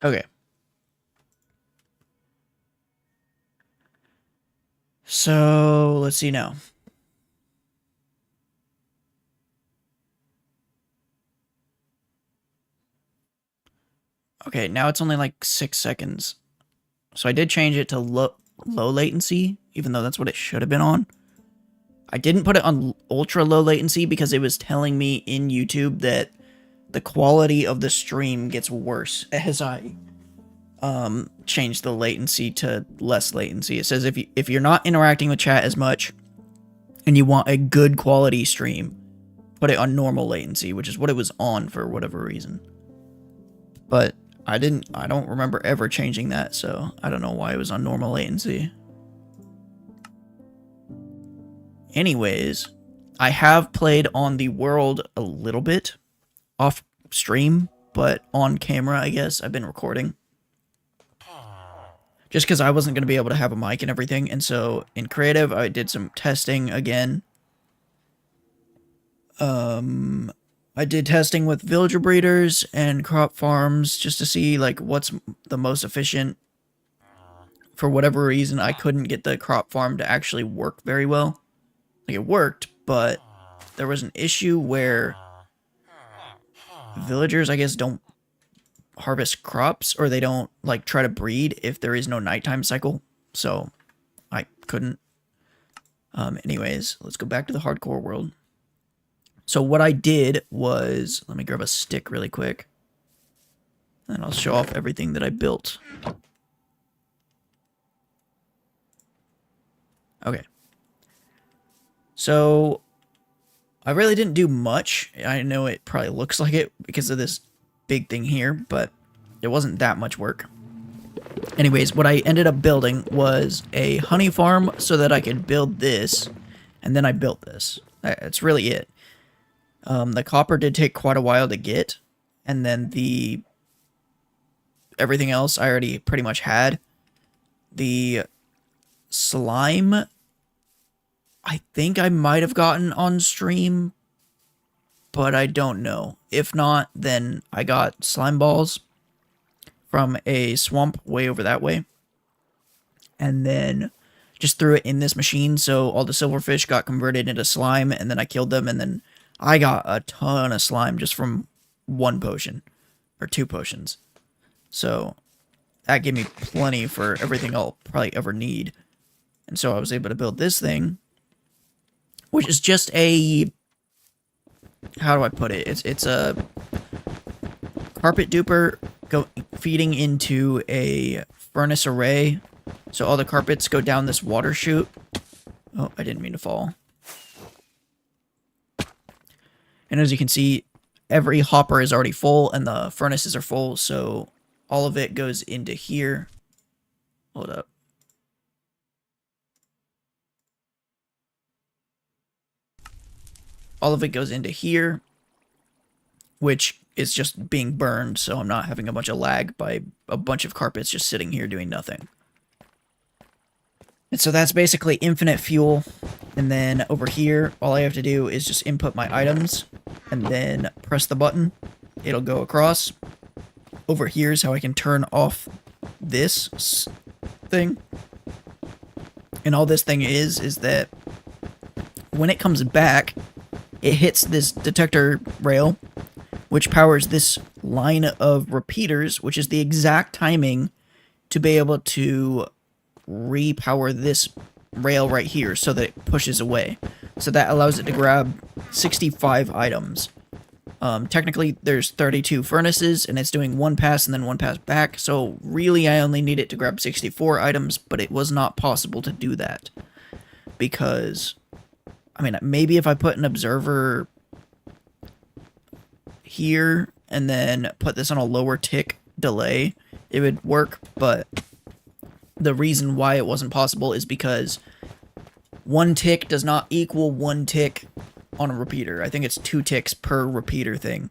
Okay. So, let's see now. Okay, now it's only like 6 seconds. So I did change it to low latency, even though that's what it should have been on. I didn't put it on ultra low latency because it was telling me in YouTube that the quality of the stream gets worse as I change the latency to less latency. It says if you're not interacting with chat as much and you want a good quality stream, put it on normal latency, which is what it was on for whatever reason. But I don't remember ever changing that, so I don't know why it was on normal latency. Anyways, I have played on the world a little bit off stream, but on camera, I guess. I've been recording. Just because I wasn't going to be able to have a mic and everything, and so in creative, I did some testing again. I did testing with villager breeders and crop farms just to see like what's the most efficient. For whatever reason, I couldn't get the crop farm to actually work very well. Like, it worked, but there was an issue where villagers, I guess, don't harvest crops, or they don't, like, try to breed if there is no nighttime cycle. So, I couldn't. Anyways, let's go back to the hardcore world. So what I did was, let me grab a stick really quick, and I'll show off everything that I built. Okay. So, I really didn't do much. I know it probably looks like it because of this big thing here, but it wasn't that much work. Anyways, what I ended up building was a honey farm so that I could build this, and then I built this. That's really it. The copper did take quite a while to get, and then everything else I already pretty much had. The slime, I think I might have gotten on stream, but I don't know. If not, then I got slime balls from a swamp way over that way, and then just threw it in this machine, so all the silverfish got converted into slime, and then I killed them, and then I got a ton of slime just from 1 potion, or 2 potions. So that gave me plenty for everything I'll probably ever need. And so I was able to build this thing, which is just a, how do I put it? It's a carpet duper feeding into a furnace array. So all the carpets go down this water chute. Oh, I didn't mean to fall. And as you can see, every hopper is already full and the furnaces are full, so all of it goes into here. Hold up. All of it goes into here, which is just being burned, so I'm not having a bunch of lag by a bunch of carpets just sitting here doing nothing. And so that's basically infinite fuel. And then over here, all I have to do is just input my items and then press the button. It'll go across. Over here is how I can turn off this thing. And all this thing is that when it comes back, it hits this detector rail, which powers this line of repeaters, which is the exact timing to be able to repower this rail right here so that it pushes away. So that allows it to grab 65 items. Technically, there's 32 furnaces, and it's doing 1 pass and then 1 pass back, so really I only need it to grab 64 items, but it was not possible to do that. Because, I mean, maybe if I put an observer here and then put this on a lower tick delay, it would work, but the reason why it wasn't possible is because 1 tick does not equal 1 tick on a repeater. I think it's 2 ticks per repeater thing.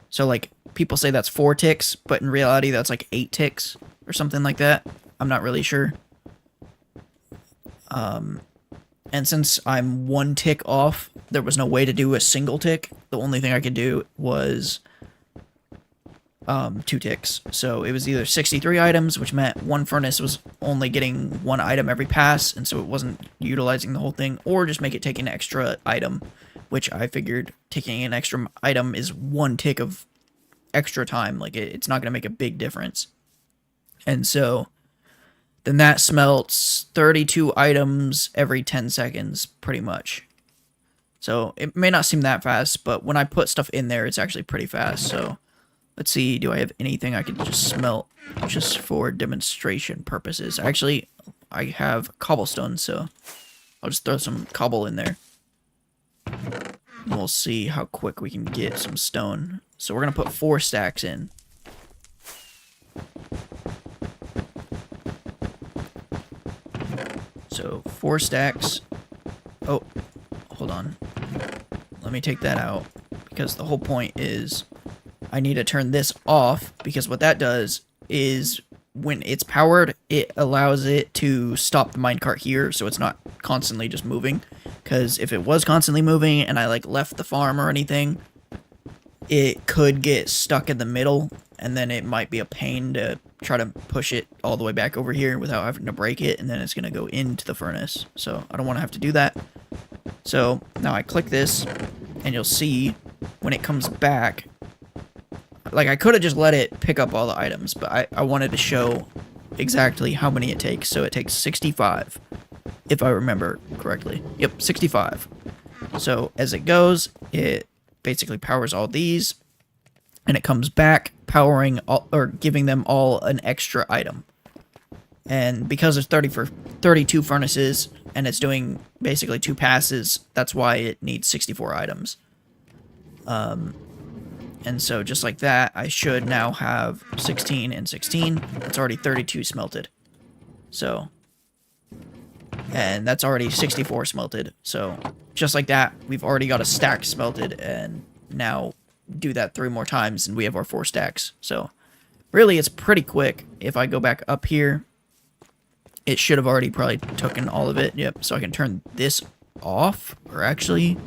So, like, people say that's 4 ticks, but in reality that's like 8 ticks or something like that. I'm not really sure. And since I'm 1 tick off, there was no way to do a single tick. The only thing I could do was 2 ticks. So it was either 63 items, which meant one furnace was only getting 1 item every pass, and so it wasn't utilizing the whole thing, or just make it take an extra item, which I figured taking an extra item is 1 tick of extra time. Like, it's not going to make a big difference. And so then that smelts 32 items every 10 seconds, pretty much. So it may not seem that fast, but when I put stuff in there, it's actually pretty fast. So let's see, do I have anything I could just smelt just for demonstration purposes? Actually, I have cobblestone, so I'll just throw some cobble in there. And we'll see how quick we can get some stone. So we're going to put 4 stacks in. So 4 stacks. Oh, hold on. Let me take that out, because the whole point is I need to turn this off, because what that does is when it's powered, it allows it to stop the minecart here, so it's not constantly just moving. Because if it was constantly moving and I like left the farm or anything, it could get stuck in the middle, and then it might be a pain to try to push it all the way back over here without having to break it, and then it's going to go into the furnace. So I don't want to have to do that. So now I click this, and you'll see when it comes back, like, I could have just let it pick up all the items, but I wanted to show exactly how many it takes. So it takes 65, if I remember correctly. Yep, 65. So as it goes, it basically powers all these, and it comes back powering all, or giving them all an extra item. And because there's 32 furnaces, and it's doing basically 2 passes, that's why it needs 64 items. And so just like that, I should now have 16 and 16. It's already 32 smelted. So, and that's already 64 smelted. So just like that, we've already got a stack smelted, and now do that 3 more times and we have our 4 stacks. So really, it's pretty quick. If I go back up here, it should have already probably taken all of it. Yep. So I can turn this off, or actually,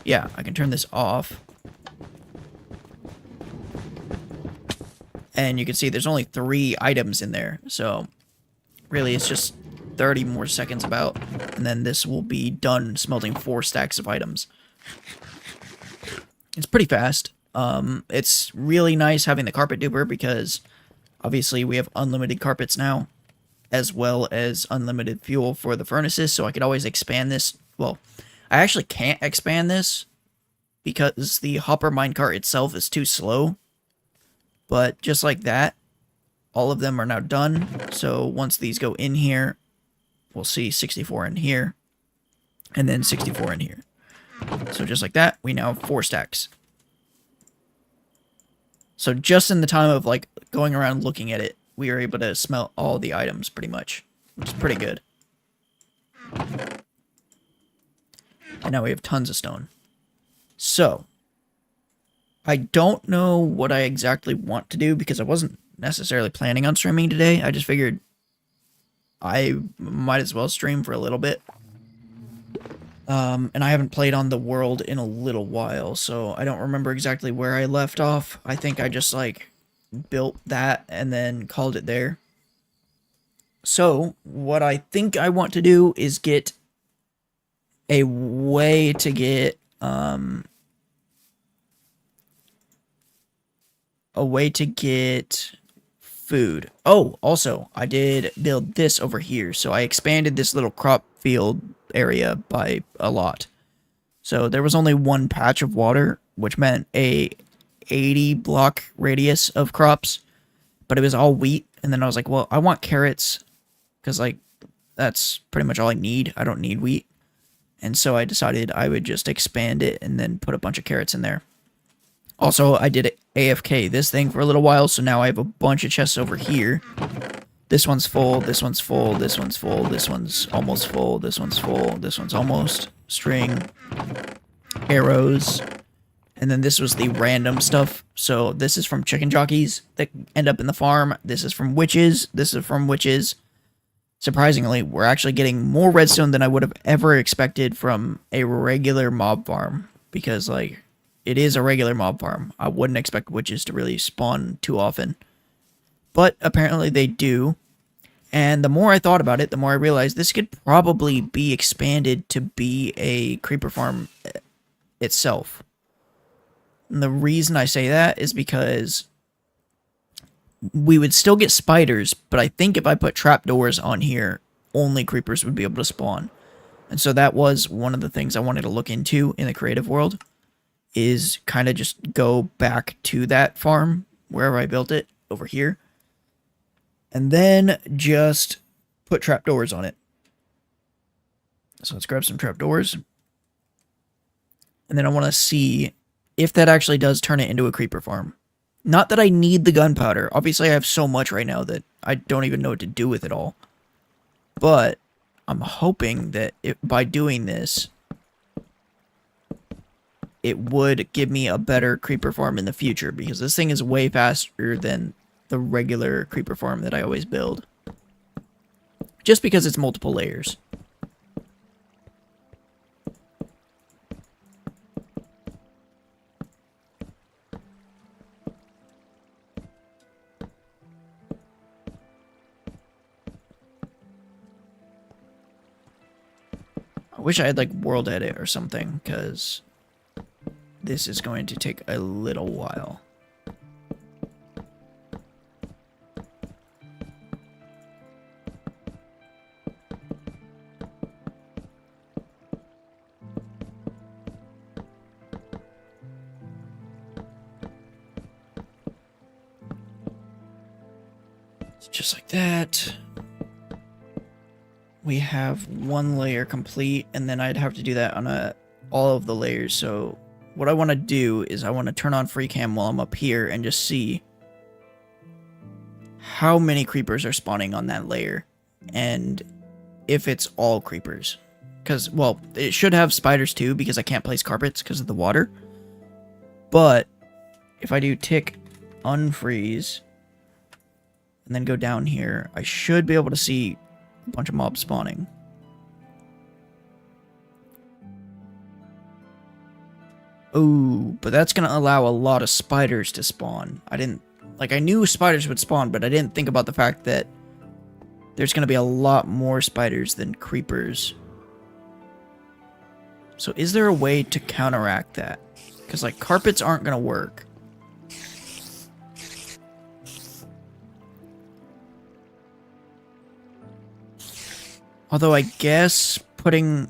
yeah, I can turn this off. And you can see there's only 3 items in there. So really, it's just 30 more seconds about, and then this will be done smelting 4 stacks of items. It's pretty fast. It's really nice having the carpet duper, because obviously we have unlimited carpets now, as well as unlimited fuel for the furnaces, so I could always expand this. Well, I actually can't expand this because the hopper minecart itself is too slow. But just like that, all of them are now done. So once these go in here, we'll see 64 in here, and then 64 in here. So just like that, we now have 4 stacks. So just in the time of like going around looking at it, we are able to smelt all the items pretty much, which is pretty good. And now we have tons of stone. So I don't know what I exactly want to do, because I wasn't necessarily planning on streaming today. I just figured I might as well stream for a little bit. And I haven't played on the world in a little while, so I don't remember exactly where I left off. I think I just, like, built that and then called it there. So, what I think I want to do is get a way to get, food. Oh, also, I did build this over here, so I expanded this little crop field area by a lot. So there was only 1 patch of water, which meant a 80 block radius of crops, but it was all wheat. And then I was like, well, I want carrots, because like that's pretty much all I need. I don't need wheat. And so I decided I would just expand it and then put a bunch of carrots in there. Also, I did AFK this thing for a little while, so now I have a bunch of chests over here. This one's full, this one's full, this one's full, this one's almost full, this one's full, this one's almost. String, arrows, and then this was the random stuff. So this is from chicken jockeys that end up in the farm. This is from witches. This is from witches. Surprisingly, we're actually getting more redstone than I would have ever expected from a regular mob farm, because like it is a regular mob farm. I wouldn't expect witches to really spawn too often. But apparently they do. And the more I thought about it, the more I realized this could probably be expanded to be a creeper farm itself. And the reason I say that is because we would still get spiders, but I think if I put trapdoors on here, only creepers would be able to spawn. And so that was one of the things I wanted to look into in the creative world, is kind of just go back to that farm, wherever I built it, over here, and then just put trapdoors on it. So let's grab some trapdoors. And then I want to see if that actually does turn it into a creeper farm. Not that I need the gunpowder. Obviously, I have so much right now that I don't even know what to do with it all. But I'm hoping that by doing this, it would give me a better creeper farm in the future, because this thing is way faster than the regular creeper farm that I always build. Just because it's multiple layers. I wish I had like world edit or something, because this is going to take a little while. Just like that. We have one layer complete, and then I'd have to do that on all of the layers. So what I want to do is I want to turn on free cam while I'm up here and just see how many creepers are spawning on that layer, and if it's all creepers. Because, well, it should have spiders too, because I can't place carpets because of the water. But if I do tick unfreeze and then go down here, I should be able to see a bunch of mobs spawning. Oh, but that's going to allow a lot of spiders to spawn. I knew spiders would spawn, but I didn't think about the fact that there's going to be a lot more spiders than creepers. So is there a way to counteract that? Because, like, carpets aren't going to work. Although I guess putting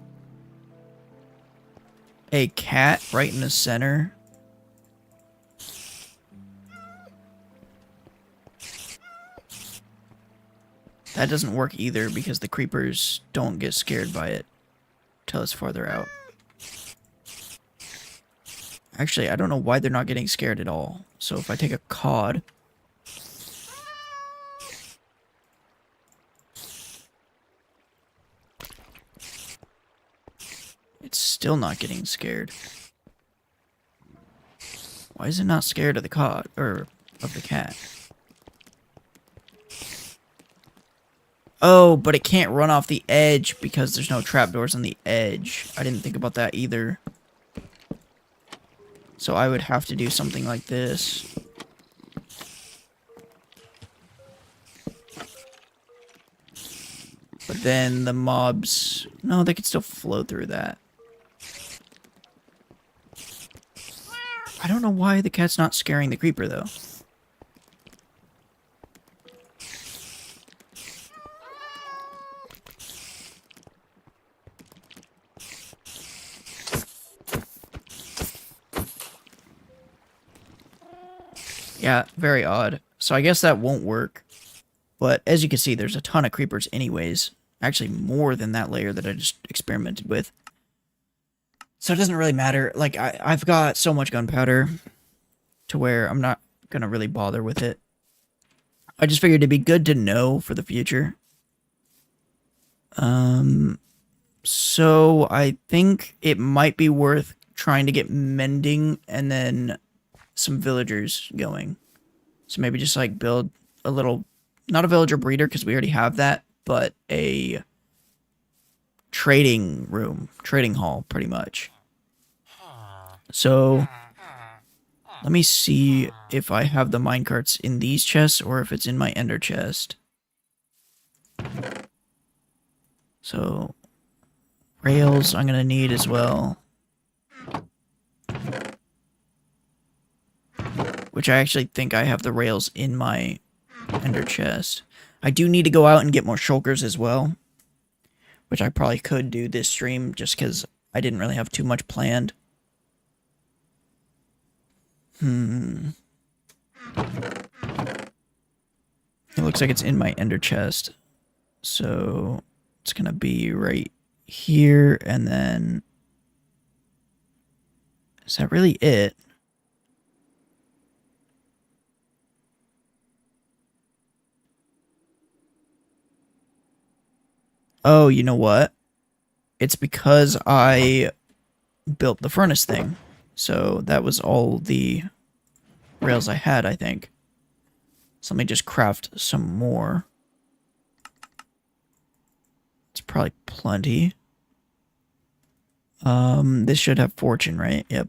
a cat right in the center. That doesn't work either, because the creepers don't get scared by it till it's farther out. Actually, I don't know why they're not getting scared at all. So if I take a cod, it's still not getting scared. Why is it not scared of the cod, or of the cat? Oh, but it can't run off the edge because there's no trapdoors on the edge. I didn't think about that either. So I would have to do something like this. But then the mobs... No, they could still flow through that. I don't know why the cat's not scaring the creeper, though. Yeah, very odd. So I guess that won't work. But as you can see, there's a ton of creepers anyways. Actually, more than that layer that I just experimented with. So it doesn't really matter. Like, I've got so much gunpowder to where I'm not going to really bother with it. I just figured it'd be good to know for the future. So I think it might be worth trying to get mending and then some villagers going. So maybe just like build a little, not a villager breeder because we already have that, but a trading room, trading hall pretty much. So Let me see if I have the minecarts in these chests or if it's in my ender chest. So, rails I'm gonna need as well. Which I actually think I have the rails in my ender chest. I do need to go out and get more shulkers as well. Which I probably could do this stream just because I didn't really have too much planned. It looks like it's in my ender chest. So it's going to be right here and then... Is that really it? Oh, you know what? It's because I built the furnace thing. So that was all the rails I had, I think. So let me just craft some more. It's probably plenty. This should have fortune, right? Yep.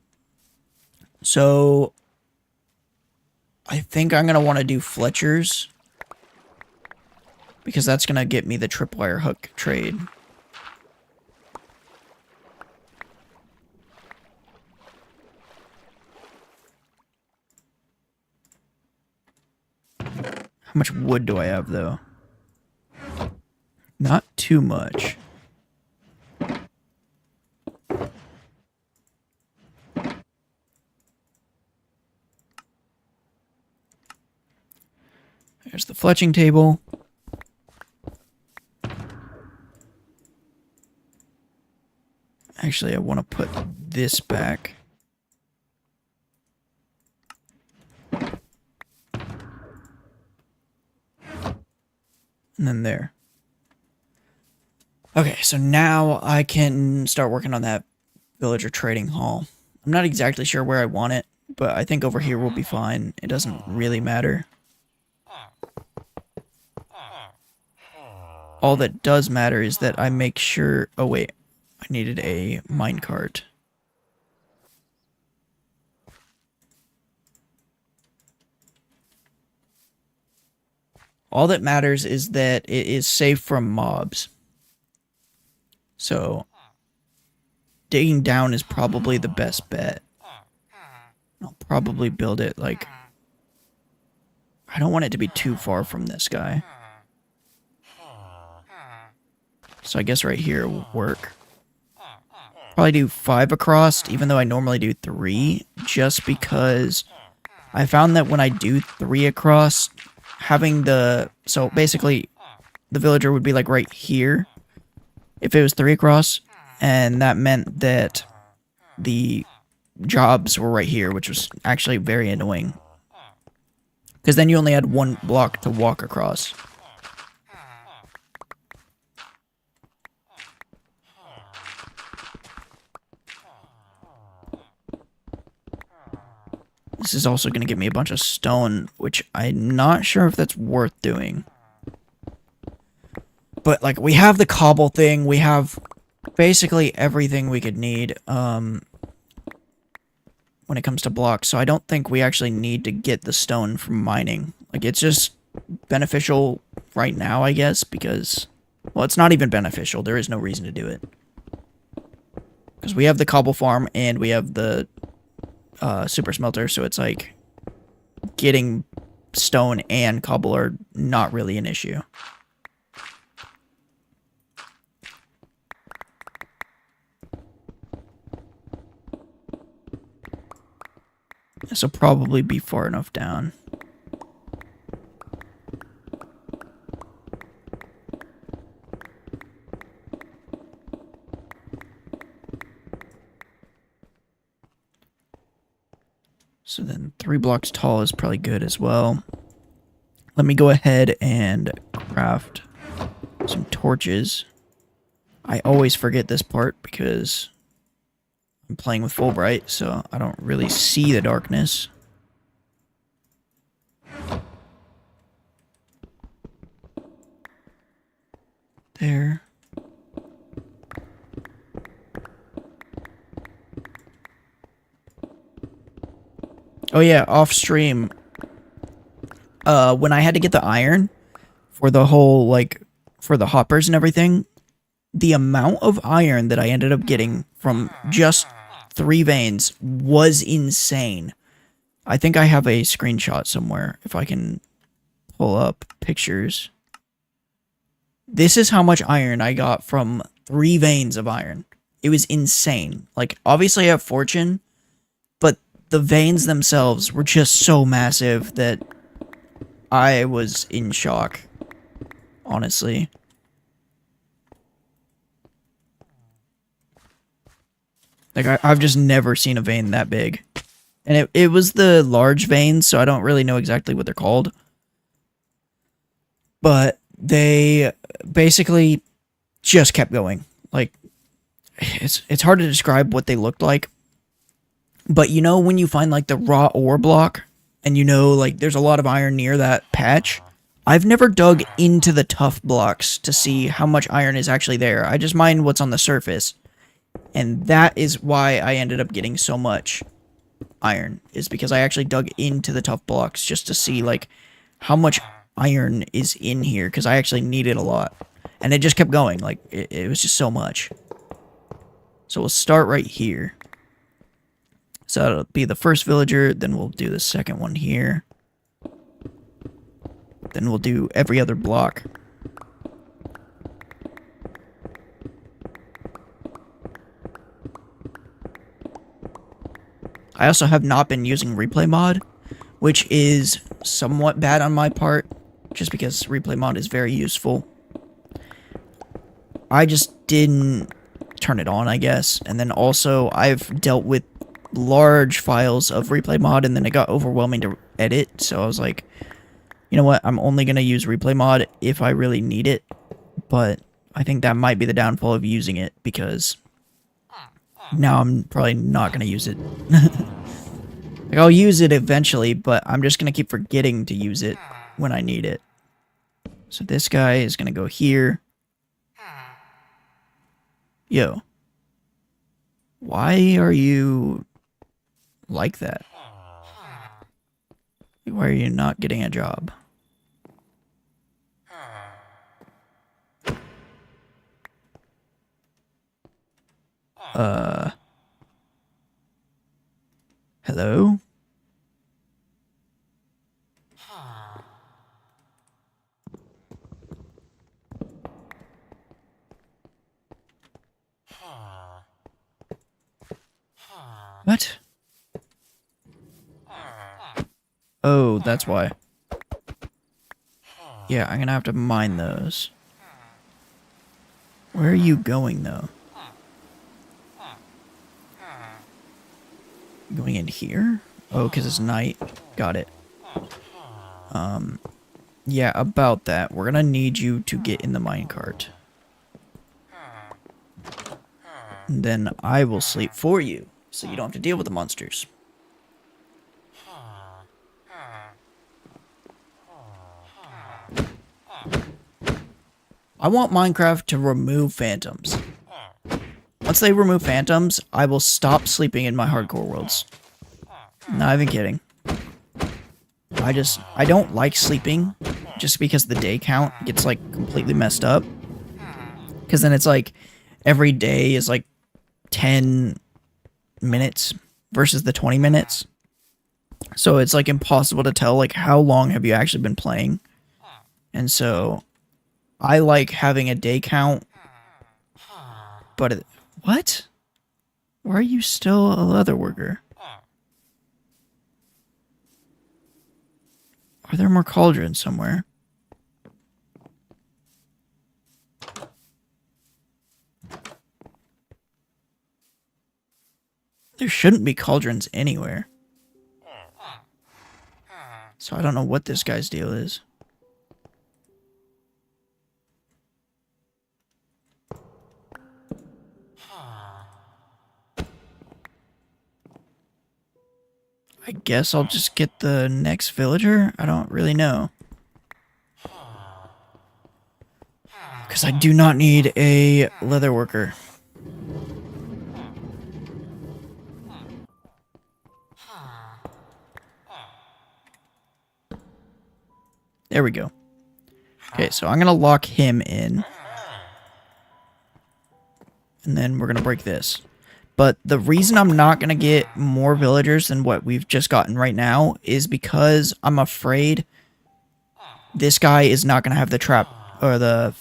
So I think I'm going to want to do Fletcher's. Because that's going to get me the tripwire hook trade. How much wood do I have, though? Not too much. There's the fletching table. Actually, I want to put this back. And then there. Okay, so now I can start working on that villager trading hall. I'm not exactly sure where I want it, but I think over here will be fine. It doesn't really matter. All that does matter is that I make sure... Oh, wait. I needed a minecart. All that matters is that it is safe from mobs. So, digging down is probably the best bet. I'll probably build it, like... I don't want it to be too far from this guy. So I guess right here will work. Probably do 5 across, even though I normally do 3, just because I found that when I do 3 across, having the... So basically, the villager would be like right here, if it was 3 across, and that meant that the jobs were right here, which was actually very annoying. Because then you only had 1 block to walk across. This is also going to give me a bunch of stone, which I'm not sure if that's worth doing. But, like, we have the cobble thing. We have basically everything we could need when it comes to blocks. So I don't think we actually need to get the stone from mining. Like, it's just beneficial right now, I guess, because... Well, it's not even beneficial. There is no reason to do it. Because we have the cobble farm and we have the... super smelter, so it's like getting stone and cobble are not really an issue. This will probably be far enough down. So then 3 blocks tall is probably good as well. Let me go ahead and craft some torches. I always forget this part because I'm playing with Fullbright, so I don't really see the darkness. There. Oh yeah, off stream. When I had to get the iron for the whole, like, for the hoppers and everything, the amount of iron that I ended up getting from just 3 veins was insane. I think I have a screenshot somewhere, if I can pull up pictures. This is how much iron I got from 3 veins of iron. It was insane. Like, obviously I have fortune, but the veins themselves were just so massive that I was in shock, honestly. Like, I've just never seen a vein that big. And it was the large veins, so I don't really know exactly what they're called. But they basically just kept going. Like, it's hard to describe what they looked like. But you know when you find, like, the raw ore block, and you know, like, there's a lot of iron near that patch? I've never dug into the tough blocks to see how much iron is actually there. I just mine what's on the surface. And that is why I ended up getting so much iron, is because I actually dug into the tough blocks just to see, like, how much iron is in here, because I actually needed a lot. And it just kept going. Like, it was just so much. So we'll start right here. So that'll be the first villager, then we'll do the second one here. Then we'll do every other block. I also have not been using replay mod, which is somewhat bad on my part, just because replay mod is very useful. I just didn't turn it on, I guess. And then also, I've dealt with large files of replay mod, and then it got overwhelming to edit, so I was like, you know what, I'm only going to use replay mod if I really need it, but I think that might be the downfall of using it, because now I'm probably not going to use it. Like, I'll use it eventually, but I'm just going to keep forgetting to use it when I need it. So this guy is going to go here. Yo. Why are you like that? Why are you not getting a job? Hello? What? Oh, that's why. Yeah, I'm gonna have to mine those. Where are you going, though? Going in here? Oh, because it's night. Got it. Yeah, about that. We're gonna need you to get in the minecart. And then I will sleep for you, so you don't have to deal with the monsters. I want Minecraft to remove phantoms. Once they remove phantoms, I will stop sleeping in my hardcore worlds. Not even kidding. I don't like sleeping just because the day count gets, like, completely messed up. Because then it's like, every day is like 10 minutes versus the 20 minutes. So it's like impossible to tell, like, how long have you actually been playing. And so I like having a day count. But what? Why are you still a leather worker? Are there more cauldrons somewhere? There shouldn't be cauldrons anywhere. So I don't know what this guy's deal is. I guess I'll just get the next villager? I don't really know. Because I do not need a leather worker. There we go. Okay, so I'm going to lock him in. And then we're going to break this. But the reason I'm not going to get more villagers than what we've just gotten right now is because I'm afraid this guy is not going to have the trap, or the,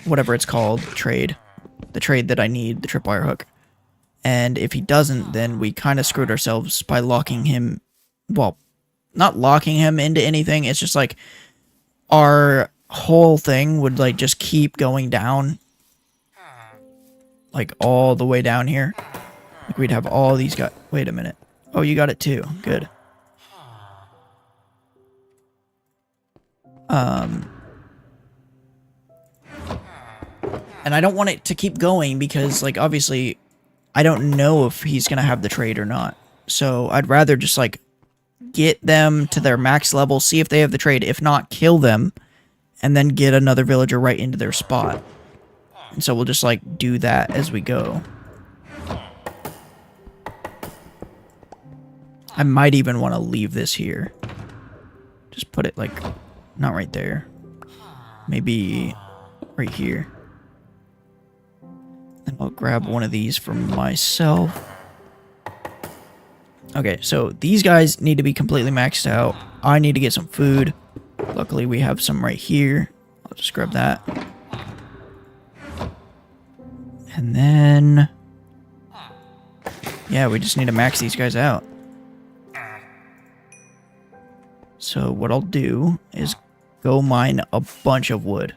whatever it's called, trade. The trade that I need, the tripwire hook. And if he doesn't, then we kind of screwed ourselves by locking him, well, not locking him into anything, it's just like our whole thing would like just keep going down. Like all the way down here. Like we'd have all these guys. Wait a minute. Oh, you got it too. Good. And I don't want it to keep going because, like, obviously, I don't know if he's going to have the trade or not. So I'd rather just, like, get them to their max level, see if they have the trade. If not, kill them, and then get another villager right into their spot. And so we'll just, like, do that as we go. I might even want to leave this here. Just put it, like, not right there. Maybe right here. And I'll grab one of these for myself. Okay, so these guys need to be completely maxed out. I need to get some food. Luckily, we have some right here. I'll just grab that. And then... yeah, we just need to max these guys out. So what I'll do is go mine a bunch of wood.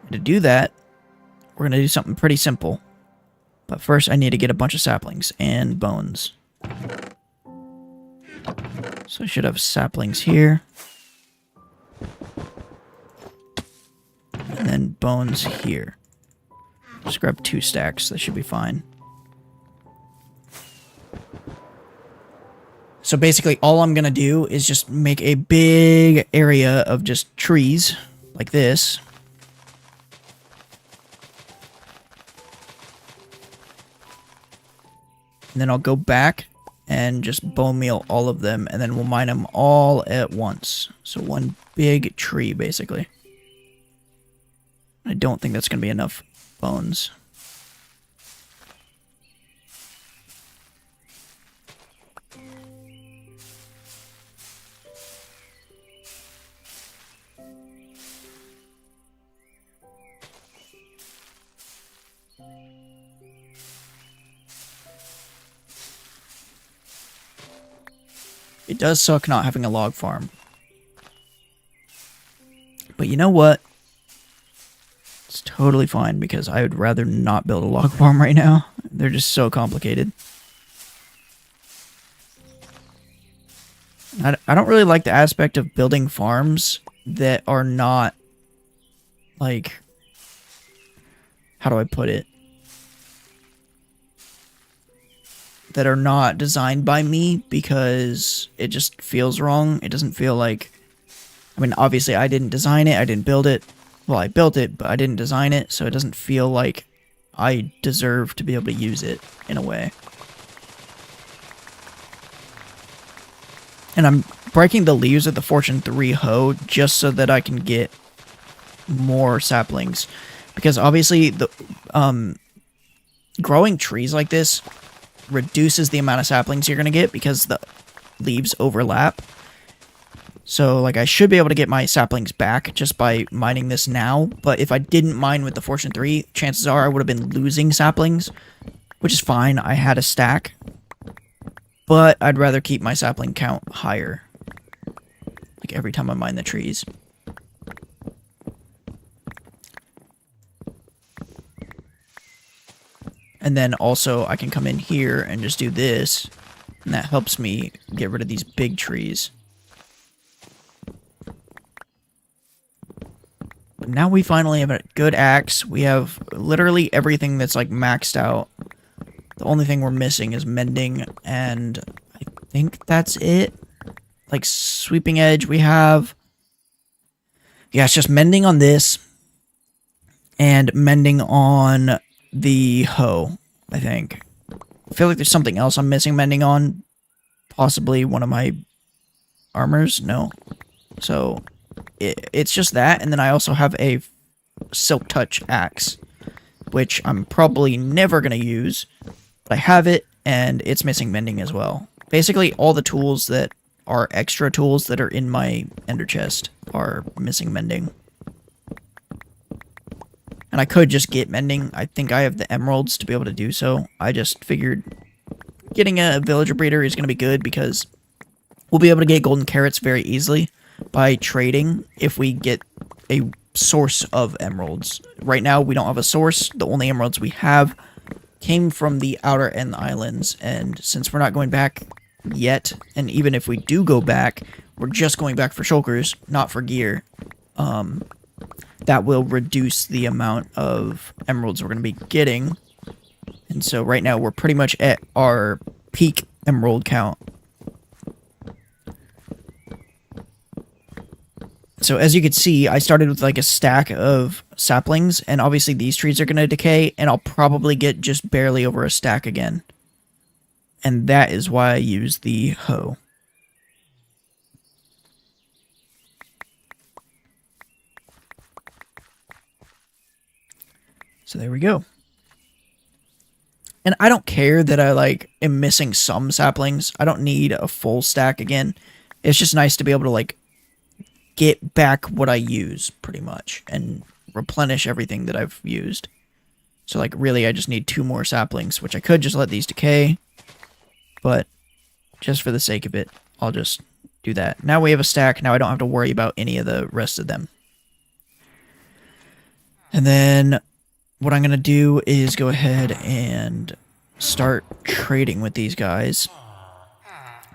And to do that, we're going to do something pretty simple. But first, I need to get a bunch of saplings and bones. So I should have saplings here. And then bones here. Just grab 2 stacks. That should be fine. So basically, all I'm going to do is just make a big area of just trees, like this. And then I'll go back and just bone meal all of them, and then we'll mine them all at once. So one big tree, basically. I don't think that's going to be enough bones. It does suck not having a log farm. But you know what? It's totally fine because I would rather not build a log farm right now. They're just so complicated. I don't really like the aspect of building farms that are not, like, how do I put it? That are not designed by me because it just feels wrong. It doesn't feel like... I mean, obviously I didn't design it, I didn't build it. Well, I built it, but I didn't design it, so it doesn't feel like I deserve to be able to use it in a way. And I'm breaking the leaves of the Fortune 3 hoe just so that I can get more saplings. Because obviously, the growing trees like this reduces the amount of saplings you're going to get because the leaves overlap. So, like, I should be able to get my saplings back just by mining this now. But if I didn't mine with the Fortune 3, chances are I would have been losing saplings. Which is fine. I had a stack. But I'd rather keep my sapling count higher. Like, every time I mine the trees. And then also I can come in here and just do this. And that helps me get rid of these big trees. But now we finally have a good axe. We have literally everything that's like maxed out. The only thing we're missing is mending, and I think that's it. Like sweeping edge we have. Yeah, it's just mending on this. And mending on the hoe, I think. I feel like there's something else I'm missing mending on. Possibly one of my armors? No. So, it's just that, and then I also have a Silk Touch axe, which I'm probably never going to use, but I have it, and it's missing mending as well. Basically, all the tools that are extra tools that are in my ender chest are missing mending. And I could just get mending. I think I have the emeralds to be able to do so. I just figured getting a villager breeder is going to be good because we'll be able to get golden carrots very easily by trading if we get a source of emeralds. Right now, we don't have a source. The only emeralds we have came from the outer end islands, and since we're not going back yet, and even if we do go back, we're just going back for shulkers, not for gear. That will reduce the amount of emeralds we're going to be getting. And so right now we're pretty much at our peak emerald count. So as you can see, I started with like a stack of saplings, and obviously these trees are going to decay, and I'll probably get just barely over a stack again. And that is why I use the hoe. So there we go. And I don't care that I like am missing some saplings. I don't need a full stack again. It's just nice to be able to like get back what I use pretty much and replenish everything that I've used. So like really I just need 2 more saplings, which I could just let these decay, but just for the sake of it, I'll just do that. Now we have a stack. Now I don't have to worry about any of the rest of them. And then what I'm going to do is go ahead and start trading with these guys.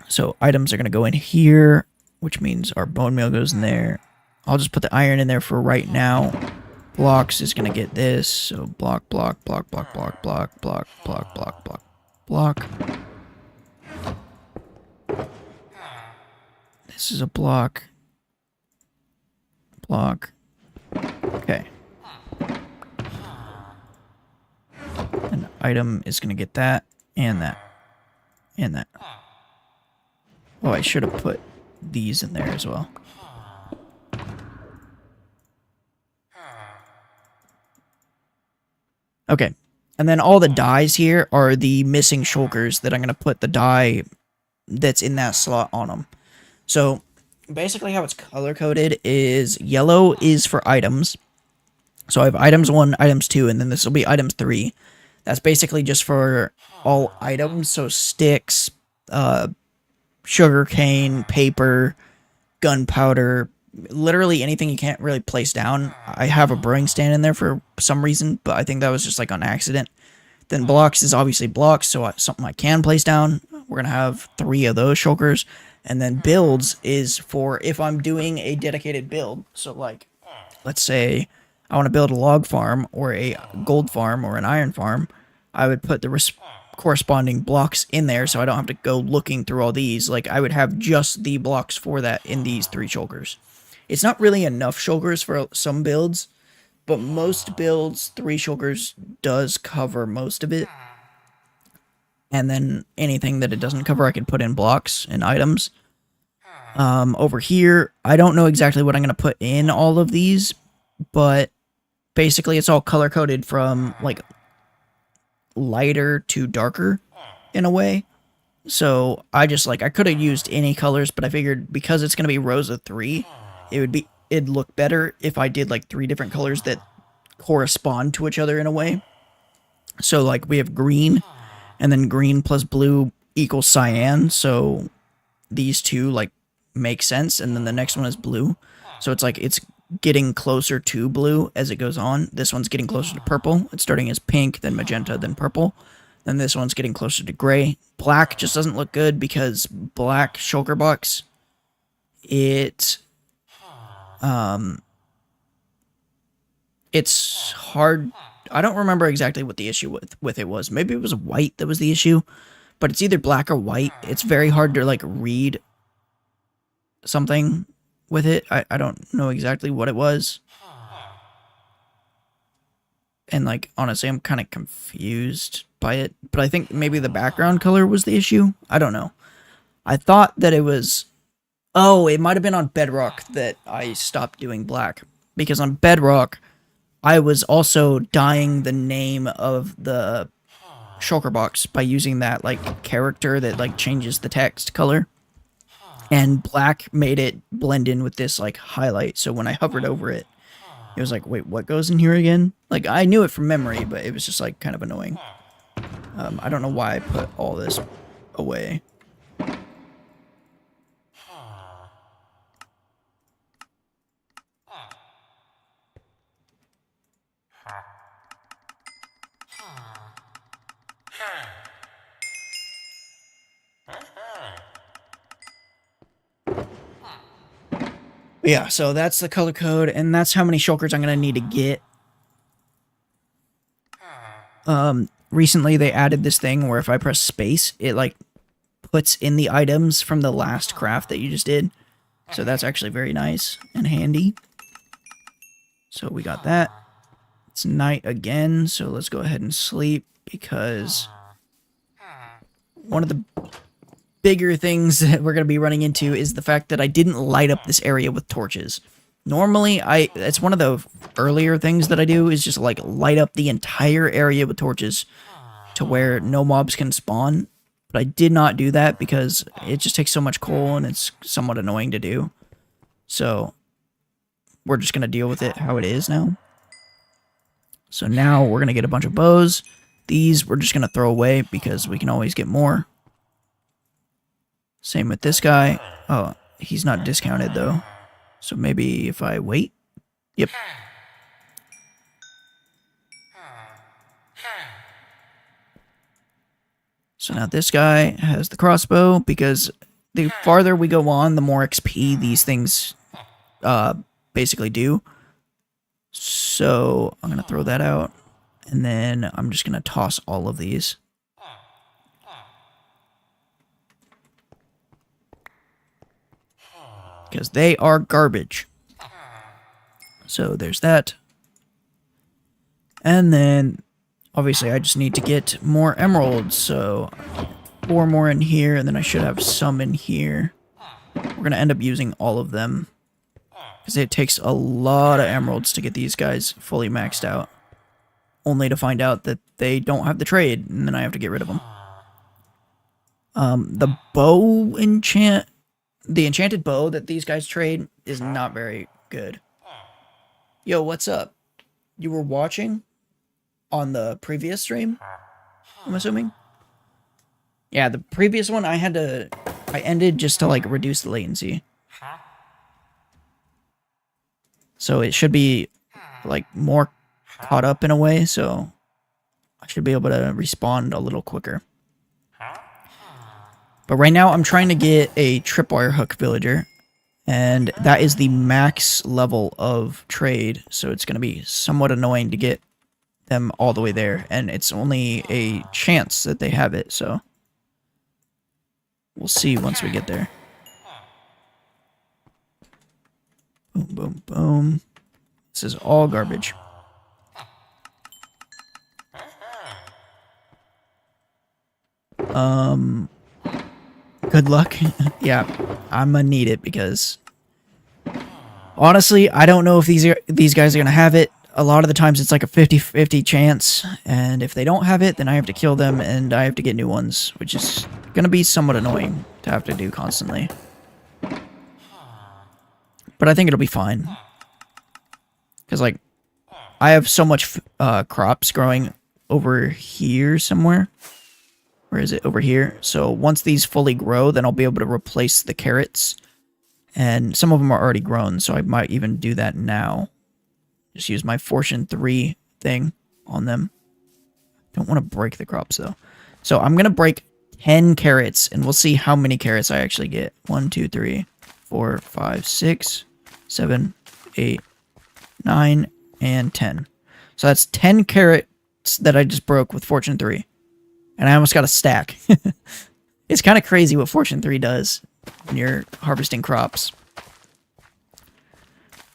So items are going to go in here, which means our bone meal goes in there. I'll just put the iron in there for right now. Blocks is going to get this. So block, block, block, block, block, block, block, block, block, block, block. This is a block. Block. Okay. An item is going to get that, and that, and that. Oh, I should have put these in there as well. Okay, and then all the dyes here are the missing shulkers that I'm going to put the dye that's in that slot on them. So, basically how it's color-coded is yellow is for items. So I have items 1, items 2, and then this will be items 3. That's basically just for all items, so sticks, sugar cane, paper, gunpowder, literally anything you can't really place down. I have a brewing stand in there for some reason, but I think that was just like on accident. Then blocks is obviously blocks, so something I can place down. We're going to have 3 of those shulkers. And then builds is for if I'm doing a dedicated build. So like, let's say I want to build a log farm or a gold farm or an iron farm, I would put the corresponding blocks in there so I don't have to go looking through all these. Like, I would have just the blocks for that in these 3 shulkers. It's not really enough shulkers for some builds, but most builds, 3 shulkers does cover most of it. And then anything that it doesn't cover, I can put in blocks and items. Over here, I don't know exactly what I'm going to put in all of these, but basically it's all color-coded from, like, lighter to darker, in a way. So, I could have used any colors, but I figured because it's going to be rows of 3, it'd look better if I did, like, 3 different colors that correspond to each other in a way. So, like, we have green, and then green plus blue equals cyan, so these 2, like, make sense, and then the next one is blue. So it's like, it's getting closer to blue as it goes on. This one's getting closer to purple. It's starting as pink, then magenta, then purple. Then this one's getting closer to gray. Black just doesn't look good because black shulker box, it's hard. I don't remember exactly what the issue with it was. Maybe it was white that was the issue, but it's either black or white. It's very hard to, like, read something with it. I don't know exactly what it was. And, like, honestly, I'm kind of confused by it. But I think maybe the background color was the issue. I don't know. I thought that it was Oh, it might have been on Bedrock that I stopped doing black. Because on Bedrock, I was also dyeing the name of the shulker box by using that, like, character that, like, changes the text color. And black made it blend in with this, like, highlight. So when I hovered over it, it was like, wait, what goes in here again? Like, I knew it from memory, but it was just, like, kind of annoying. I don't know why I put all this away. But yeah, so that's the color code, and that's how many shulkers I'm gonna need to get. Recently they added this thing where if I press space, it like puts in the items from the last craft that you just did. So that's actually very nice and handy. So we got that. It's night again, so let's go ahead and sleep because one of the bigger things that we're going to be running into is the fact that I didn't light up this area with torches. Normally, it's one of the earlier things that I do is just like light up the entire area with torches to where no mobs can spawn. But I did not do that because it just takes so much coal and it's somewhat annoying to do. So we're just going to deal with it how it is now. So now we're going to get a bunch of bows. These we're just going to throw away because we can always get more. Same with this guy. Oh, he's not discounted though. So maybe if I wait. Yep. So now this guy has the crossbow because the farther we go on, the more XP these things basically do. So I'm going to throw that out. And then I'm just going to toss all of these. Because they are garbage. So there's that. And then, obviously, I just need to get more emeralds. So 4 more in here, and then I should have some in here. We're going to end up using all of them. Because it takes a lot of emeralds to get these guys fully maxed out. Only to find out that they don't have the trade, and then I have to get rid of them. The bow enchant... The enchanted bow that these guys trade is not very good. Yo, what's up? You were watching on the previous stream, I'm assuming? Yeah, the previous one I ended just to like reduce the latency. So it should be like more caught up in a way, so I should be able to respond a little quicker. But right now, I'm trying to get a tripwire hook villager, and that is the max level of trade, so it's going to be somewhat annoying to get them all the way there, and it's only a chance that they have it, so we'll see once we get there. Boom, boom, boom. This is all garbage. Good luck. Yeah, I'm gonna need it because honestly, I don't know if these guys are gonna have it. A lot of the times it's like a 50-50 chance, and if they don't have it, then I have to kill them and I have to get new ones, which is gonna be somewhat annoying to have to do constantly. But I think it'll be fine. Because like I have so much crops growing over here somewhere. Where is it? Over here. So once these fully grow, then I'll be able to replace the carrots. And some of them are already grown, so I might even do that now. Just use my Fortune 3 thing on them. Don't want to break the crops, though. So I'm going to break 10 carrots, and we'll see how many carrots I actually get. 1, 2, 3, 4, 5, 6, 7, 8, 9, and 10. So that's 10 carrots that I just broke with Fortune 3. And I almost got a stack. It's kind of crazy what Fortune 3 does when you're harvesting crops.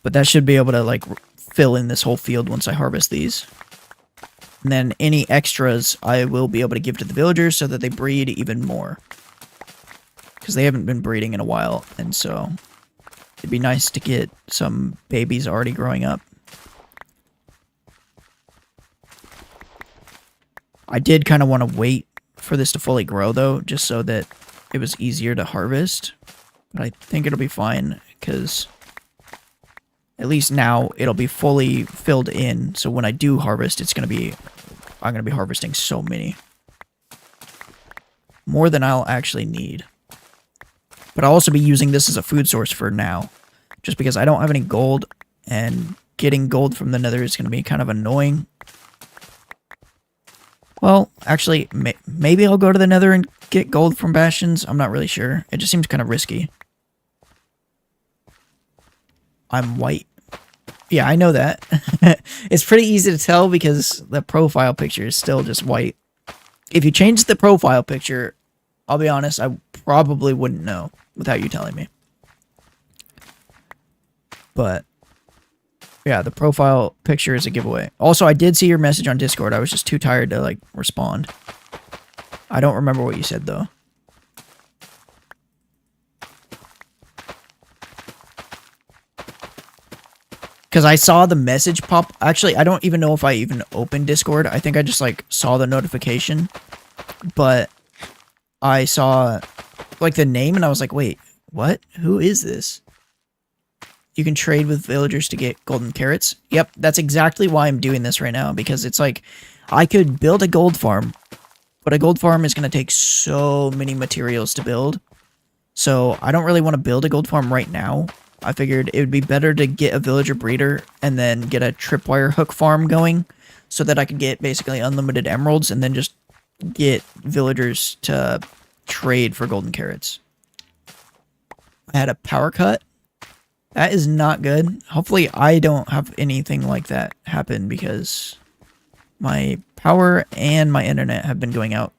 But that should be able to, like, fill in this whole field once I harvest these. And then any extras I will be able to give to the villagers so that they breed even more. because they haven't been breeding in a while, and so it'd be nice to get some babies already growing up. I did kind of want to wait for this to fully grow, though, just so that it was easier to harvest. But I think it'll be fine, because at least now it'll be fully filled in, so when I do harvest, I'm going to be harvesting so many. More than I'll actually need. But I'll also be using this as a food source for now, just because I don't have any gold, and getting gold from the nether is going to be kind of annoying. Well, actually, maybe I'll go to the nether and get gold from bastions. I'm not really sure. It just seems kind of risky. I'm white. Yeah, I know that. It's pretty easy to tell because the profile picture is still just white. If you change the profile picture, I'll be honest, I probably wouldn't know without you telling me. But yeah, the profile picture is a giveaway. Also, I did see your message on Discord. I was just too tired to, like, respond. I don't remember what you said, though. Because I saw the message pop. Actually, I don't even know if I even opened Discord. I think I just, like, saw the notification. But I saw, like, the name, and I was like, wait, what? Who is this? You can trade with villagers to get golden carrots. Yep, that's exactly why I'm doing this right now, because it's like, I could build a gold farm, but a gold farm is going to take so many materials to build. So I don't really want to build a gold farm right now. I figured it would be better to get a villager breeder and then get a tripwire hook farm going so that I could get basically unlimited emeralds and then just get villagers to trade for golden carrots. I had a power cut. That is not good. Hopefully I don't have anything like that happen because my power and my internet have been going out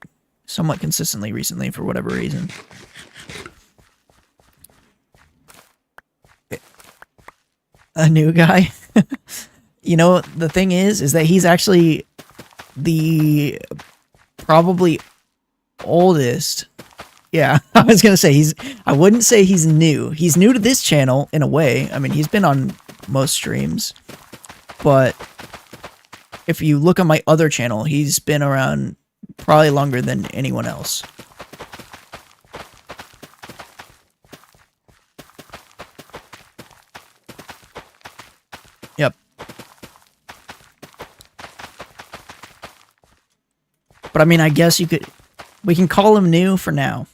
somewhat consistently recently for whatever reason. A new guy? You know, the thing is that he's actually the probably oldest. Yeah, I was going to say, I wouldn't say he's new. He's new to this channel, in a way. I mean, he's been on most streams. But if you look on my other channel, he's been around probably longer than anyone else. Yep. But I mean, I guess we can call him new for now.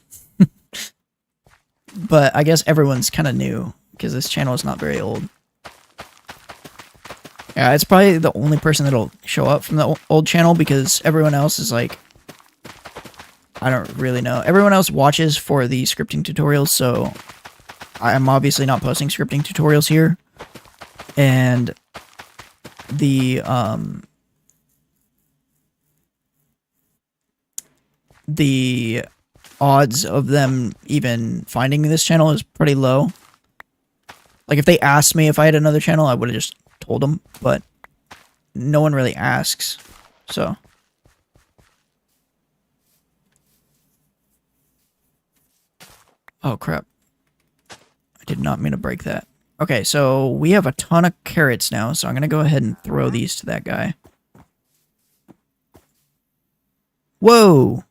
But I guess everyone's kind of new, because this channel is not very old. Yeah, it's probably the only person that'll show up from the old channel, because everyone else is like... I don't really know. Everyone else watches for the scripting tutorials, so... I'm obviously not posting scripting tutorials here. And... the odds of them even finding this channel is pretty low. Like, if they asked me if I had another channel, I would have just told them, but no one really asks, so. Oh, crap. I did not mean to break that. Okay, so we have a ton of carrots now, so I'm going to go ahead and throw these to that guy. Whoa!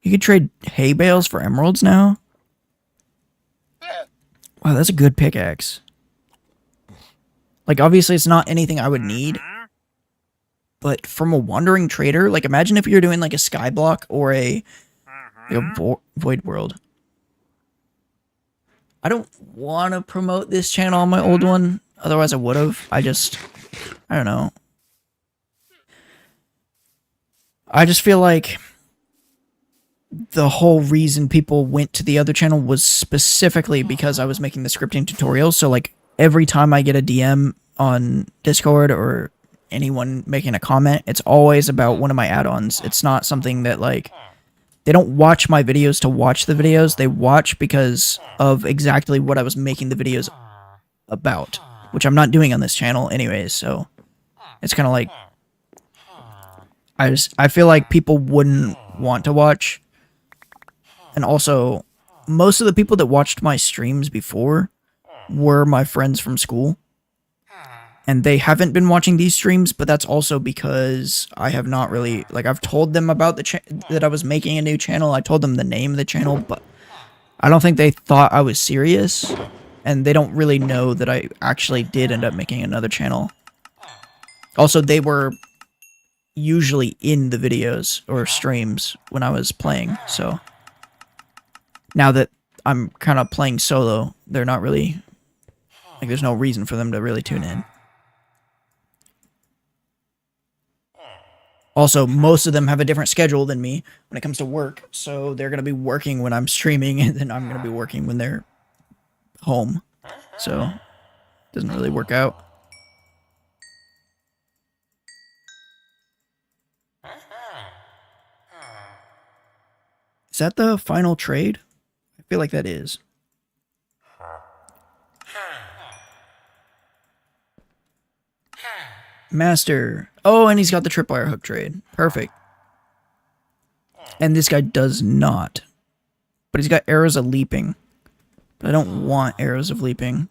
You can trade hay bales for emeralds now? Wow, that's a good pickaxe. Like, obviously it's not anything I would need. But from a wandering trader, like, imagine if you're doing, like, a skyblock or a void world. I don't want to promote this channel on my old one. Otherwise I would have. I don't know. I just feel like the whole reason people went to the other channel was specifically because I was making the scripting tutorials. So, like, every time I get a DM on Discord or anyone making a comment, it's always about one of my add-ons. It's not something that, like, they don't watch my videos to watch the videos. They watch because of exactly what I was making the videos about, which I'm not doing on this channel anyways. So it's kind of like, I feel like people wouldn't want to watch. And also, most of the people that watched my streams before were my friends from school. And they haven't been watching these streams, but that's also because I have not really, like, I've told them about that I was making a new channel. I told them the name of the channel, but I don't think they thought I was serious. And they don't really know that I actually did end up making another channel. Also, they were usually in the videos or streams when I was playing, so now that I'm kind of playing solo, they're not really, like, there's no reason for them to really tune in. Also, most of them have a different schedule than me when it comes to work, so they're going to be working when I'm streaming, and then I'm going to be working when they're home, so it doesn't really work out. Is that the final trade? I feel like that is. Master. Oh, and he's got the tripwire hook trade. Perfect. And this guy does not. But he's got arrows of leaping. But I don't want arrows of leaping.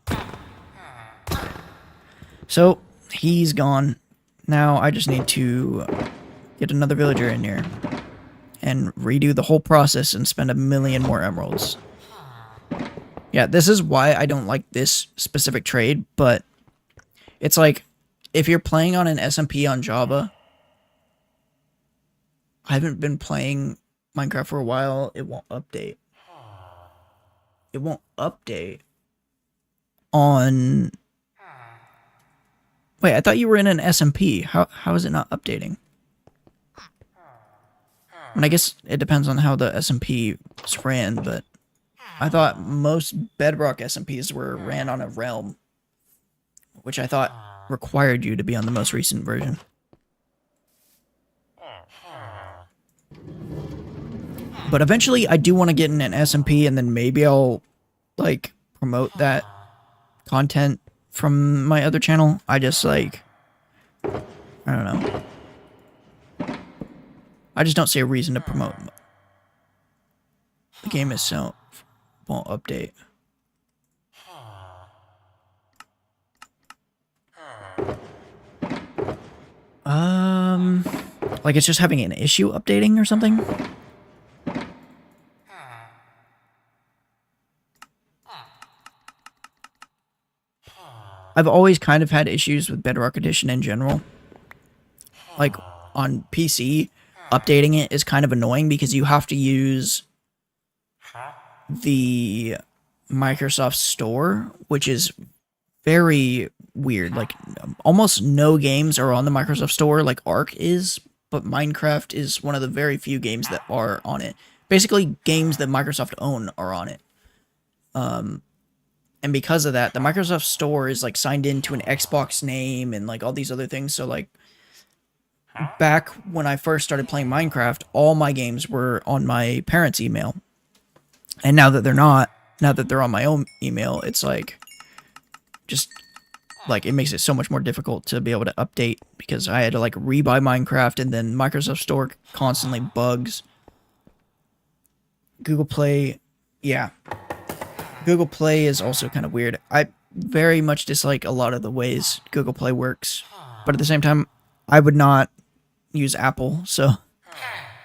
So, he's gone. Now I just need to get another villager in here. And redo the whole process and spend 1,000,000 more emeralds. Yeah, this is why I don't like this specific trade, but it's like, if you're playing on an SMP on Java, I haven't been playing Minecraft for a while, it won't update. It won't update on... Wait, I thought you were in an SMP. How is it not updating? And I guess it depends on how the SMPs ran, but I thought most Bedrock SMPs were ran on a Realm, which I thought required you to be on the most recent version. But eventually I do want to get in an SMP, and then maybe I'll, like, promote that content from my other channel. I just, like, I don't know. I just don't see a reason to promote. The game itself won't update. Like it's just having an issue updating or something? I've always kind of had issues with Bedrock Edition in general. Like, on PC, updating it is kind of annoying because you have to use the Microsoft Store, which is very weird. Like, almost no games are on the Microsoft Store, like Ark is, but Minecraft is one of the very few games that are on it. Basically, games that Microsoft own are on it. And because of that, the Microsoft Store is, like, signed into an Xbox name and, like, all these other things. So, like, back when I first started playing Minecraft, all my games were on my parents' email. And now that they're not, now that they're on my own email, it's, like, just, like, it makes it so much more difficult to be able to update because I had to, like, rebuy Minecraft, and then Microsoft Store constantly bugs. Google Play, yeah. Google Play is also kind of weird. I very much dislike a lot of the ways Google Play works, but at the same time, I would not use Apple, so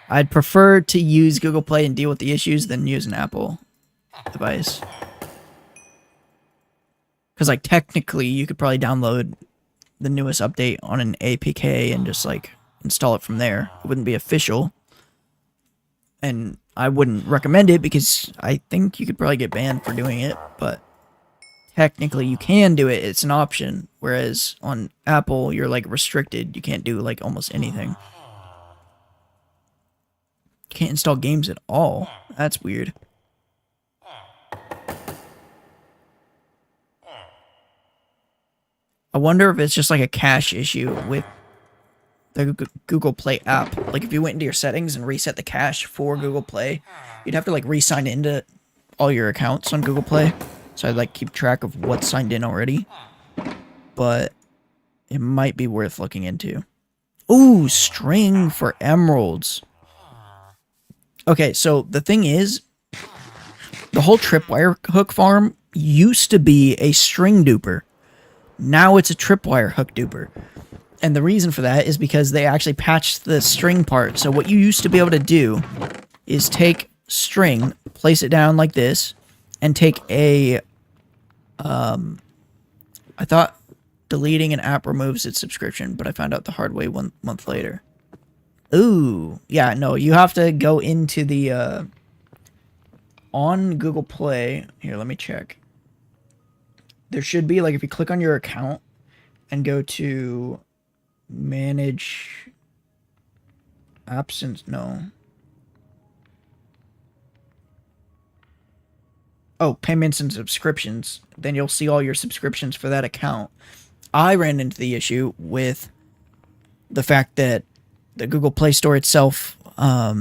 I'd prefer to use Google Play and deal with the issues than use an Apple device. Because, like, technically, you could probably download the newest update on an APK and just, like, install it from there. It wouldn't be official. And I wouldn't recommend it because I think you could probably get banned for doing it, but technically you can do it. It's an option. Whereas on Apple, you're, like, restricted. You can't do, like, almost anything. You can't install games at all. That's weird. I wonder if it's just like a cache issue with the Google Play app. Like, if you went into your settings and reset the cache for Google Play, you'd have to, like, re-sign into all your accounts on Google Play. So I'd, like, keep track of what's signed in already. But it might be worth looking into. Ooh, string for emeralds. Okay, so the thing is, the whole tripwire hook farm used to be a string duper. Now it's a tripwire hook duper. And the reason for that is because they actually patched the string part. So what you used to be able to do is take string, place it down like this, and take a... I thought deleting an app removes its subscription, but I found out the hard way 1 month later. Ooh. Yeah, no, you have to go into the... on Google Play... Here, let me check. There should be, like, if you click on your account and go to... manage absence, no. Oh, payments and subscriptions. Then you'll see all your subscriptions for that account. I ran into the issue with the fact that the Google Play Store itself, how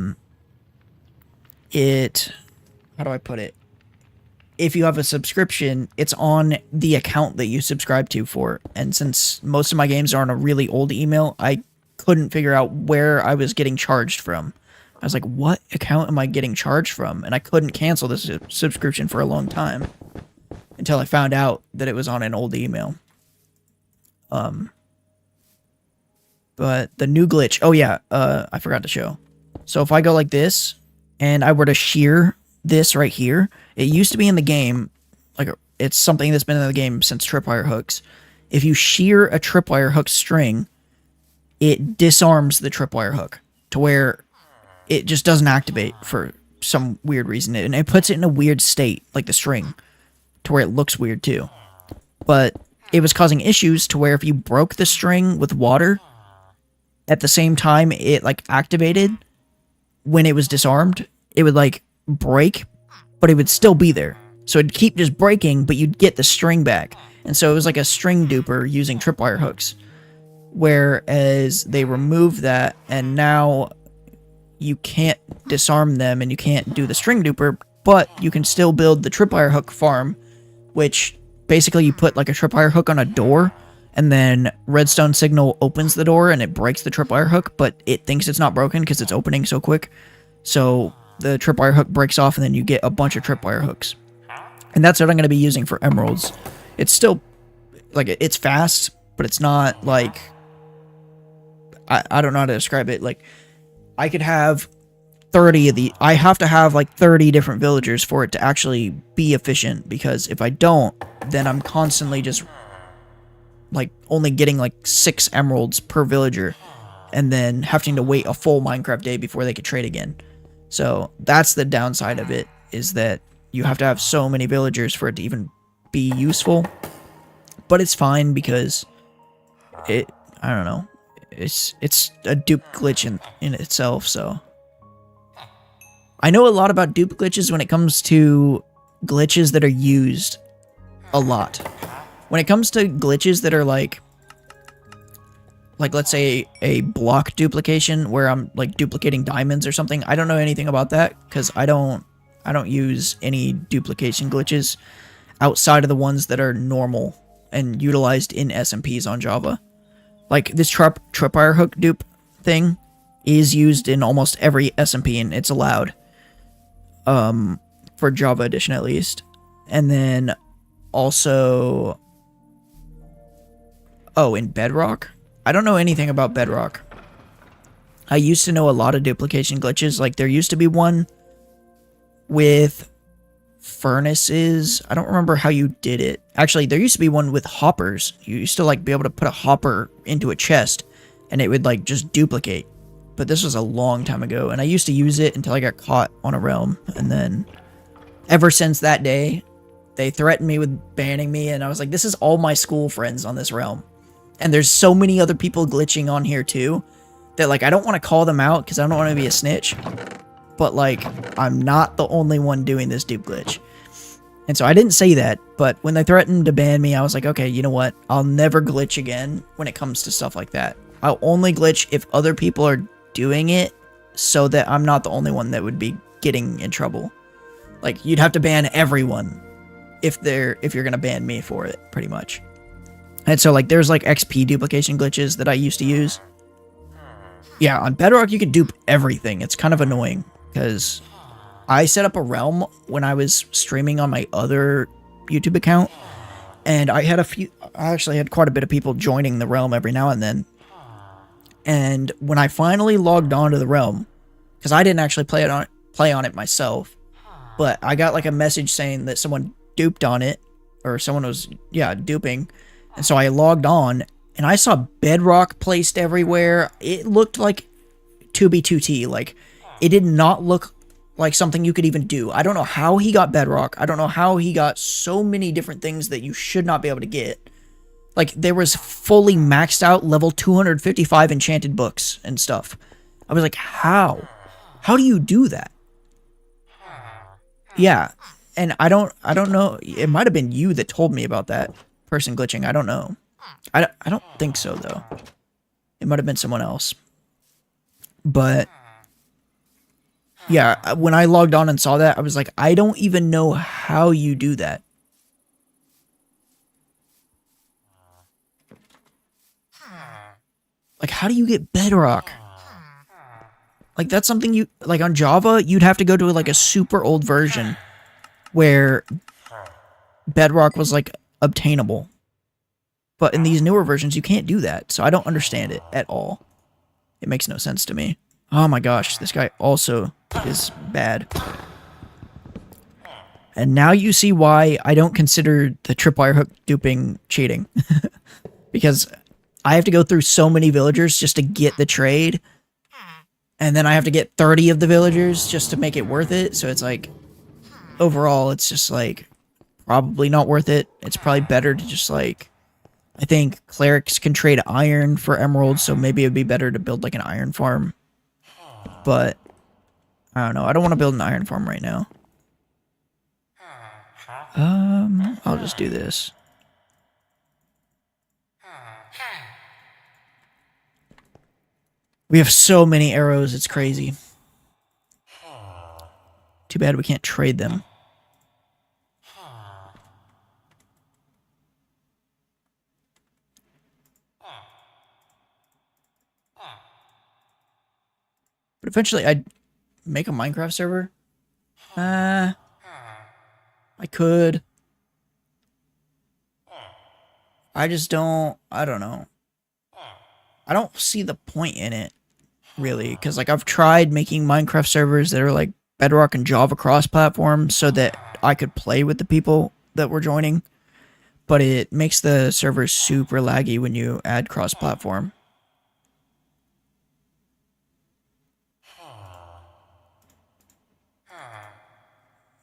do I put it? If you have a subscription, it's on the account that you subscribe to for. And since most of my games are on a really old email, I couldn't figure out where I was getting charged from. I was like, what account am I getting charged from? And I couldn't cancel this subscription for a long time until I found out that it was on an old email. But the new glitch, oh yeah, I forgot to show. So if I go like this and I were to shear this right here, it used to be in the game, like it's something that's been in the game since tripwire hooks. If you shear a tripwire hook string, it disarms the tripwire hook to where it just doesn't activate for some weird reason. And it puts it in a weird state, like the string, to where it looks weird too. But it was causing issues to where if you broke the string with water, at the same time it like activated, when it was disarmed, it would like break, but it would still be there. So it'd keep just breaking, but you'd get the string back. And so it was like a string duper using tripwire hooks. Whereas they removed that, and now you can't disarm them and you can't do the string duper, but you can still build the tripwire hook farm, which basically you put like a tripwire hook on a door, and then redstone signal opens the door and it breaks the tripwire hook, but it thinks it's not broken because it's opening so quick. So the tripwire hook breaks off and then you get a bunch of tripwire hooks. And that's what I'm going to be using for emeralds. It's still, like, it's fast, but it's not like, I don't know how to describe it. Like, I could have 30 of the, I have to have like 30 different villagers for it to actually be efficient, because if I don't, then I'm constantly just like only getting like 6 emeralds per villager and then having to wait a full Minecraft day before they could trade again. So that's the downside of it, is that you have to have so many villagers for it to even be useful. But it's fine because I don't know, it's a dupe glitch in itself. So I know a lot about dupe glitches when it comes to glitches that are used a lot. When it comes to glitches that are like let's say a block duplication where I'm like duplicating diamonds or something, I don't know anything about that because I don't use any duplication glitches outside of the ones that are normal and utilized in SMPs on Java. Like this tripwire hook dupe thing is used in almost every SMP, and it's allowed. For Java Edition at least. And then also, oh, in Bedrock? I don't know anything about Bedrock. I used to know a lot of duplication glitches. Like there used to be one with furnaces. I don't remember how you did it. Actually, there used to be one with hoppers. You used to like be able to put a hopper into a chest and it would like just duplicate. But this was a long time ago, and I used to use it until I got caught on a realm. And then ever since that day, they threatened me with banning me, and I was like, this is all my school friends on this realm. And there's so many other people glitching on here too, that like I don't want to call them out because I don't want to be a snitch. But like, I'm not the only one doing this dupe glitch. And so I didn't say that, but when they threatened to ban me, I was like, okay, you know what? I'll never glitch again when it comes to stuff like that. I'll only glitch if other people are doing it, so that I'm not the only one that would be getting in trouble. Like, you'd have to ban everyone if you're gonna ban me for it, pretty much. And so like there's like XP duplication glitches that I used to use. Yeah, on Bedrock you can dupe everything. It's kind of annoying because I set up a realm when I was streaming on my other YouTube account, and I actually had quite a bit of people joining the realm every now and then. And when I finally logged on to the realm, because I didn't actually play on it myself, but I got like a message saying that someone duped on it, or someone was, yeah, duping. And so I logged on, and I saw bedrock placed everywhere. It looked like 2B2T. Like, it did not look like something you could even do. I don't know how he got bedrock. I don't know how he got so many different things that you should not be able to get. Like, there was fully maxed out level 255 enchanted books and stuff. I was like, how? How do you do that? Yeah, and I don't know. It might have been you that told me about that person glitching. I don't know. I don't think so, though. It might have been someone else. But yeah, when I logged on and saw that, I was like, I don't even know how you do that. Like, how do you get bedrock? Like, that's something you, like, on Java, you'd have to go to, like, a super old version where bedrock was, like, obtainable. But in these newer versions, you can't do that, so I don't understand it at all. It makes no sense to me. Oh my gosh, this guy also is bad. And now you see why I don't consider the tripwire hook duping cheating. Because I have to go through so many villagers just to get the trade. And then I have to get 30 of the villagers just to make it worth it. So it's like, overall, it's just like, probably not worth it. It's probably better to just like, I think clerics can trade iron for emeralds. So maybe it'd be better to build like an iron farm. But, I don't know. I don't want to build an iron farm right now. I'll just do this. We have so many arrows, it's crazy. Too bad we can't trade them. But eventually I'd make a Minecraft server. I could. I just don't, I don't know. I don't see the point in it, really, because like I've tried making Minecraft servers that are like Bedrock and Java cross-platform so that I could play with the people that were joining, but it makes the server super laggy when you add cross-platform.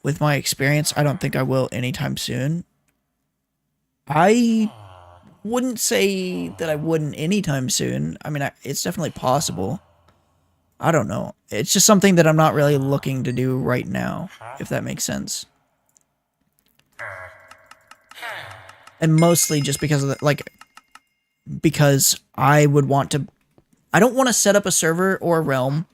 With my experience, I don't think I will anytime soon. I wouldn't say that I wouldn't anytime soon. I mean, it's definitely possible. I don't know. It's just something that I'm not really looking to do right now, if that makes sense. And mostly just because of the, like, because I would want to, I don't want to set up a server or a realm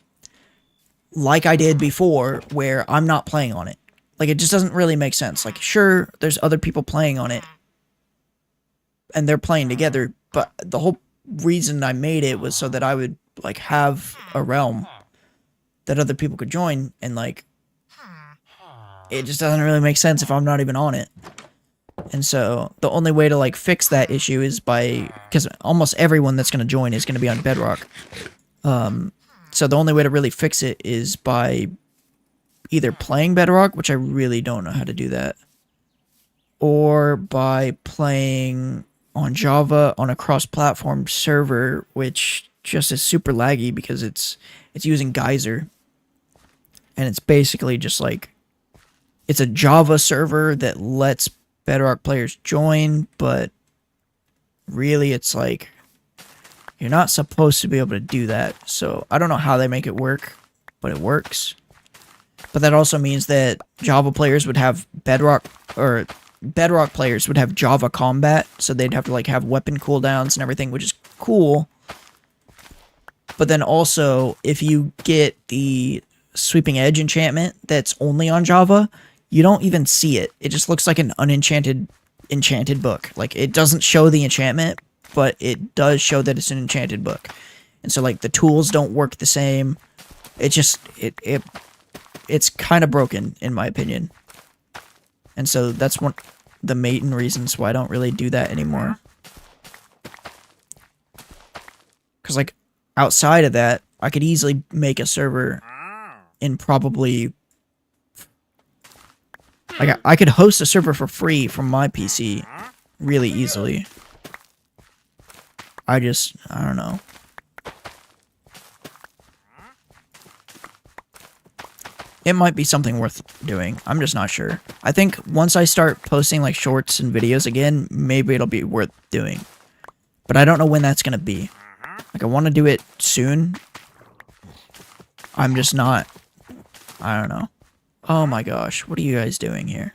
like I did before where I'm not playing on it. Like, it just doesn't really make sense. Like, sure, there's other people playing on it, and they're playing together, but the whole reason I made it was so that I would, like, have a realm that other people could join, and, like, it just doesn't really make sense if I'm not even on it. And so, the only way to, like, fix that issue is by, because almost everyone that's going to join is going to be on Bedrock. So the only way to really fix it is by either playing Bedrock, which I really don't know how to do that, or by playing on Java on a cross-platform server, which just is super laggy because it's using Geyser. And it's basically just like, it's a Java server that lets Bedrock players join, but really it's like, you're not supposed to be able to do that. So I don't know how they make it work, but it works. But that also means that Java players would have Bedrock, or Bedrock players would have Java combat, so they'd have to like have weapon cooldowns and everything, which is cool. But then also, if you get the Sweeping Edge enchantment that's only on Java, you don't even see it. It just looks like an unenchanted enchanted book. Like, it doesn't show the enchantment, but it does show that it's an enchanted book. And so, like, the tools don't work the same. It just, it's kind of broken in my opinion. And so that's one the main reasons why I don't really do that anymore. Cuz like outside of that, I could easily make a server in probably like I could host a server for free from my PC really easily. I don't know. It might be something worth doing. I'm just not sure. I think once I start posting like shorts and videos again, maybe it'll be worth doing. But I don't know when that's going to be. Like I want to do it soon. I'm just not. I don't know. Oh my gosh, what are you guys doing here?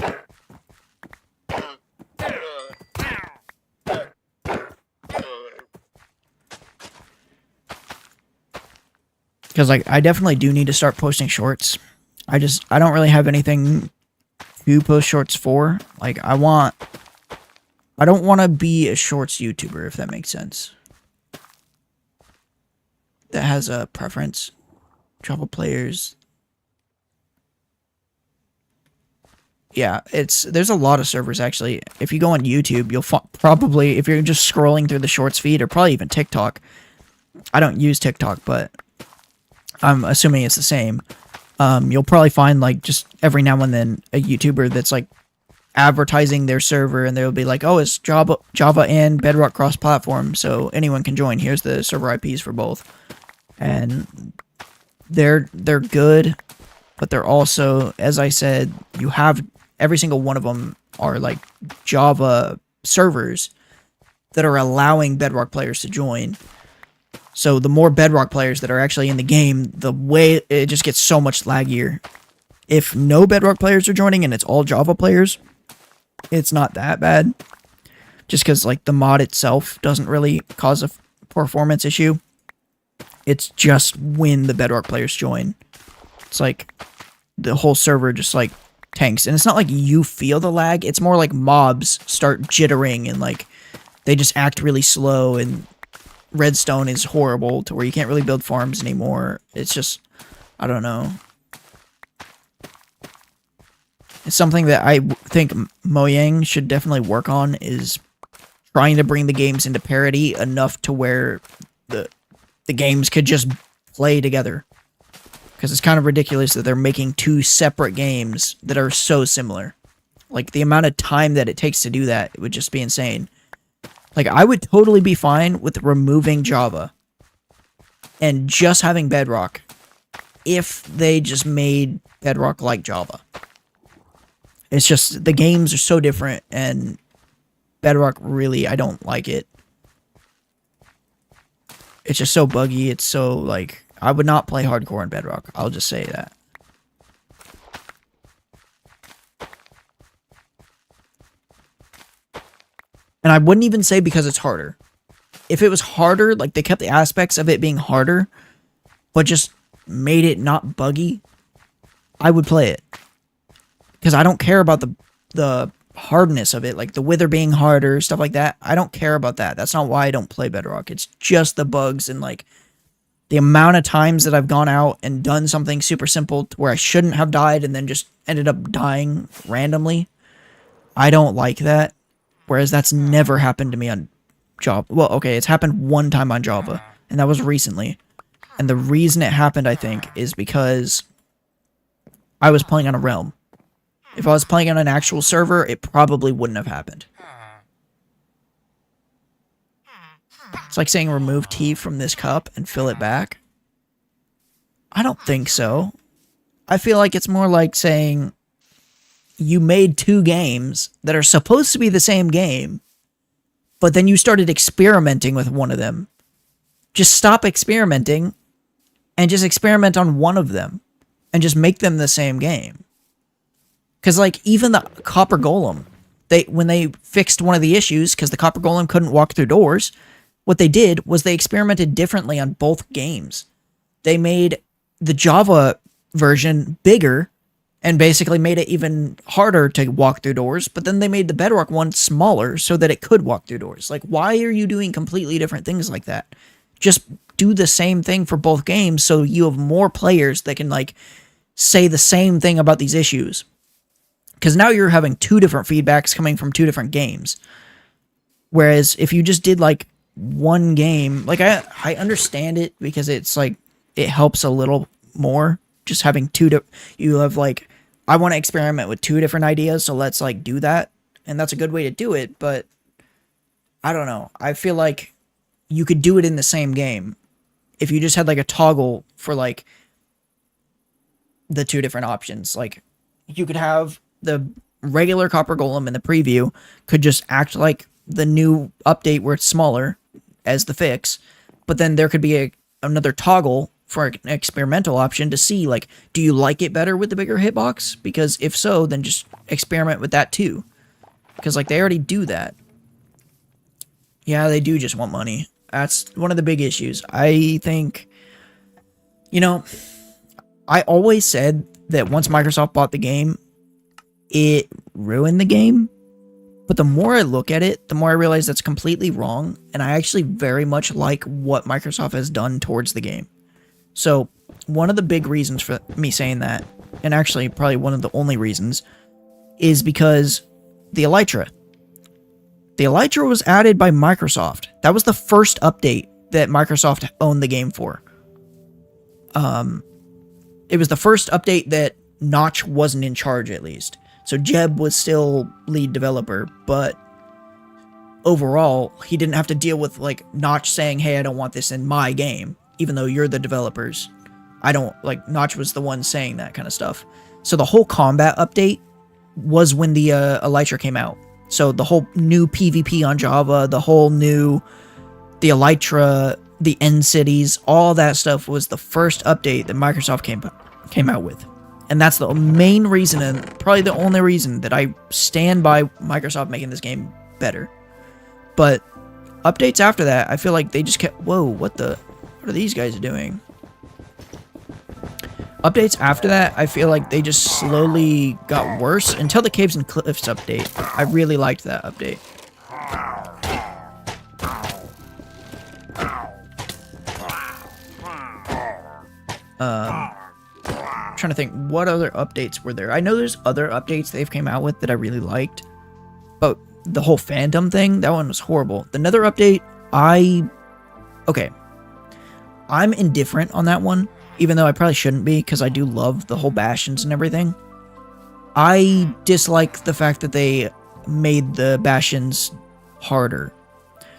Because like I definitely do need to start posting shorts. I don't really have anything to post shorts for. Like I don't want to be a shorts YouTuber, if that makes sense. That has a preference. Java players. Yeah, there's a lot of servers actually. If you go on YouTube, you'll probably, if you're just scrolling through the shorts feed, or probably even TikTok. I don't use TikTok, but I'm assuming it's the same. You'll probably find like just every now and then a YouTuber that's like advertising their server, and they'll be like, "Oh, it's Java and Bedrock cross-platform, so anyone can join. Here's the server IPs for both." And they're good, but they're also, as I said, you have every single one of them are like Java servers that are allowing Bedrock players to join. So the more Bedrock players that are actually in the game, the way it just gets so much laggier. If no Bedrock players are joining and it's all Java players, it's not that bad. Just because like the mod itself doesn't really cause a performance issue. It's just when the Bedrock players join. It's like the whole server just like tanks. And it's not like you feel the lag. It's more like mobs start jittering and like they just act really slow, and redstone is horrible to where you can't really build farms anymore. It's just, I don't know. It's something that I think Mojang should definitely work on, is trying to bring the games into parity enough to where the games could just play together. Because it's kind of ridiculous that they're making two separate games that are so similar. Like, the amount of time that it takes to do that would just be insane. Like, I would totally be fine with removing Java and just having Bedrock if they just made Bedrock like Java. It's just, the games are so different, and Bedrock really, I don't like it. It's just so buggy, it's so, like, I would not play hardcore in Bedrock, I'll just say that. And I wouldn't even say because it's harder. If it was harder, like they kept the aspects of it being harder, but just made it not buggy, I would play it. Because I don't care about the hardness of it, like the wither being harder, stuff like that. I don't care about that. That's not why I don't play Bedrock. It's just the bugs and like the amount of times that I've gone out and done something super simple to where I shouldn't have died and then just ended up dying randomly. I don't like that. Whereas that's never happened to me on Java. Well, okay, it's happened one time on Java, and that was recently. And the reason it happened, I think, is because I was playing on a realm. If I was playing on an actual server, it probably wouldn't have happened. It's like saying remove tea from this cup and fill it back. I don't think so. I feel like it's more like saying you made two games that are supposed to be the same game, but then you started experimenting with one of them. Just stop experimenting and just experiment on one of them and just make them the same game. Because, like, even the Copper Golem, when they fixed one of the issues, because the Copper Golem couldn't walk through doors, what they did was they experimented differently on both games. They made the Java version bigger and basically made it even harder to walk through doors, but then they made the Bedrock one smaller so that it could walk through doors. Like, why are you doing completely different things like that? Just do the same thing for both games so you have more players that can, like, say the same thing about these issues. Because now you're having two different feedbacks coming from two different games. Whereas if you just did like one game, like I understand it because it's like it helps a little more just having you have like I want to experiment with two different ideas, so let's like do that. And that's a good way to do it, but I don't know. I feel like you could do it in the same game if you just had like a toggle for like the two different options. Like you could have the regular Copper Golem in the preview could just act like the new update where it's smaller as the fix, but then there could be another toggle for an experimental option to see like, do you like it better with the bigger hitbox? Because if so, then just experiment with that too. Because like they already do that. Yeah, they do just want money. That's one of the big issues. I think, you know, I always said that once Microsoft bought the game, it ruined the game. But the more I look at it, the more I realize that's completely wrong. And I actually very much like what Microsoft has done towards the game. So one of the big reasons for me saying that, and actually probably one of the only reasons, is because the Elytra. The Elytra was added by Microsoft. That was the first update that Microsoft owned the game for. It was the first update that Notch wasn't in charge, at least. So Jeb was still lead developer, but overall, he didn't have to deal with like Notch saying, hey, I don't want this in my game, even though you're the developers. Notch was the one saying that kind of stuff. So the whole combat update was when the Elytra came out. So the whole new PvP on Java, the Elytra, the end cities, all that stuff was the first update that Microsoft came out with. And that's the main reason, and probably the only reason, that I stand by Microsoft making this game better. But updates after that, I feel like they just kept... Whoa, what are these guys doing? Updates after that, I feel like they just slowly got worse until the Caves and Cliffs update. I really liked that update. Trying to think, what other updates were there? I know there's other updates they've came out with that I really liked, but the whole Phantom thing, that one was horrible. The Nether update, okay, I'm indifferent on that one, even though I probably shouldn't be, because I do love the whole Bastions and everything. I dislike the fact that they made the Bastions harder.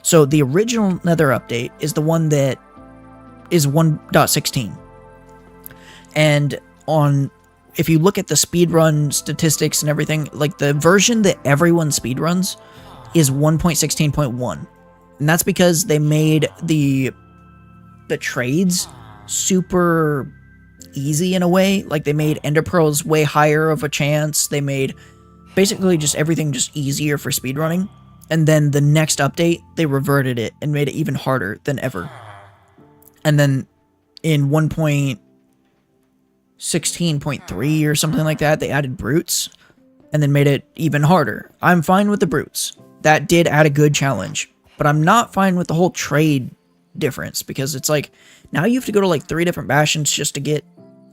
So the original Nether update is the one that is 1.16. And if you look at the speedrun statistics and everything, like the version that everyone speedruns is 1.16.1. And that's because they made the trades super easy in a way. Like they made Ender Pearls way higher of a chance. They made basically just everything just easier for speedrunning. And then the next update, they reverted it and made it even harder than ever. And then in 1.16.3 or something like that, they added brutes and then made it even harder. I'm fine with the brutes. That did add a good challenge, but I'm not fine with the whole trade difference, because it's like now you have to go to like 3 different Bastions just to get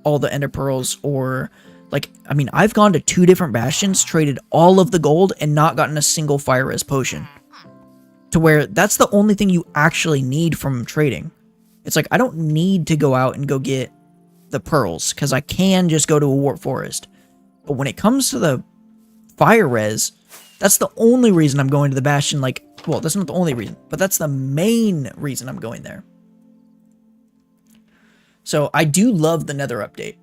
all the Ender Pearls, or like, I mean, I've gone to 2 different Bastions, traded all of the gold, and not gotten a single Fire Res potion. To where that's the only thing you actually need from trading. It's like, I don't need to go out and go get the pearls, because I can just go to a Warp Forest. But when it comes to the Fire Res, that's the only reason I'm going to the Bastion. Like, well, that's not the only reason, but that's the main reason I'm going there. So I do love the Nether update.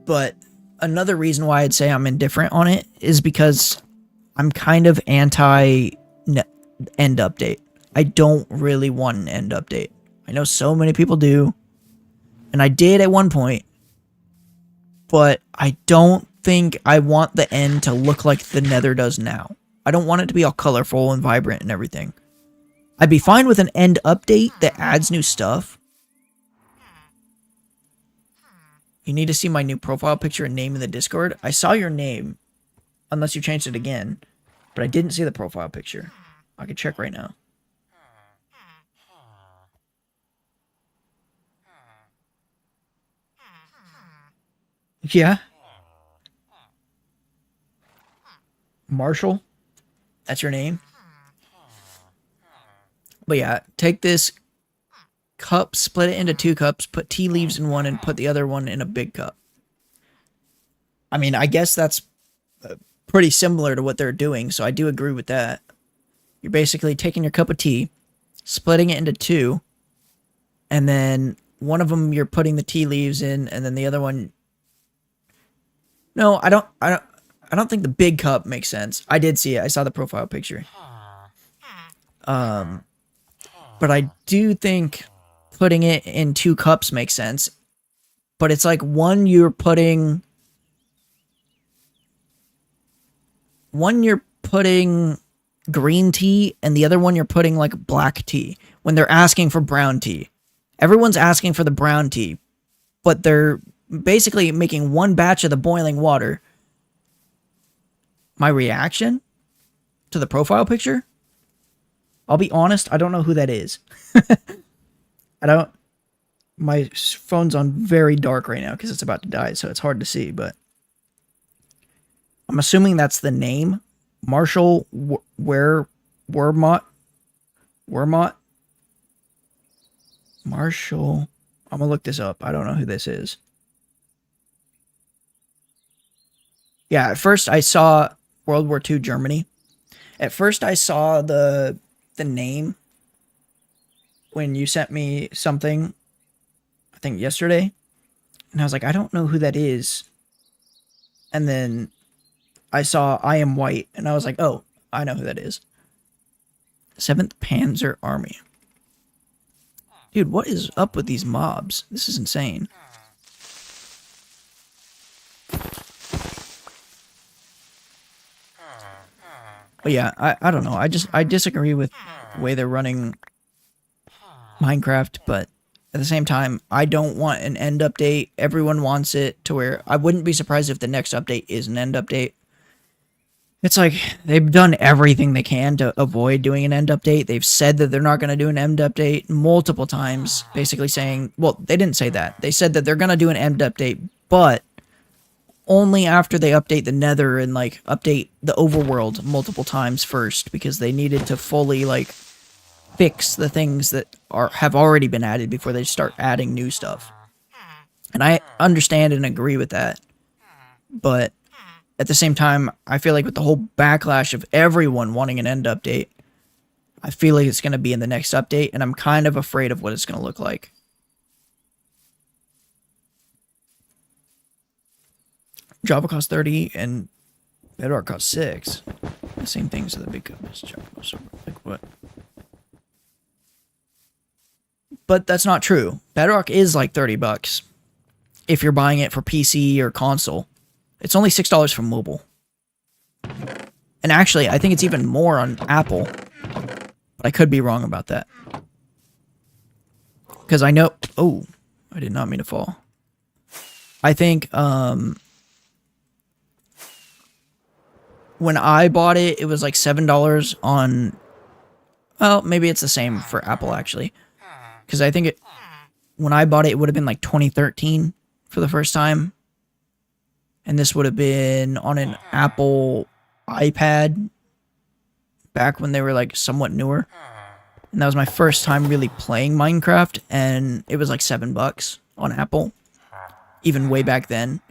But another reason why I'd say I'm indifferent on it is because I'm kind of anti-end update. I don't really want an end update. I know so many people do, and I did at one point, but I don't think I want the end to look like the Nether does now. I don't want it to be all colorful and vibrant and everything. I'd be fine with an end update that adds new stuff. You need to see my new profile picture and name in the Discord. I saw your name, unless you changed it again, but I didn't see the profile picture. I can check right now. Yeah. Marshall? That's your name? But yeah, take this cup, split it into 2 cups, put tea leaves in one, and put the other one in a big cup. I mean, I guess that's pretty similar to what they're doing, so I do agree with that. You're basically taking your cup of tea, splitting it into 2, and then one of them you're putting the tea leaves in, and then the other one. No, I don't think the big cup makes sense. I did see it. I saw the profile picture. Um, but I do think putting it in 2 cups makes sense. But it's like one you're putting green tea, and the other one you're putting like black tea when they're asking for brown tea. Everyone's asking for the brown tea, but they're basically making one batch of the boiling water. My reaction to the profile picture? I'll be honest, I don't know who that is. I don't. My phone's on very dark right now because it's about to die, so it's hard to see, but I'm assuming that's the name. Marshall Wermott. Marshall. I'm gonna look this up. I don't know who this is. Yeah, at first I saw World War II Germany. At first I saw the name when you sent me something, I think yesterday, and I was like, I don't know who that is. And then I saw I Am White, and I was like, oh, I know who that is. 7th Panzer Army. Dude, what is up with these mobs? This is insane. But yeah, I don't know. I disagree with the way they're running Minecraft, but at the same time, I don't want an end update. Everyone wants it to where I wouldn't be surprised if the next update is an end update. It's like they've done everything they can to avoid doing an end update. They've said that they're not going to do an end update multiple times, basically saying, well, they didn't say that. They said that they're going to do an end update, but only after they update the Nether and like update the overworld multiple times first, because they needed to fully like fix the things that have already been added before they start adding new stuff. And I understand and agree with that. But at the same time, I feel like with the whole backlash of everyone wanting an end update, I feel like it's going to be in the next update, and I'm kind of afraid of what it's going to look like. Java costs 30 and Bedrock costs 6. The same thing as the big cup is Java. Like what? But that's not true. Bedrock is like $30 if you're buying it for PC or console. It's only $6 for mobile. And actually, I think it's even more on Apple. But I could be wrong about that. Because I know... Oh, I did not mean to fall. I think, when I bought it, it was like $7 on... Well, maybe it's the same for Apple, actually. Because I think when I bought it, it would have been like 2013 for the first time. And this would have been on an Apple iPad back when they were like somewhat newer. And that was my first time really playing Minecraft, and it was like $7 on Apple, even way back then.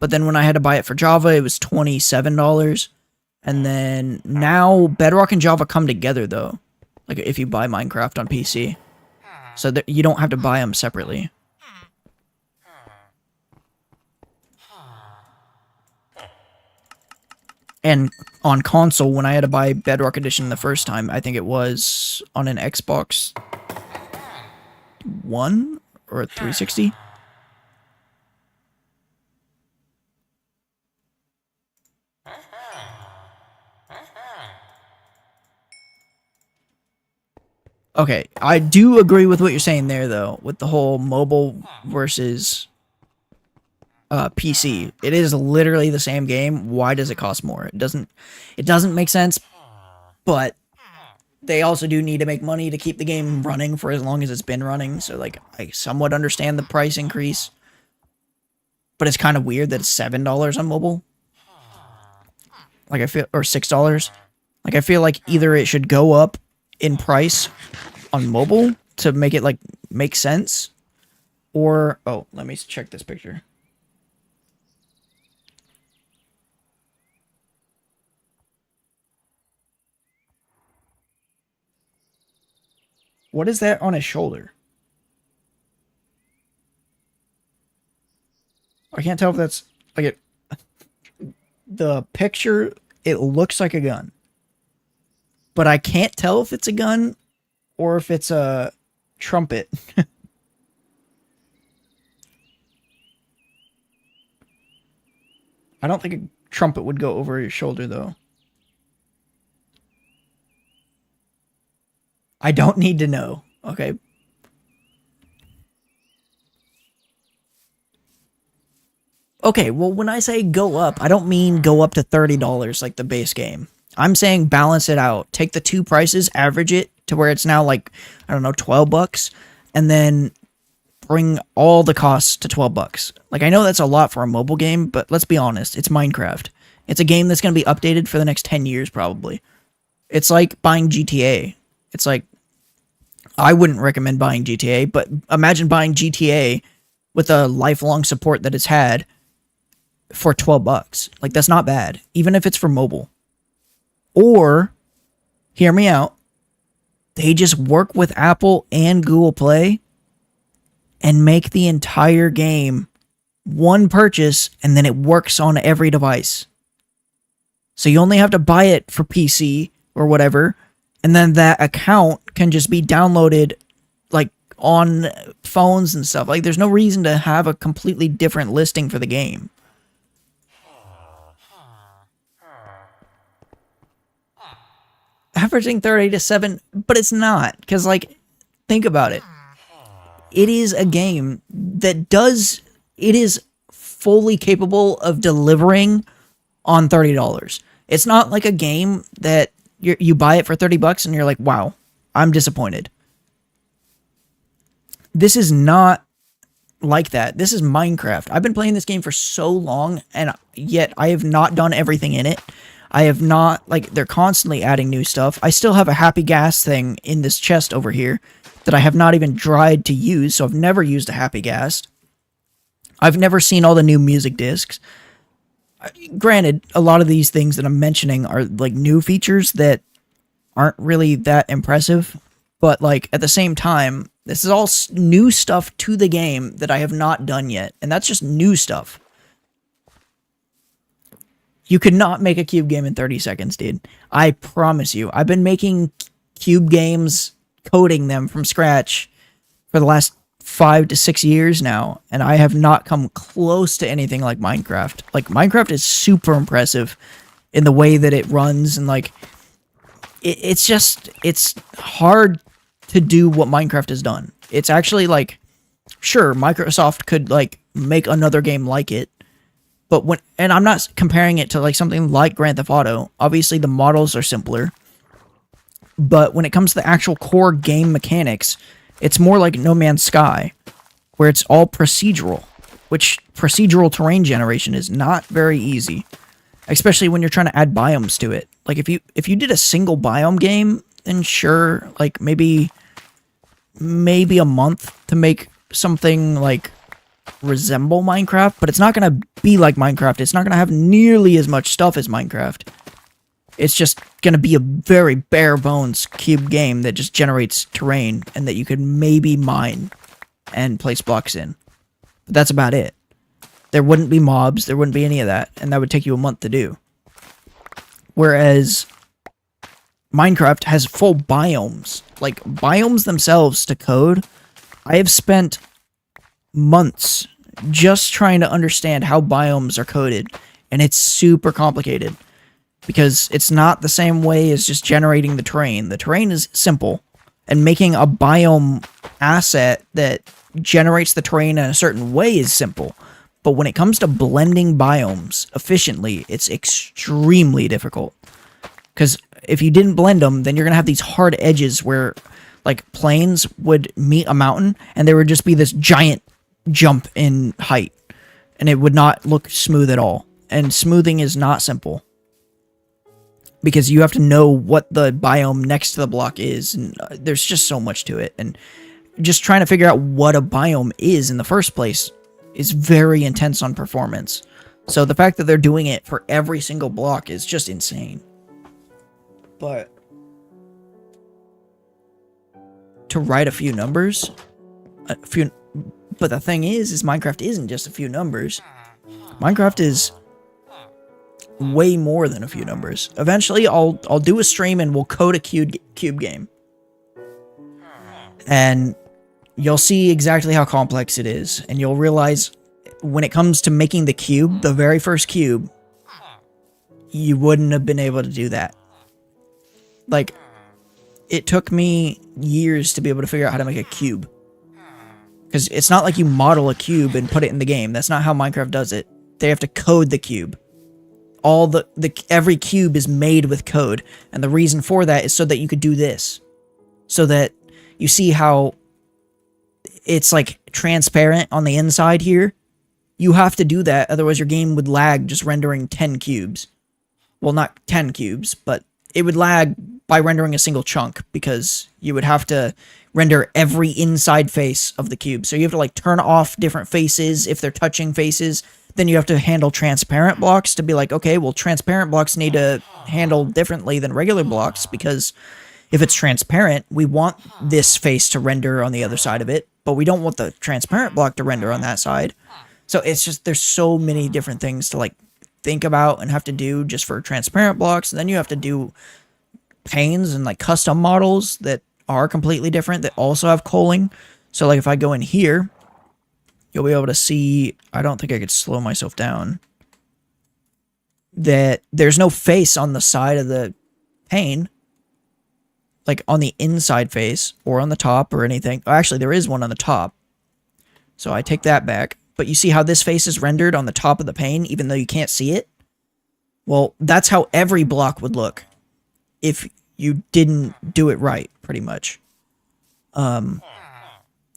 But then when I had to buy it for Java, it was $27. And then now Bedrock and Java come together though. Like if you buy Minecraft on PC. So that you don't have to buy them separately. And on console, when I had to buy Bedrock Edition the first time, I think it was on an Xbox One or a 360. Okay, I do agree with what you're saying there, though, with the whole mobile versus PC. It is literally the same game. Why does it cost more? It doesn't make sense, but they also do need to make money to keep the game running for as long as it's been running. So, like, I somewhat understand the price increase. but it's kind of weird that it's $7 on mobile. Like I feel, or $6. Like I feel like either it should go up in price on mobile to make it like make sense, or oh, let me check this picture. What is that on his shoulder? I can't tell if that's like it. The picture, it looks like a gun, but I can't tell if it's a gun or if it's a trumpet. I don't think a trumpet would go over his shoulder though. I don't need to know. Okay. Okay, well, when I say go up, I don't mean go up to $30 like the base game. I'm saying balance it out. Take the two prices, average it to where it's now like, I don't know, $12, and then bring all the costs to $12. Like, I know that's a lot for a mobile game, but let's be honest, it's Minecraft. It's a game that's going to be updated for the next 10 years, probably. It's like buying GTA. It's like, I wouldn't recommend buying GTA, but imagine buying GTA with a lifelong support that it's had for $12. Like, that's not bad, even if it's for mobile. Or, hear me out, they just work with Apple and Google Play and make the entire game one purchase, and then it works on every device. So you only have to buy it for PC or whatever, and then that account can just be downloaded like on phones and stuff. Like, there's no reason to have a completely different listing for the game. Averaging 30 to 7, but it's not, because like, think about it. It is a game that it is fully capable of delivering on $30. It's not like a game that you buy it for $30 and you're like, wow, I'm disappointed. This is not like that. This is Minecraft. I've been playing this game for so long, and yet I have not done everything in it. I have not, like, they're constantly adding new stuff. I still have a Happy Gas thing in this chest over here that I have not even tried to use, so I've never used a Happy Gas. I've never seen all the new music discs. Granted, a lot of these things that I'm mentioning are, like, new features that aren't really that impressive, but, like, at the same time, this is all new stuff to the game that I have not done yet, and that's just new stuff. You could not make a cube game in 30 seconds, dude. I promise you. I've been making cube games, coding them from scratch for the last 5 to 6 years now, and I have not come close to anything like Minecraft. Like, Minecraft is super impressive in the way that it runs, and like, it's hard to do what Minecraft has done. It's actually like, sure, Microsoft could like make another game like it, but and I'm not comparing it to like something like Grand Theft Auto. Obviously, the models are simpler, but when it comes to the actual core game mechanics, it's more like No Man's Sky, where it's all procedural, which procedural terrain generation is not very easy, especially when you're trying to add biomes to it. Like, if you did a single biome game, then sure, like maybe a month to make something like resemble Minecraft, but it's not going to be like Minecraft. It's not going to have nearly as much stuff as Minecraft. It's just going to be a very bare bones cube game that just generates terrain and that you could maybe mine and place blocks in. But that's about it. There wouldn't be mobs, there wouldn't be any of that, and that would take you a month to do. Whereas Minecraft has full biomes. Like, biomes themselves to code, I have spent months just trying to understand how biomes are coded, and it's super complicated. Because it's not the same way as just generating the terrain. The terrain is simple, and making a biome asset that generates the terrain in a certain way is simple. But when it comes to blending biomes efficiently, it's extremely difficult. Because if you didn't blend them, then you're going to have these hard edges where, like, plains would meet a mountain, and there would just be this giant jump in height. and it would not look smooth at all. And smoothing is not simple, because you have to know what the biome next to the block is, and there's just so much to it. And just trying to figure out what a biome is in the first place is very intense on performance. So the fact that they're doing it for every single block is just insane. But to write a few numbers, but the thing is Minecraft isn't just a few numbers. Minecraft is way more than a few numbers. Eventually, I'll do a stream and we'll code a cube game, and you'll see exactly how complex it is, and you'll realize when it comes to making the cube, the very first cube, you wouldn't have been able to do that. Like, it took me years to be able to figure out how to make a cube. Because it's not like you model a cube and put it in the game. That's not how Minecraft does it. They have to code the cube. Every cube is made with code. And the reason for that is so that you could do this. So that you see how it's like transparent on the inside here. You have to do that, otherwise your game would lag just rendering 10 cubes. Well, not 10 cubes, but it would lag by rendering a single chunk, because you would have to render every inside face of the cube. So you have to like turn off different faces if they're touching faces. Then you have to handle transparent blocks to be like, okay, well, transparent blocks need to handle differently than regular blocks, because if it's transparent, we want this face to render on the other side of it, but we don't want the transparent block to render on that side. So it's just, there's so many different things to like think about and have to do just for transparent blocks. And then you have to do panes and like custom models that are completely different, that also have culling. So like if I go in here, you'll be able to see, I don't think I could slow myself down, that there's no face on the side of the pane, like on the inside face or on the top or anything. Actually, there is one on the top. So I take that back. But you see how this face is rendered on the top of the pane, even though you can't see it? Well, that's how every block would look if you didn't do it right, pretty much.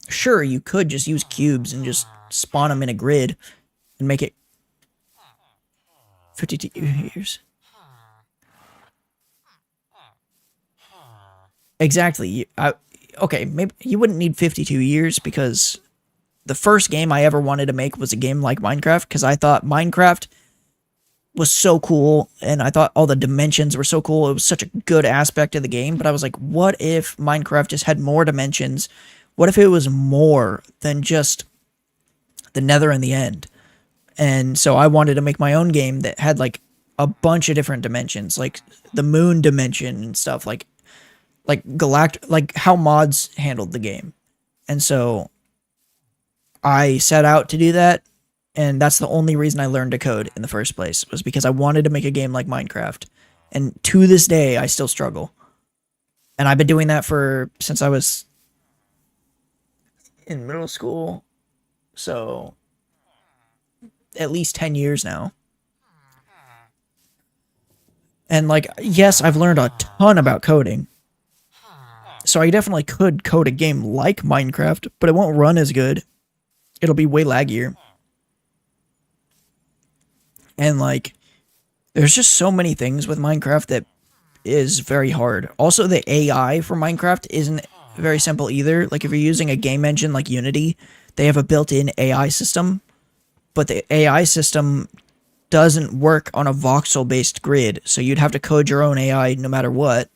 Sure, you could just use cubes and just spawn them in a grid and make it 52 years. Exactly. Okay, maybe you wouldn't need 52 years, because the first game I ever wanted to make was a game like Minecraft, because I thought Minecraft was so cool, and I thought all the dimensions were so cool. It was such a good aspect of the game, but I was like, what if Minecraft just had more dimensions? What if it was more than just the nether and the end? And so I wanted to make my own game that had like a bunch of different dimensions, like the moon dimension and stuff, like how mods handled the game. And so I set out to do that, and that's the only reason I learned to code in the first place, was because I wanted to make a game like Minecraft. And to this day, I still struggle. And I've been doing that since I was in middle school, so at least 10 years now. And like, yes, I've learned a ton about coding. So I definitely could code a game like Minecraft, but it won't run as good. It'll be way laggier. And like, there's just so many things with Minecraft that is very hard. Also, the AI for Minecraft isn't very simple either. Like if you're using a game engine like Unity, they have a built-in AI system, but the AI system doesn't work on a voxel-based grid, so you'd have to code your own AI no matter what,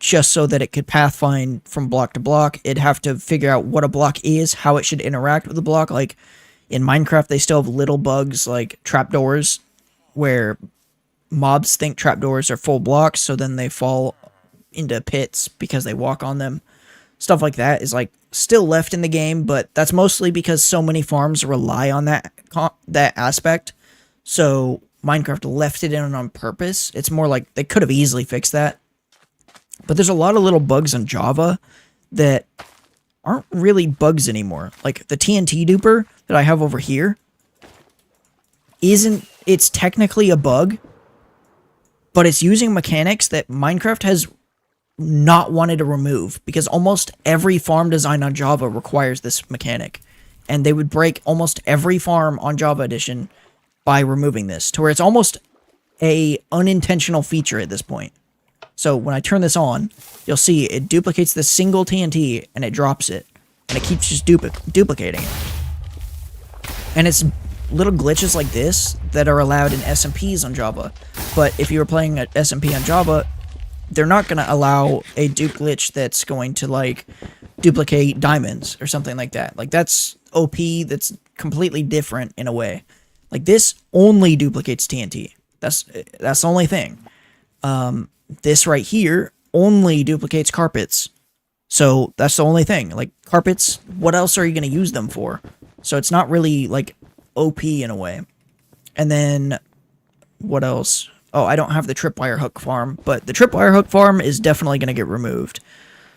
just so that it could pathfind from block to block. It'd have to figure out what a block is, how it should interact with the block. Like in Minecraft, they still have little bugs like trapdoors, where mobs think trapdoors are full blocks, so then they fall into pits because they walk on them. Stuff like that is like still left in the game, but that's mostly because so many farms rely on that aspect. So Minecraft left it in on purpose. It's more like they could have easily fixed that. But there's a lot of little bugs in Java that aren't really bugs anymore. Like the TNT duper that I have over here it's technically a bug, but it's using mechanics that Minecraft has not wanted to remove, because almost every farm design on Java requires this mechanic. and they would break almost every farm on Java Edition by removing this, to where it's almost a unintentional feature at this point. So when I turn this on, you'll see it duplicates the single TNT and it drops it, and it keeps just duplicating it. And it's little glitches like this that are allowed in SMPs on Java. But if you were playing an SMP on Java, they're not going to allow a dupe glitch that's going to, like, duplicate diamonds or something like that. Like, that's OP, that's completely different in a way. Like, this only duplicates TNT. That's the only thing. This right here only duplicates carpets. So that's the only thing. Like, carpets, what else are you going to use them for? So it's not really, like, OP in a way. And then, what else? Oh, I don't have the tripwire hook farm, but the tripwire hook farm is definitely going to get removed.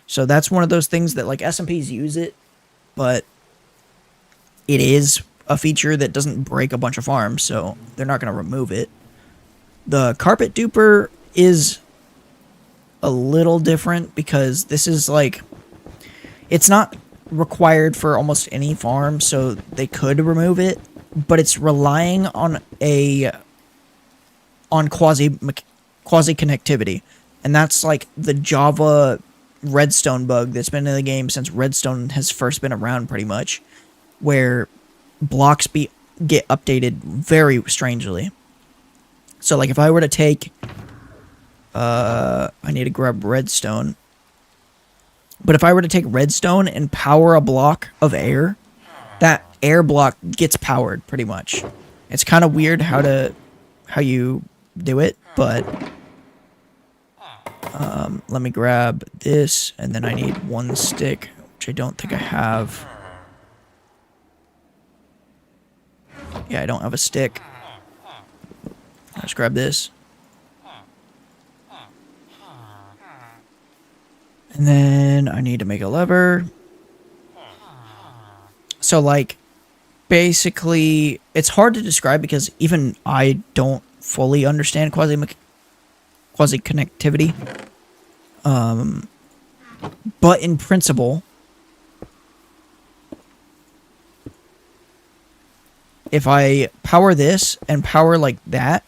So that's one of those things that, like, SMPs use it, but it is a feature that doesn't break a bunch of farms, so they're not going to remove it. The carpet duper is a little different because this is, like, it's not required for almost any farm, so they could remove it, but it's relying on quasi connectivity, and that's like the Java redstone bug that's been in the game since redstone has first been around, pretty much, where blocks get updated very strangely. So, like, if I were to take I need to grab redstone, but if I were to take redstone and power a block of air, that air block gets powered pretty much. It's kind of weird how you do it, but let me grab this, and then I need one stick, which I don't think I have. Yeah, I don't have a stick. Let's grab this. And then I need to make a lever. So, like, basically, it's hard to describe because even I don't fully understand quasi connectivity. But in principle, if I power this and power like that,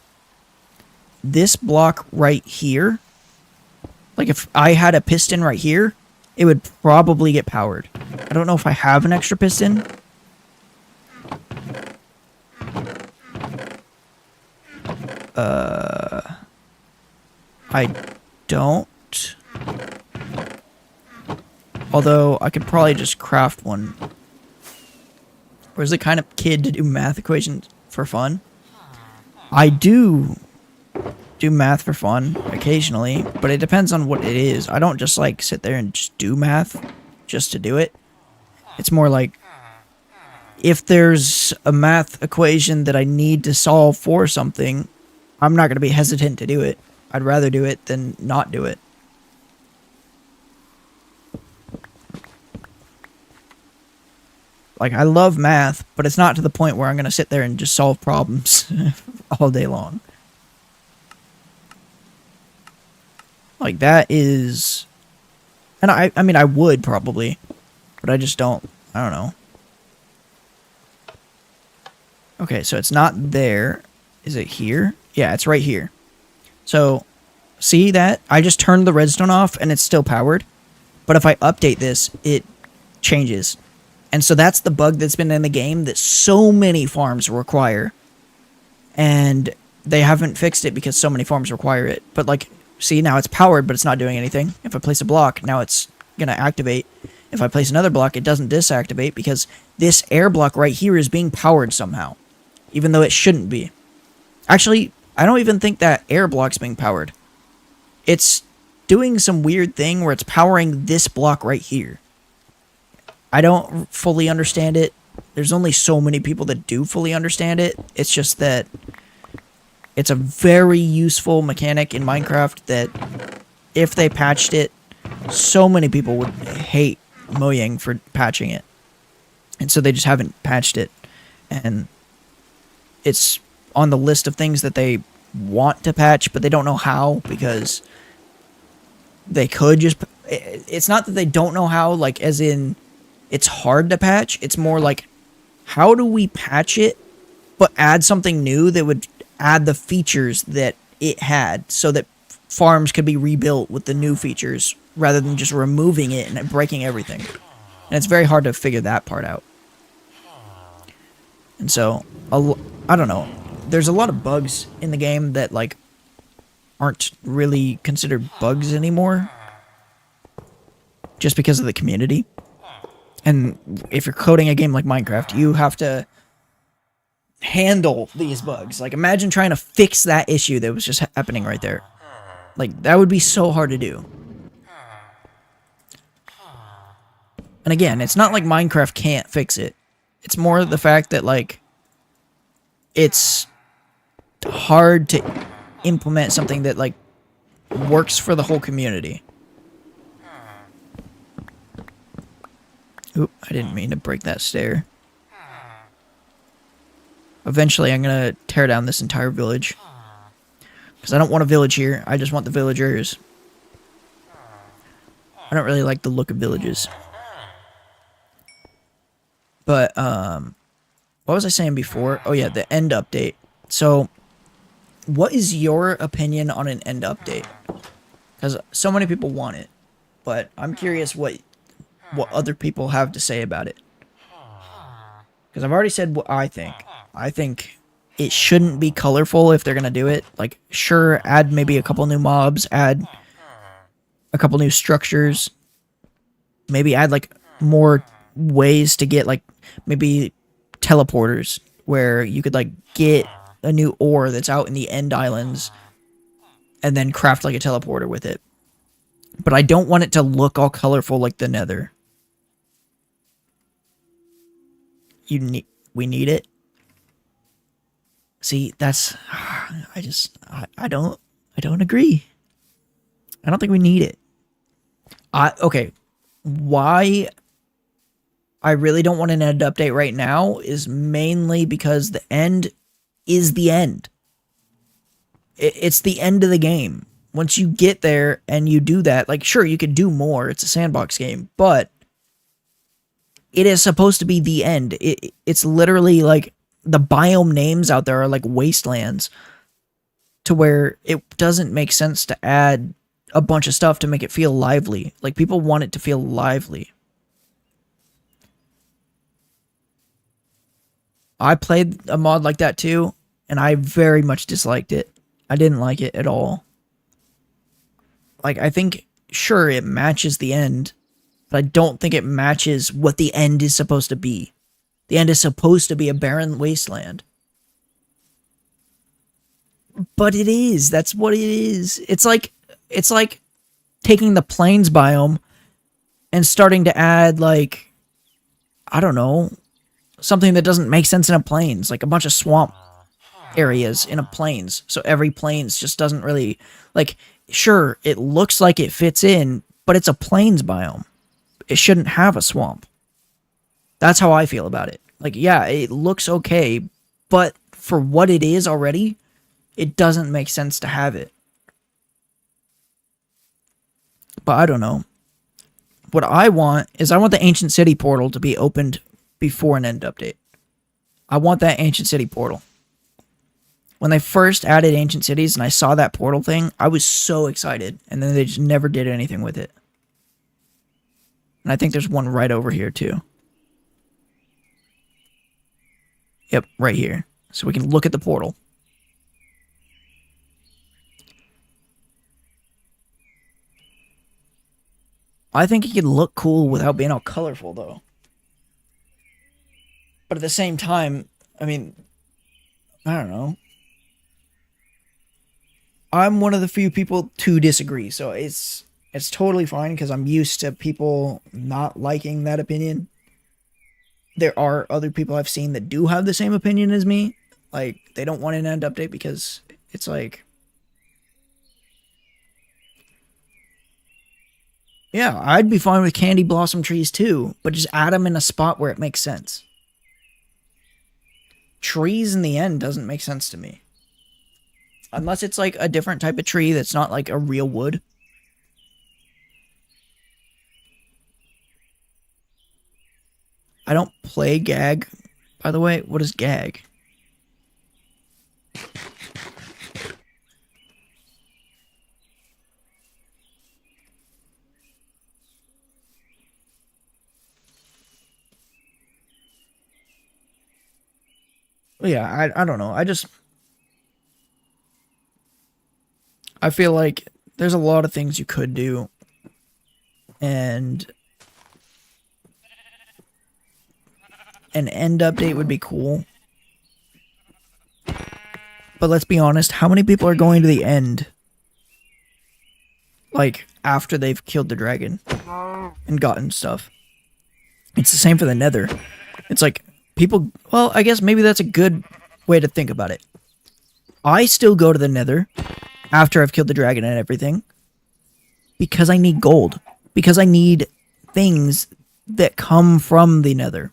this block right here, like if I had a piston right here, it would probably get powered. I don't know if I have an extra piston. I don't. Although, I could probably just craft one. Or is the kind of kid to do math equations for fun? I do math for fun occasionally, but it depends on what it is. I don't just, like, sit there and just do math just to do it. It's more like, if there's a math equation that I need to solve for something, I'm not going to be hesitant to do it. I'd rather do it than not do it. Like, I love math, but it's not to the point where I'm going to sit there and just solve problems all day long. Like, that is... And I mean, I would probably, but I just don't. I don't know. Okay, so it's not there. Is it here? Yeah, it's right here. So, see that? I just turned the redstone off and it's still powered. But if I update this, it changes. And so that's the bug that's been in the game that so many farms require. And they haven't fixed it because so many farms require it. But, like, see, now it's powered, but it's not doing anything. If I place a block, now it's going to activate. If I place another block, it doesn't disactivate because this air block right here is being powered somehow. Even though it shouldn't be. Actually, I don't even think that air block's being powered. It's doing some weird thing where it's powering this block right here. I don't fully understand it. There's only so many people that do fully understand it. It's just that it's a very useful mechanic in Minecraft that if they patched it, so many people would hate Mojang for patching it. And so they just haven't patched it. And it's on the list of things that they want to patch, but they don't know how because they could just... It's not that they don't know how, like, as in it's hard to patch. It's more like how do we patch it, but add something new that would add the features that it had so that farms could be rebuilt with the new features rather than just removing it and breaking everything. And it's very hard to figure that part out. And so, I don't know. There's a lot of bugs in the game that, like, aren't really considered bugs anymore. Just because of the community. And if you're coding a game like Minecraft, you have to handle these bugs. Like, imagine trying to fix that issue that was just happening right there. Like, that would be so hard to do. And again, it's not like Minecraft can't fix it. It's more the fact that, like, it's hard to implement something that, like, works for the whole community. Oop, I didn't mean to break that stair. Eventually, I'm gonna tear down this entire village. Because I don't want a village here, I just want the villagers. I don't really like the look of villages. But, what was I saying before? Oh yeah, the end update. So, what is your opinion on an end update? Because so many people want it. But I'm curious what other people have to say about it. Because I've already said what I think. I think it shouldn't be colorful if they're going to do it. Like, sure, add maybe a couple new mobs, add a couple new structures. Maybe add, like, more ways to get, like, maybe teleporters where you could, like, get a new ore that's out in the end islands and then craft, like, a teleporter with it. But I don't want it to look all colorful like the Nether. We need it. See, that's I don't agree. I don't think we need it. Okay. Why I really don't want an end update right now is mainly because the end is the end. It's the end of the game. Once you get there and you do that, like, sure, you could do more. It's a sandbox game, but it is supposed to be the end. It's literally like the biome names out there are like wastelands to where it doesn't make sense to add a bunch of stuff to make it feel lively. Like, people want it to feel lively. I played a mod like that too, and I very much disliked it. I didn't like it at all. Like, I think, sure, it matches the end, but I don't think it matches what the end is supposed to be. The end is supposed to be a barren wasteland. But it is. That's what it is. It's like taking the plains biome and starting to add, like, I don't know, something that doesn't make sense in a plains, like a bunch of swamp areas in a plains. So every plains just doesn't really, like, sure, it looks like it fits in, but it's a plains biome. It shouldn't have a swamp. That's how I feel about it. Like, yeah, it looks okay, but for what it is already, it doesn't make sense to have it. But I don't know. What I want is I want the Ancient City portal to be opened before an end update. I want that Ancient City portal. When they first added Ancient Cities and I saw that portal thing, I was so excited. And then they just never did anything with it. And I think there's one right over here too. Yep, right here. So we can look at the portal. I think it could look cool without being all colorful, though. But at the same time, I mean, I don't know. I'm one of the few people to disagree, so it's totally fine because I'm used to people not liking that opinion. There are other people I've seen that do have the same opinion as me. Like, they don't want an end update because it's like, yeah, I'd be fine with candy blossom trees too, but just add them in a spot where it makes sense. Trees in the end doesn't make sense to me. Unless it's like a different type of tree that's not like a real wood. I don't play GAG. by the way? What is gag? Yeah, I don't know. I feel like there's a lot of things you could do, and an end update would be cool. But let's be honest, how many people are going to the end? Like, after they've killed the dragon and gotten stuff. It's the same for the nether. It's like, people, well, I guess maybe that's a good way to think about it. I still go to the nether after I've killed the dragon and everything because I need gold. Because I need things that come from the nether.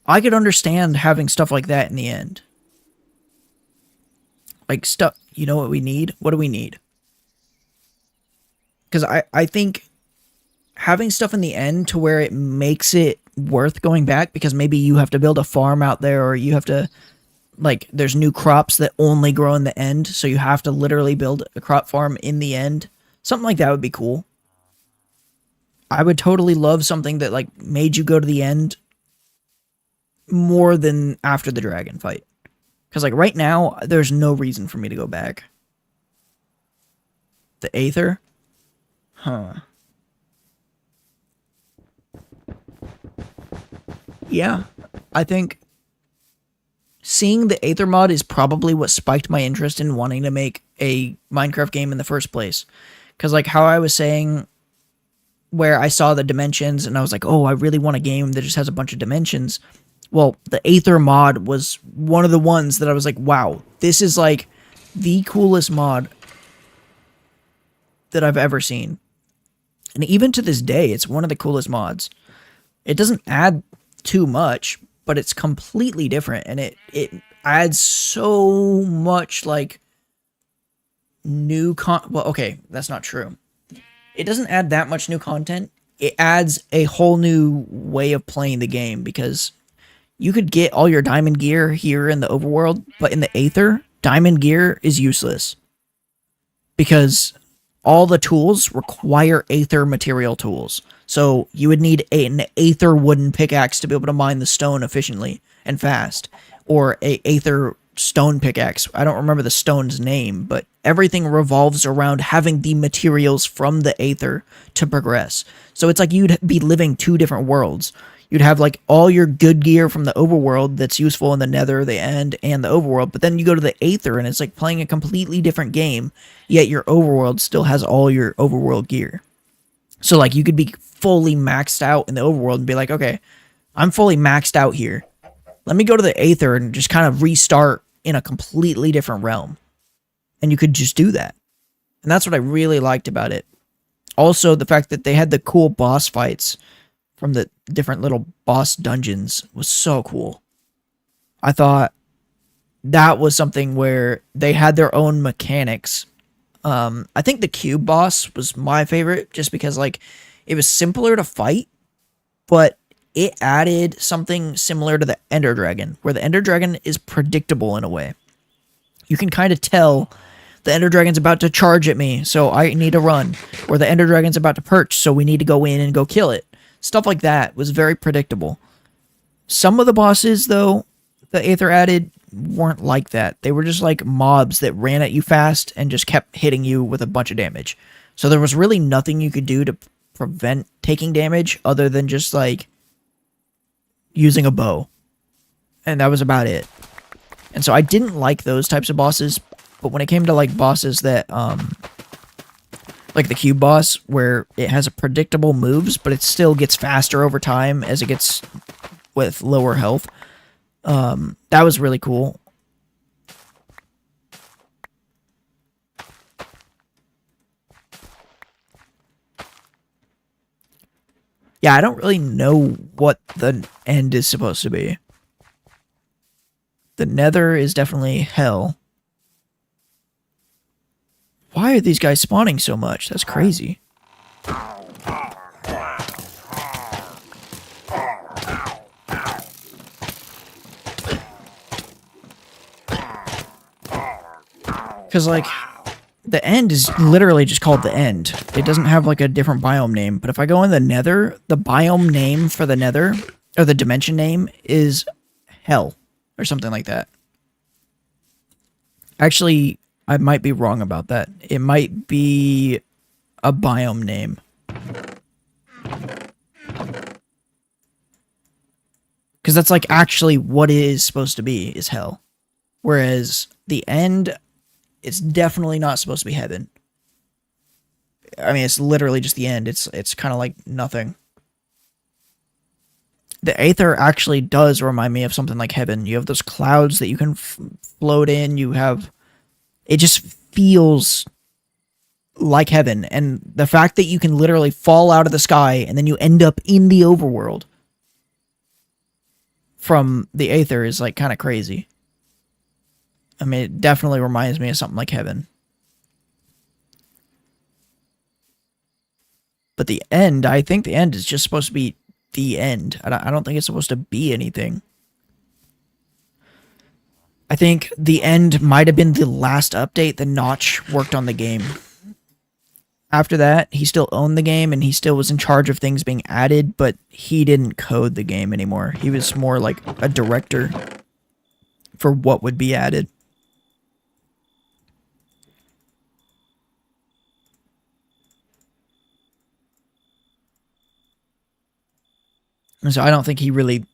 I could understand having stuff like that in the end. Like, stuff, you know what we need? What do we need? Because I think having stuff in the end to where it makes it worth going back, because maybe you have to build a farm out there, or you have to, like, there's new crops that only grow in the end, so you have to literally build a crop farm in the end. Something like that would be cool. I would totally love something that, like, made you go to the end more than after the dragon fight. Because, like, right now, there's no reason for me to go back. The Aether? Huh. Yeah, I think seeing the Aether mod is probably what spiked my interest in wanting to make a Minecraft game in the first place. Because, like, how I was saying, where I saw the dimensions and I was like, oh, I really want a game that just has a bunch of dimensions. Well, the Aether mod was one of the ones that I was like, wow, this is like the coolest mod that I've ever seen. And even to this day, it's one of the coolest mods. It doesn't add too much, but it's completely different, and it adds so much, like, new well, okay, that's not true. It doesn't add that much new content. It adds a whole new way of playing the game, because you could get all your diamond gear here in the overworld, but in the Aether, diamond gear is useless. Because all the tools require Aether material tools. So you would need an Aether wooden pickaxe to be able to mine the stone efficiently and fast. Or a Aether stone pickaxe. I don't remember the stone's name, but everything revolves around having the materials from the Aether to progress. So it's like you'd be living two different worlds. You'd have, like, all your good gear from the overworld that's useful in the nether, the end, and the overworld, but then you go to the Aether and it's like playing a completely different game, yet your overworld still has all your overworld gear. So, like, you could be fully maxed out in the overworld and be like, okay, I'm fully maxed out here. Let me go to the Aether and just kind of restart in a completely different realm. And you could just do that. And that's what I really liked about it. Also, the fact that they had the cool boss fights from the different little boss dungeons was so cool. I thought that was something where they had their own mechanics. I think the cube boss was my favorite, just because, like, it was simpler to fight, but it added something similar to the Ender Dragon, where the Ender Dragon is predictable in a way. You can kind of tell the Ender Dragon's about to charge at me, so I need to run. Or the Ender Dragon's about to perch, so we need to go in and go kill it. Stuff like that was very predictable. Some of the bosses, though, the Aether added weren't like that. They were just like mobs that ran at you fast and just kept hitting you with a bunch of damage. So there was really nothing you could do to prevent taking damage other than just, like, using a bow. And that was about it. And so I didn't like those types of bosses, but when it came to, like, bosses that, like the cube boss, where it has a predictable moves, but it still gets faster over time as it gets with lower health. That was really cool. Yeah, I don't really know what the end is supposed to be. The nether is definitely hell. Why are these guys spawning so much? That's crazy. Because, like, the end is literally just called the end. It doesn't have, like, a different biome name. But if I go in the nether, the biome name for the nether, or the dimension name, is hell. Or something like that. Actually, I might be wrong about that. It might be a biome name. Because that's, like, actually what it is supposed to be, is hell. Whereas the end, it's definitely not supposed to be heaven. I mean, it's literally just the end. It's kind of like nothing. The Aether actually does remind me of something like heaven. You have those clouds that you can float in. You have... It just feels like heaven. And the fact that you can literally fall out of the sky and then you end up in the overworld from the Aether is, like, kind of crazy. I mean, it definitely reminds me of something like heaven. But the end, I think the end is just supposed to be the end. I don't think it's supposed to be anything. I think the end might have been the last update that Notch worked on the game. After that, he still owned the game and he still was in charge of things being added, but he didn't code the game anymore. He was more like a director for what would be added. And so I don't think he really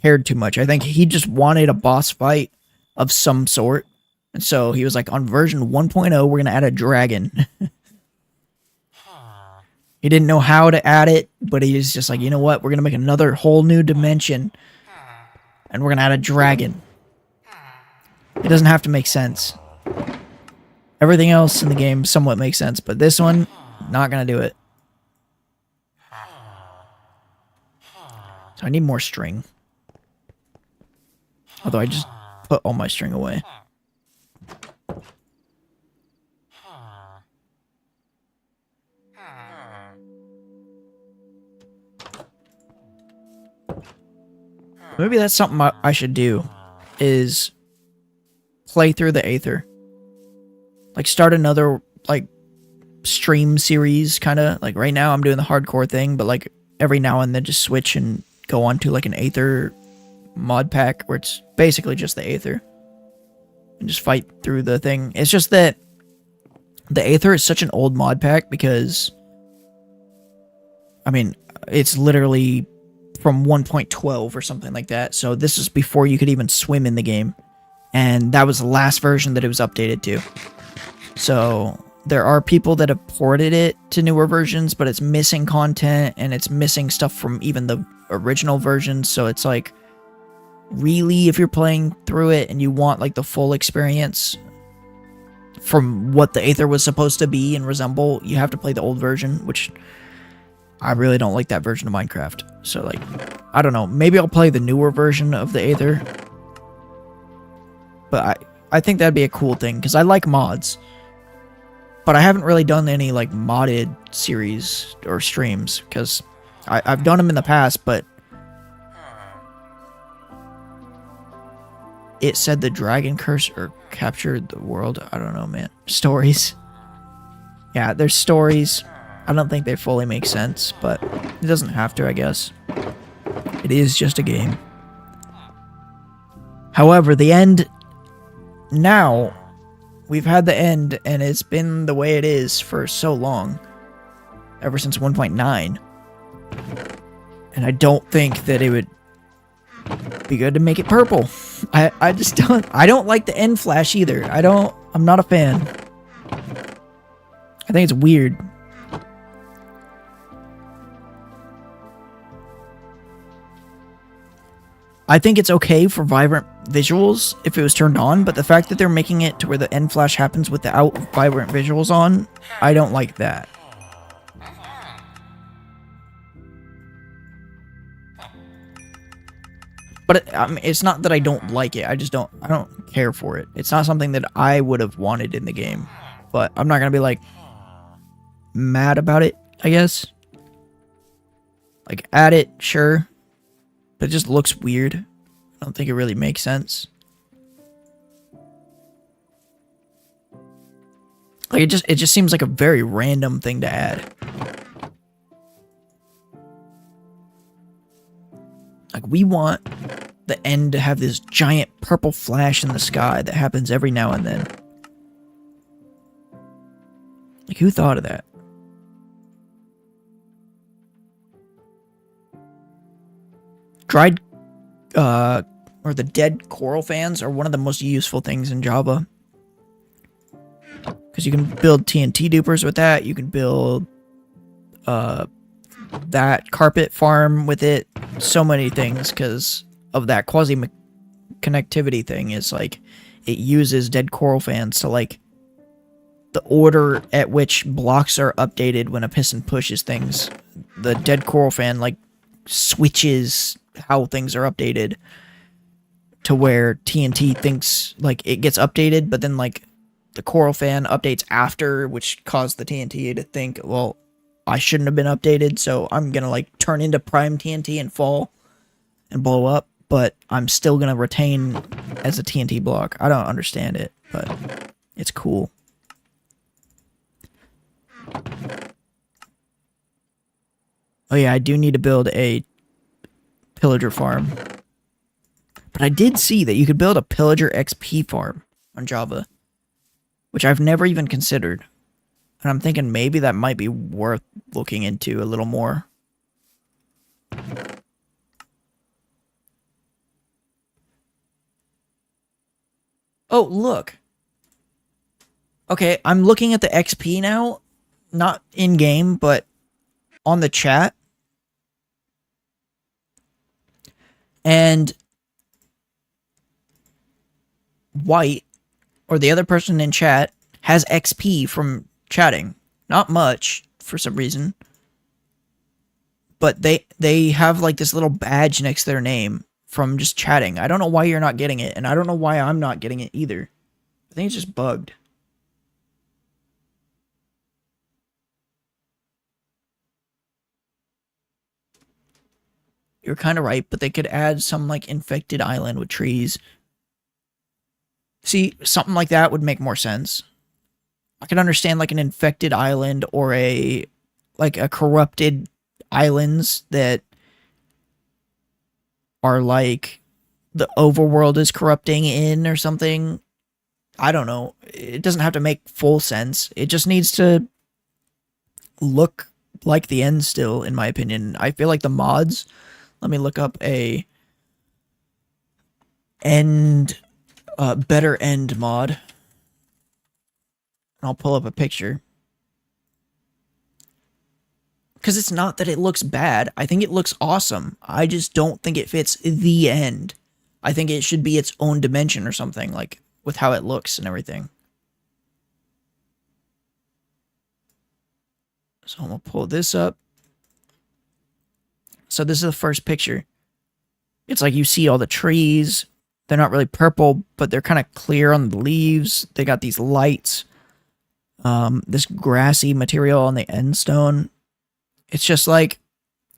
cared too much. I think he just wanted a boss fight of some sort. And so he was like, on version 1.0, we're going to add a dragon. He didn't know how to add it, but he was just like, you know what? We're going to make another whole new dimension. And we're going to add a dragon. It doesn't have to make sense. Everything else in the game somewhat makes sense, but this one, not going to do it. So I need more string. Although I just put all my string away. Maybe that's something I should do, is play through the Aether. Like, start another, like, stream series, kind of. Like, right now I'm doing the hardcore thing, but, like, every now and then just switch and go on to, like, an Aether mod pack, where it's basically just the Aether. And just fight through the thing. It's just that the Aether is such an old mod pack because, I mean, it's literally from 1.12 or something like that. So this is before you could even swim in the game. And that was the last version that it was updated to. So there are people that have ported it to newer versions, but it's missing content and it's missing stuff from even the original versions. So it's like, really, if you're playing through it and you want like the full experience from what the Aether was supposed to be and resemble, you have to play the old version, which I really don't like that version of Minecraft. So, like, I don't know. Maybe I'll play the newer version of the Aether. But I think that'd be a cool thing, because I like mods. But I haven't really done any, like, modded series or streams, because I've done them in the past, but it said the dragon curse or captured the world. I don't know, man. Stories. Yeah, there's stories. I don't think they fully make sense, but it doesn't have to, I guess. It is just a game. However, the end... Now, we've had the end, and it's been the way it is for so long. Ever since 1.9. And I don't think that it would be good to make it purple. I just don't... I don't like the end flash either. I'm not a fan. I think it's weird. I think it's okay for vibrant visuals if it was turned on, but the fact that they're making it to where the end flash happens without vibrant visuals on, I don't like that. But I mean, it's not that I don't like it, I don't care for it. It's not something that I would have wanted in the game, but I'm not gonna be like mad about it, I guess. Like, add it, sure. But it just looks weird. I don't think it really makes sense. Like, it just seems like a very random thing to add. Like, we want the end to have this giant purple flash in the sky that happens every now and then. Like, who thought of that? Dried, or the dead coral fans are one of the most useful things in Java. Because you can build TNT dupers with that. You can build, that carpet farm with it. So many things because of that quasi-connectivity thing is, like, it uses dead coral fans to, like, the order at which blocks are updated when a piston pushes things. The dead coral fan, like, switches how things are updated to where TNT thinks, like, it gets updated, but then, like, the coral fan updates after, which caused the TNT to think, well, I shouldn't have been updated, so I'm gonna, like, turn into prime TNT and fall and blow up, but I'm still gonna retain as a TNT block. I don't understand it, but it's cool. Oh yeah, I do need to build a pillager farm. But I did see that you could build a pillager XP farm on Java, which I've never even considered. And I'm thinking maybe that might be worth looking into a little more. Oh, look. Okay, I'm looking at the XP now. Not in-game, but on the chat. And White, or the other person in chat, has XP from chatting. Not much, for some reason. But they have, like, this little badge next to their name from just chatting. I don't know why you're not getting it, and I don't know why I'm not getting it either. I think it's just bugged. You're kind of right, but they could add some, like, infected island with trees. See, something like that would make more sense. I can understand, like, an infected island or a corrupted islands that are, like, the overworld is corrupting in or something. I don't know. It doesn't have to make full sense. It just needs to look like the end still, in my opinion. I feel like the mods... Let me look up a end, better end mod. I'll pull up a picture. Because it's not that it looks bad. I think it looks awesome. I just don't think it fits the end. I think it should be its own dimension or something, like, with how it looks and everything. So I'm going to pull this up. So this is the first picture. It's like you see all the trees. They're not really purple, but they're kind of clear on the leaves. They got these lights. This grassy material on the end stone. It's just like,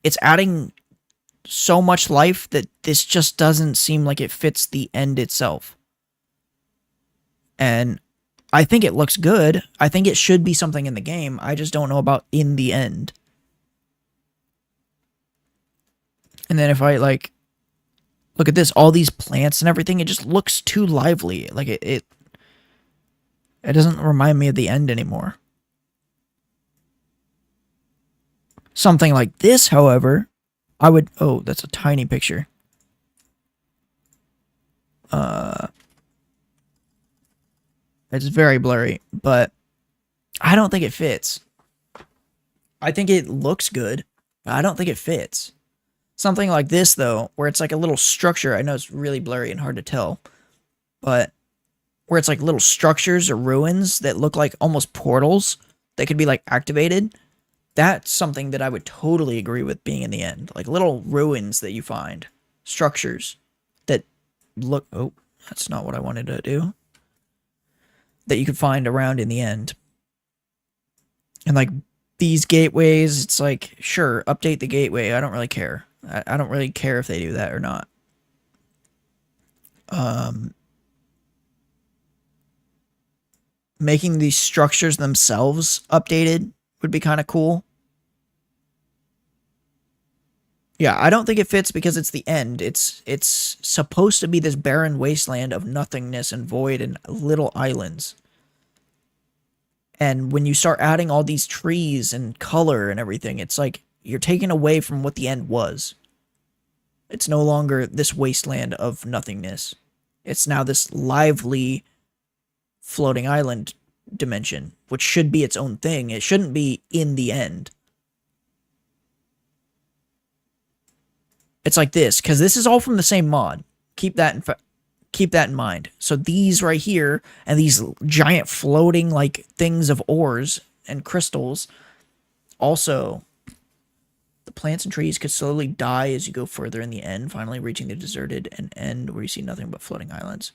it's adding so much life that this just doesn't seem like it fits the end itself. And I think it looks good. I think it should be something in the game. I just don't know about in the end. And then if I, like, look at this, all these plants and everything, it just looks too lively. Like, it doesn't remind me of the end anymore. Something like this, however, I would... Oh, that's a tiny picture. It's very blurry, but I don't think it fits. I think it looks good, but I don't think it fits. Something like this, though, where it's like a little structure. I know it's really blurry and hard to tell, but where it's like little structures or ruins that look like almost portals that could be, like, activated. That's something that I would totally agree with being in the end. Like, little ruins that you find. Structures that look... Oh, that's not what I wanted to do. That you could find around in the end. And, like, these gateways, it's like, sure, update the gateway. I don't really care. I don't really care if they do that or not. making these structures themselves updated would be kind of cool. Yeah, I don't think it fits because it's the end. It's supposed to be this barren wasteland of nothingness and void and little islands. And when you start adding all these trees and color and everything, it's like you're taking away from what the end was. It's no longer this wasteland of nothingness. It's now this lively floating island dimension, which should be its own thing. It shouldn't be in the end. It's like this, because this is all from the same mod. Keep that in mind. So these right here, and these giant floating like things of ores and crystals, also the plants and trees could slowly die as you go further in the end, finally reaching the deserted and end where you see nothing but floating islands.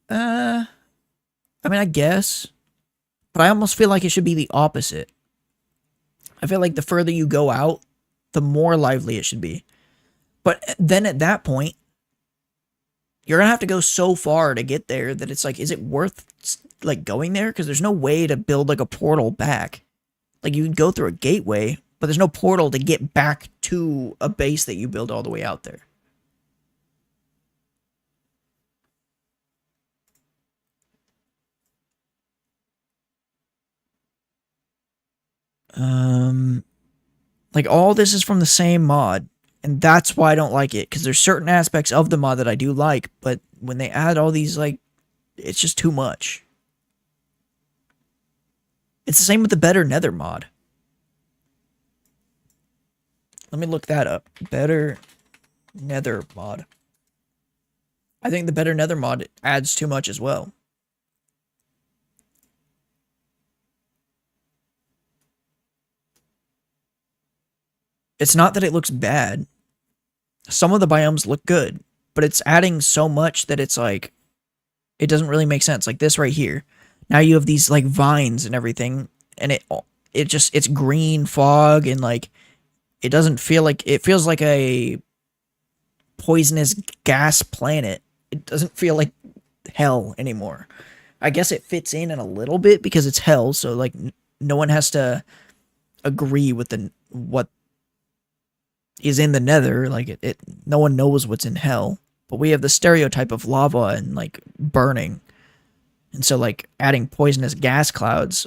I mean, I guess, but I almost feel like it should be the opposite. I feel like the further you go out, the more lively it should be. But then at that point, you're gonna have to go so far to get there that it's like, is it worth like going there? Because there's no way to build like a portal back. Like you can go through a gateway, but there's no portal to get back to a base that you build all the way out there. Like all this is from the same mod, and that's why I don't like it, because there's certain aspects of the mod that I do like, but when they add all these, like, it's just too much. It's the same with the Better Nether mod. Let me look that up. Better Nether mod. I think the Better Nether mod adds too much as well. It's not that it looks bad. Some of the biomes look good, but it's adding so much that it's like, it doesn't really make sense. Like this right here. Now you have these like vines and everything, and it's green fog, and like it doesn't feel like, it feels like a poisonous gas planet. It doesn't feel like hell anymore. I guess it fits in a little bit because it's hell, so like no one has to agree with what is in the nether. Like no one knows what's in hell, but we have the stereotype of lava and like burning, and so like adding poisonous gas clouds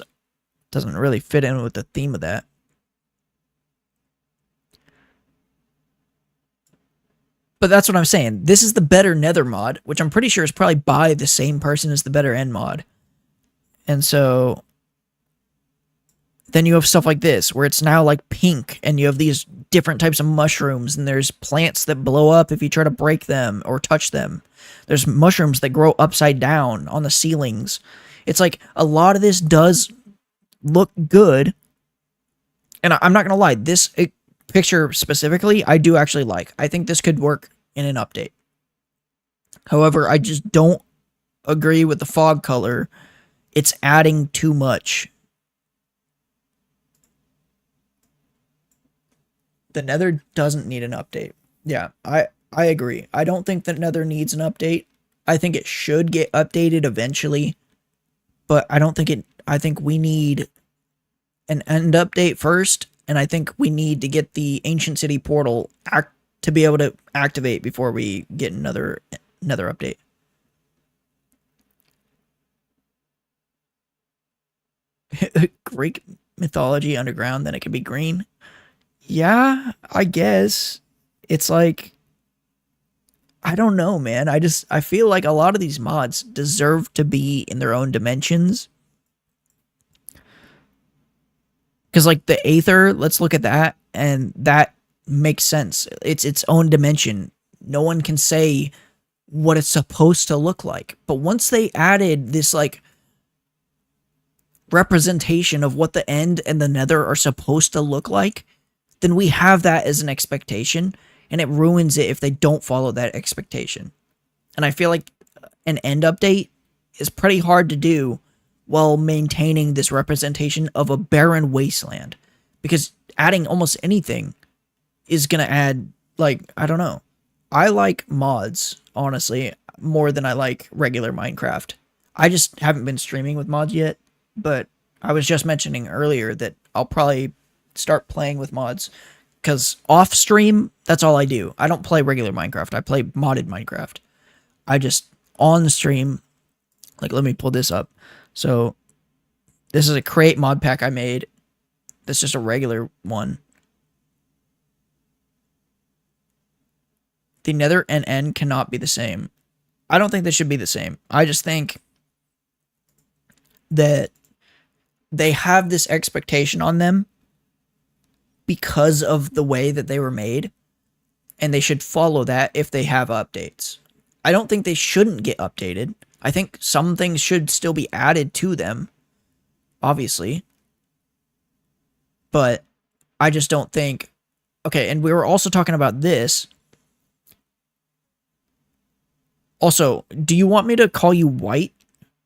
doesn't really fit in with the theme of that. But that's what I'm saying. This is the Better Nether mod, which I'm pretty sure is probably by the same person as the Better End mod. And so then you have stuff like this, where it's now like pink, and you have these different types of mushrooms, and there's plants that blow up if you try to break them or touch them. There's mushrooms that grow upside down on the ceilings. It's like a lot of this does look good. And I'm not going to lie, this picture specifically, I do actually like. I think this could work in an update. However, I just don't agree with the fog color. It's adding too much. The Nether doesn't need an update. Yeah, I agree. I don't think the Nether needs an update. I think it should get updated eventually, but I don't think it. I think we need an end update first, and I think we need to get the Ancient City portal to be able to activate before we get another update. Greek mythology underground, then it could be green. Yeah, I guess. It's like, I don't know, man. I feel like a lot of these mods deserve to be in their own dimensions. Because like the Aether, let's look at that, and that makes sense. It's its own dimension. No one can say what it's supposed to look like. But once they added this like representation of what the End and the Nether are supposed to look like, then we have that as an expectation, and it ruins it if they don't follow that expectation. And I feel like an end update is pretty hard to do while maintaining this representation of a barren wasteland, because adding almost anything is going to add, like, I don't know. I like mods, honestly, more than I like regular Minecraft. I just haven't been streaming with mods yet, but I was just mentioning earlier that I'll probably start playing with mods because off stream, that's all I do. I don't play regular Minecraft. I play modded Minecraft. I just on the stream, like let me pull this up. So this is a create mod pack I made. That's just a regular one. The Nether and End cannot be the same. I don't think they should be the same. I just think that they have this expectation on them because of the way that they were made, and they should follow that if they have updates. I don't think they shouldn't get updated. I think some things should still be added to them, obviously. But I just don't think... Okay, and we were also talking about this. Also, do you want me to call you White?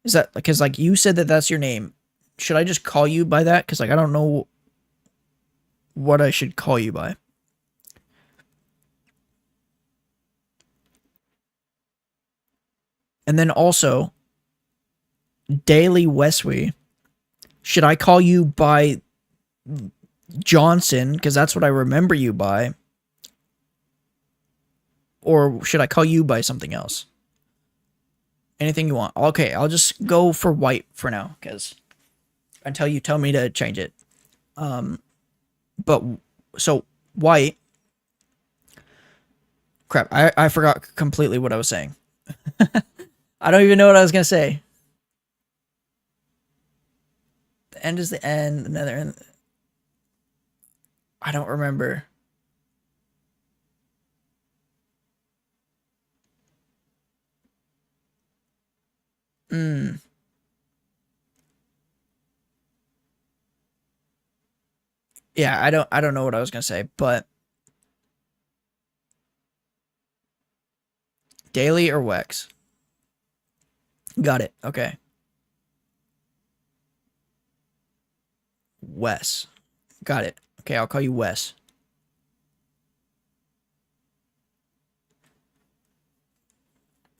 Is that... Because, like, you said that that's your name. Should I just call you by that? Because, like, I don't know what I should call you by. And then also, Daily Westwy. Should I call you by Johnson? Because that's what I remember you by. Or should I call you by something else? Anything you want. Okay, I'll just go for White for now. Because until you tell me to change it. But, so, White. Crap, I forgot completely what I was saying. I don't even know what I was going to say. The end is the end, the Nether end. I don't remember. Yeah, I don't know what I was going to say, but Daily or Wex? Got it. Okay. Wes. Got it. Okay, I'll call you Wes.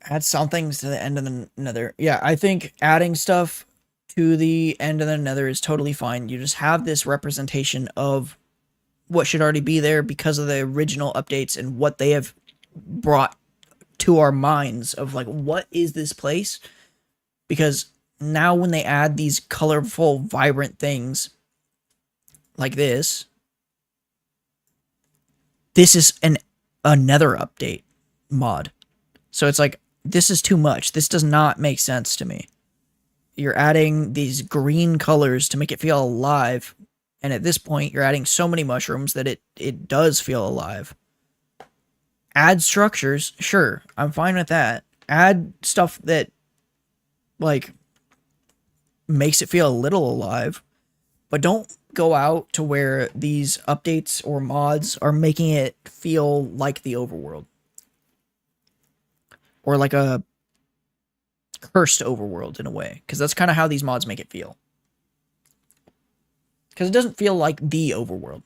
Add some things to the end of the Nether. Yeah, I think adding stuff to the end of the Nether is totally fine. You just have this representation of what should already be there because of the original updates and what they have brought to our minds of like, what is this place? Because now when they add these colorful, vibrant things like this is a Nether update mod. So it's like, this is too much. This does not make sense to me. You're adding these green colors to make it feel alive. And at this point, you're adding so many mushrooms that it does feel alive. Add structures. Sure, I'm fine with that. Add stuff that, like, makes it feel a little alive. But don't go out to where these updates or mods are making it feel like the overworld. Or like a cursed overworld in a way. Because that's kind of how these mods make it feel. Because it doesn't feel like the overworld.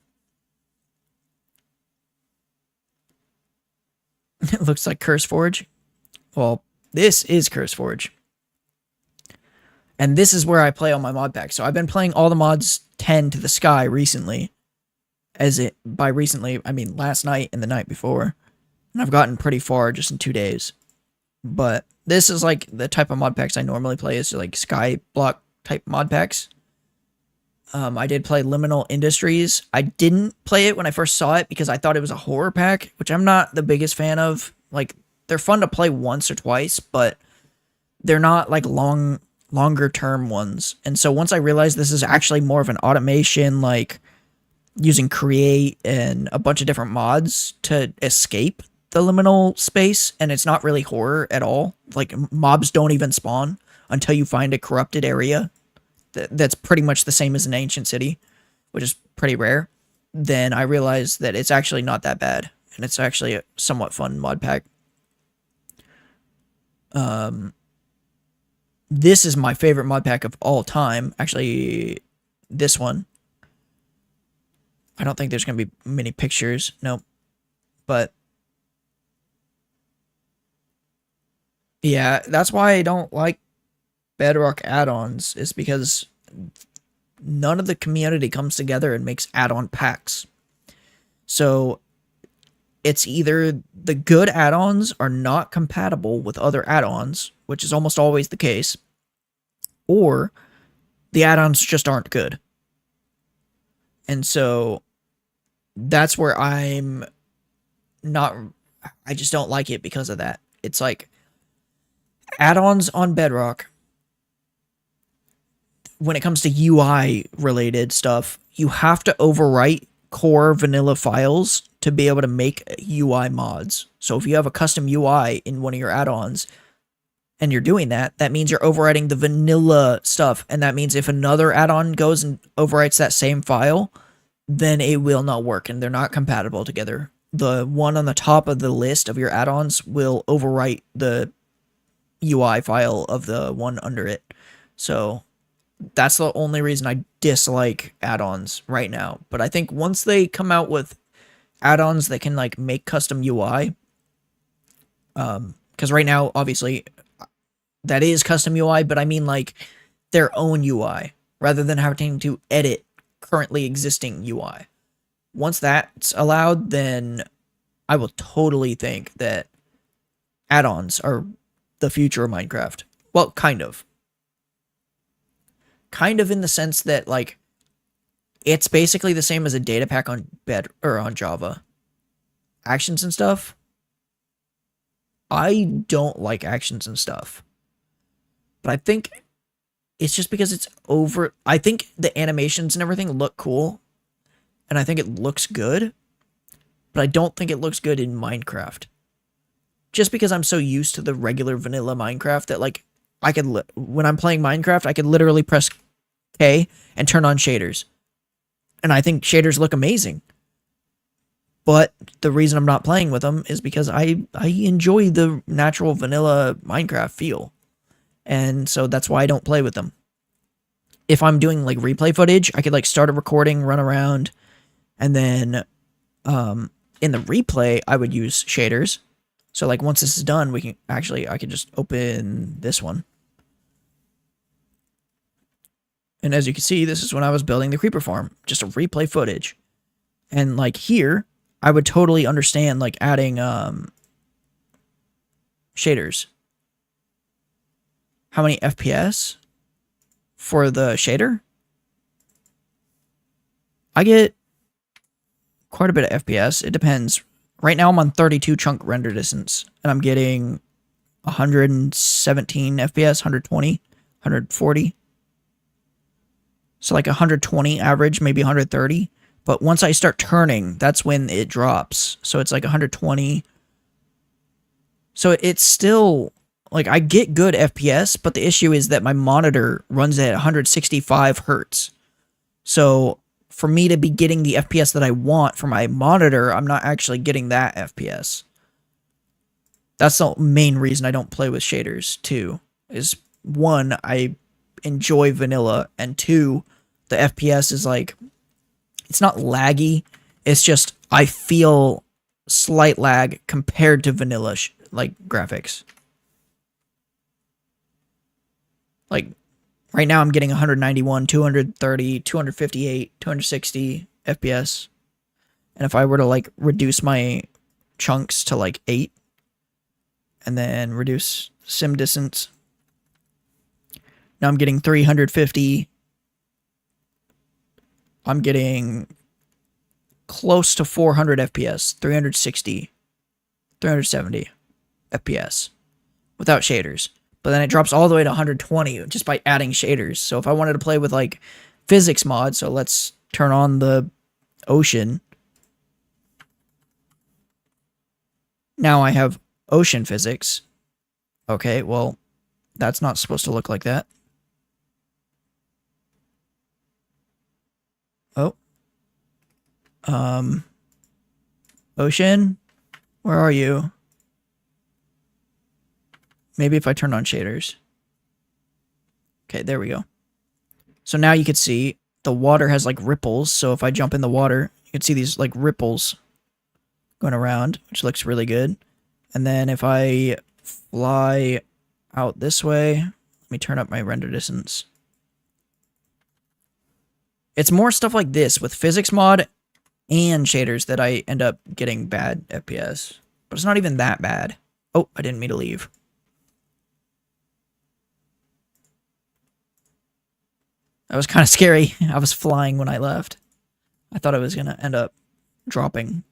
It looks like CurseForge. Well, this is CurseForge. And this is where I play all my mod packs. So I've been playing all the mods 10 to the sky recently. By recently, I mean last night and the night before. And I've gotten pretty far just in 2 days. But this is like the type of mod packs I normally play. Is like Skyblock type mod packs. I did play Liminal Industries. I didn't play it when I first saw it because I thought it was a horror pack, which I'm not the biggest fan of. Like, they're fun to play once or twice, but they're not like longer term ones. And so once I realized this is actually more of an automation, like using Create and a bunch of different mods to escape the liminal space, and it's not really horror at all. Like, mobs don't even spawn until you find a corrupted area that's pretty much the same as an ancient city, which is pretty rare. Then I realized that it's actually not that bad, and it's actually a somewhat fun mod pack. This is my favorite mod pack of all time. Actually, this one. I don't think there's going to be many pictures. Nope. But yeah, that's why I don't like Bedrock add-ons is because none of the community comes together and makes add-on packs. So it's either the good add-ons are not compatible with other add-ons, which is almost always the case, or the add-ons just aren't good. And so that's where I just don't like it because of that. It's like add-ons on Bedrock, when it comes to UI related stuff, you have to overwrite core vanilla files to be able to make UI mods. So if you have a custom UI in one of your add-ons and you're doing that, that means you're overwriting the vanilla stuff. And that means if another add-on goes and overwrites that same file, then it will not work and they're not compatible together. The one on the top of the list of your add-ons will overwrite the UI file of the one under it. So that's the only reason I dislike add-ons right now. But I think once they come out with add-ons that can like make custom UI, because right now obviously that is custom UI, but I mean like their own UI rather than having to edit currently existing UI. Once that's allowed, then I will totally think that add-ons are the future of Minecraft. Well, kind of. Kind of in the sense that, like, it's basically the same as a data pack on on Java. Actions and stuff. I don't like actions and stuff. But I think it's just because it's over. I think the animations and everything look cool. And I think it looks good. But I don't think it looks good in Minecraft. Just because I'm so used to the regular vanilla Minecraft that, like, I could, when I'm playing Minecraft, I could literally press K and turn on shaders. And I think shaders look amazing. But the reason I'm not playing with them is because I enjoy the natural vanilla Minecraft feel. And so that's why I don't play with them. If I'm doing, like, replay footage, I could, like, start a recording, run around, and then in the replay, I would use shaders. So, like, once this is done, we can actually, I can just open this one. And as you can see, this is when I was building the creeper farm. Just a replay footage. And, like, here, I would totally understand, like, adding shaders. How many FPS for the shader? I get quite a bit of FPS. It depends. Right now I'm on 32 chunk render distance, and I'm getting 117 FPS, 120, 140. So like 120 average, maybe 130. But once I start turning, that's when it drops. So it's like 120. So it's still, like, I get good FPS, but the issue is that my monitor runs at 165 hertz. So for me to be getting the FPS that I want for my monitor, I'm not actually getting that FPS. That's the main reason I don't play with shaders, too. Is, one, I enjoy vanilla, and two, the FPS is like, it's not laggy, it's just, I feel slight lag compared to vanilla, like, graphics. Like, right now I'm getting 191, 230, 258, 260 FPS. And if I were to, like, reduce my chunks to, like, 8, and then reduce sim distance, now I'm getting 350. I'm getting close to 400 FPS, 360, 370 FPS without shaders. But then it drops all the way to 120 just by adding shaders. So if I wanted to play with, like, physics mod, so let's turn on the ocean. Now I have ocean physics. Okay, well, that's not supposed to look like that. Oh. Ocean? Where are you? Maybe if I turn on shaders. Okay, there we go. So now you can see the water has, like, ripples. So if I jump in the water, you can see these, like, ripples going around, which looks really good. And then if I fly out this way, let Let me turn up my render distance. It's more stuff like this with physics mod and shaders that I end up getting bad FPS. But it's not even that bad. Oh, I didn't mean to leave. That was kind of scary. I was flying when I left. I thought I was going to end up dropping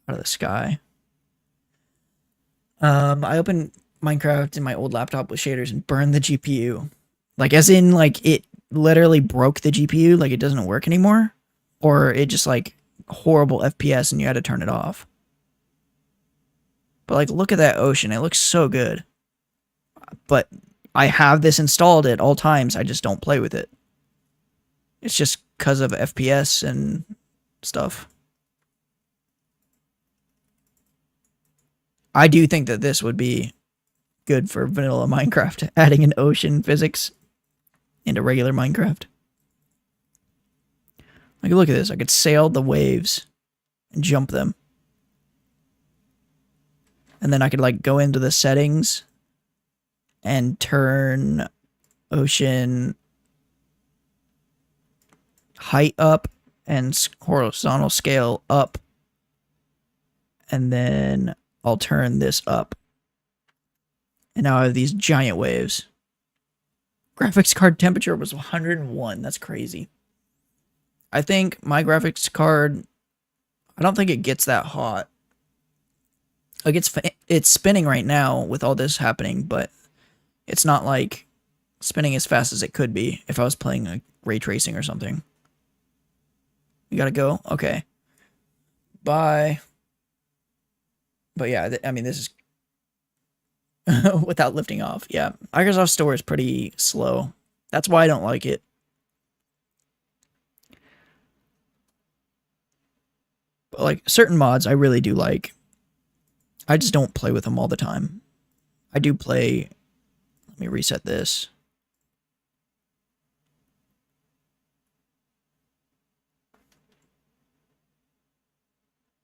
out of the sky. I opened Minecraft in my old laptop with shaders and burned the GPU. Like, as in, like, it literally broke the GPU, like, it doesn't work anymore. Or it just, like, horrible FPS and you had to turn it off. But, like, look at that ocean. It looks so good. But I have this installed at all times. I just don't play with it. It's just because of FPS and stuff. I do think that this would be good for vanilla Minecraft, adding an ocean physics into regular Minecraft. Like, look at this. I could sail the waves and jump them. And then I could, like, go into the settings and turn ocean height up and horizontal scale up. And then I'll turn this up. And now I have these giant waves. Graphics card temperature was 101. That's crazy. I think my graphics card, I don't think it gets that hot. Like, it's spinning right now with all this happening, but it's not like spinning as fast as it could be if I was playing like ray tracing or something. You gotta go? Okay. Bye. But yeah, I mean, this is without lifting off. Yeah, Microsoft Store is pretty slow. That's why I don't like it. But like certain mods I really do like. I just don't play with them all the time. I do play. Let me reset this.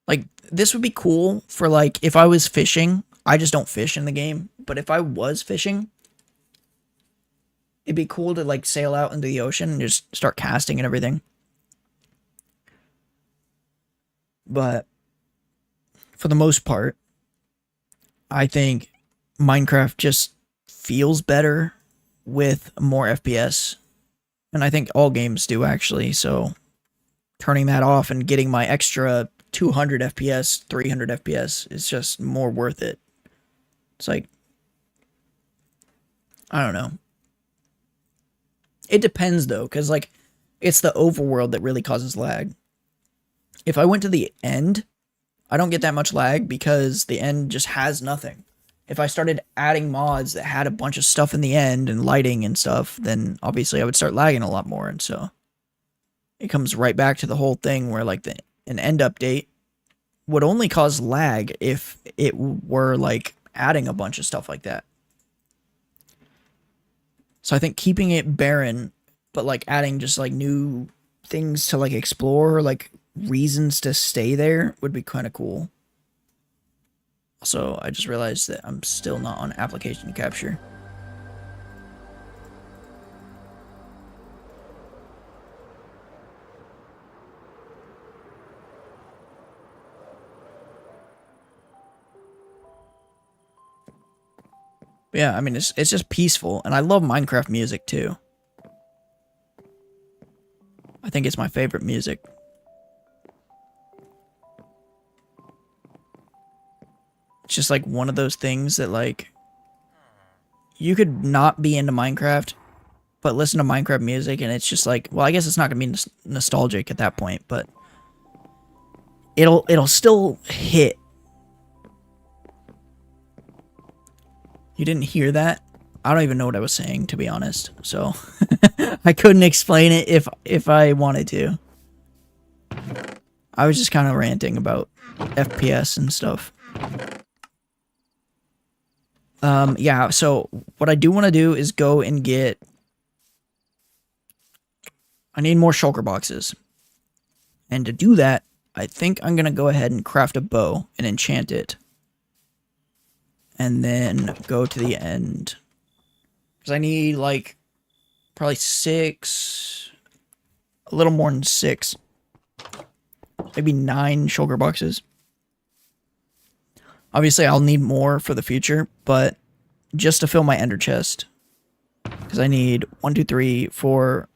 Like, this would be cool for, like, if I was fishing. I just don't fish in the game. But if I was fishing, it'd be cool to, like, sail out into the ocean and just start casting and everything. But for the most part, I think Minecraft just feels better with more FPS. And I think all games do, actually. So turning that off and getting my extra 200 FPS, 300 FPS is just more worth it. It's like, I don't know. It depends, though, because, like, it's the overworld that really causes lag. If I went to the end, I don't get that much lag because the end just has nothing. If I started adding mods that had a bunch of stuff in the end and lighting and stuff, then obviously I would start lagging a lot more. And so it comes right back to the whole thing where, like, an end update would only cause lag if it were, like, adding a bunch of stuff like that. So I think keeping it barren, but, like, adding just, like, new things to, like, explore, like, reasons to stay there would be kind of cool. Also, I just realized that I'm still not on application capture. But yeah, I mean, it's just peaceful, and I love Minecraft music too. I think it's my favorite music. It's just like one of those things that, like, you could not be into Minecraft, but listen to Minecraft music, and it's just like, well, I guess it's not gonna be nostalgic at that point, but it'll still hit. You didn't hear that? I don't even know what I was saying, to be honest. So I couldn't explain it if I wanted to. I was just kind of ranting about FPS and stuff. Yeah, so what I do want to do is go and get... I need more shulker boxes. And to do that, I think I'm going to go ahead and craft a bow and enchant it. And then go to the end. Because I need, like, probably 6... A little more than 6. Maybe 9 shulker boxes. Obviously, I'll need more for the future, but just to fill my ender chest. Because I need 1, 2, 3, 4,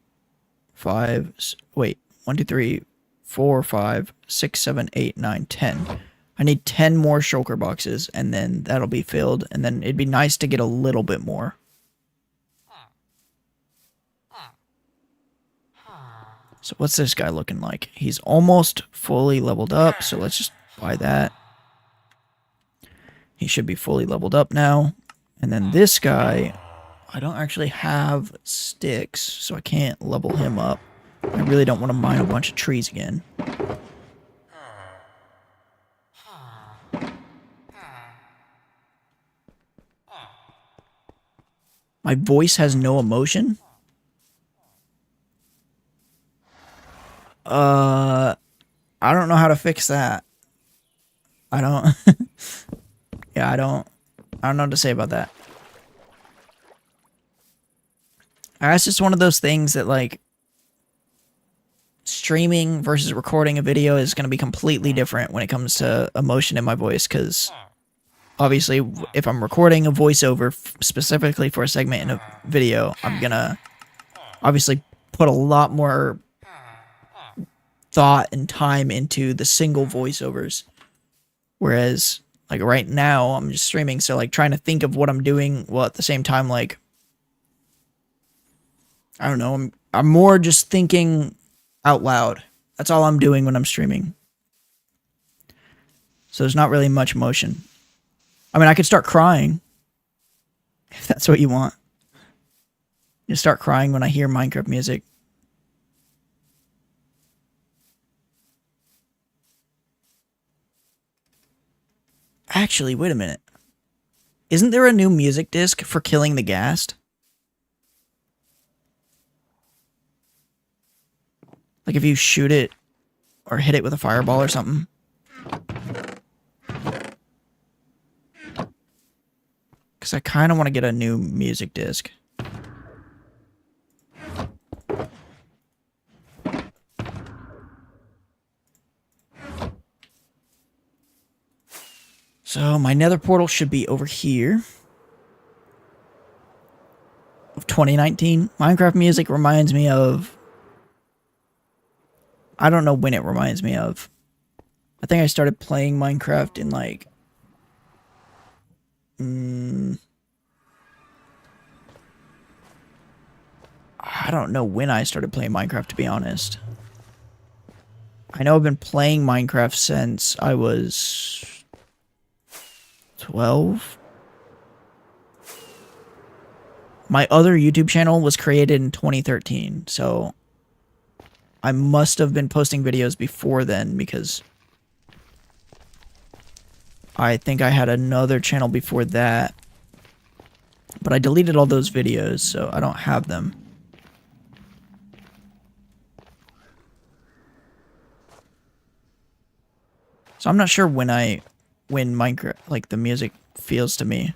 5... Wait. 1, 2, 3, 4, 5, 6, 7, 8, 9, 10. I need 10 more shulker boxes, and then that'll be filled. And then it'd be nice to get a little bit more. So what's this guy looking like? He's almost fully leveled up, so let's just buy that. He should be fully leveled up now. And then this guy, I don't actually have sticks, so I can't level him up. I really don't want to mine a bunch of trees again. My voice has no emotion? I don't know how to fix that. I don't... yeah, I don't know what to say about that. That's just one of those things that, like, streaming versus recording a video is going to be completely different when it comes to emotion in my voice, because obviously if I'm recording a voiceover specifically for a segment in a video, I'm going to obviously put a lot more thought and time into the single voiceovers. Whereas, like, right now, I'm just streaming, so, like, trying to think of what I'm doing, while at the same time, like, I don't know, I'm more just thinking out loud. That's all I'm doing when I'm streaming. So there's not really much emotion. I mean, I could start crying, if that's what you want. Just start crying when I hear Minecraft music. Actually, wait a minute. Isn't there a new music disc for Killing the Ghast? Like if you shoot it or hit it with a fireball or something. Because I kind of want to get a new music disc. So my nether portal should be over here. Of 2019. Minecraft music reminds me of... I don't know when it reminds me of. I think I started playing Minecraft in like... I don't know when I started playing Minecraft, to be honest. I know I've been playing Minecraft since I was... 12? My other YouTube channel was created in 2013, so I must have been posting videos before then, because I think I had another channel before that, but I deleted all those videos, so I don't have them. So I'm not sure when Minecraft, like, the music feels to me.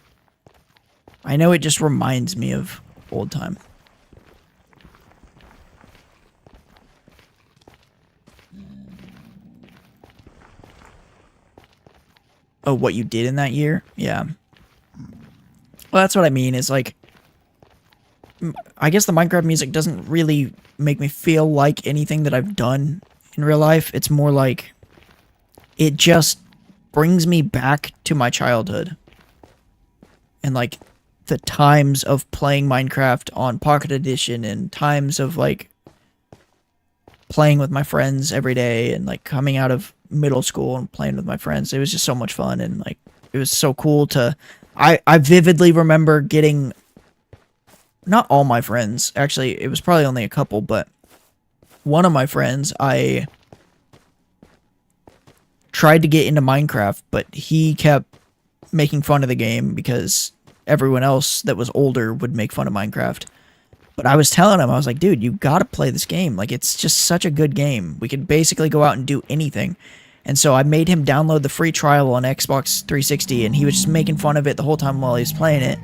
I know it just reminds me of old time. Oh, what you did in that year? Yeah. Well, that's what I mean, is like... I guess the Minecraft music doesn't really make me feel like anything that I've done in real life. It's more like... It just brings me back to my childhood. And, like, the times of playing Minecraft on Pocket Edition, and times of, like, playing with my friends every day, and, like, coming out of middle school and playing with my friends. It was just so much fun, and, like, it was so cool to... I vividly remember getting... Not all my friends. Actually, it was probably only a couple, but one of my friends, I tried to get into Minecraft, but he kept making fun of the game because everyone else that was older would make fun of Minecraft. But I was telling him, I was like, dude, you gotta play this game. Like, it's just such a good game. We could basically go out and do anything. And so I made him download the free trial on Xbox 360, and he was just making fun of it the whole time while he was playing it.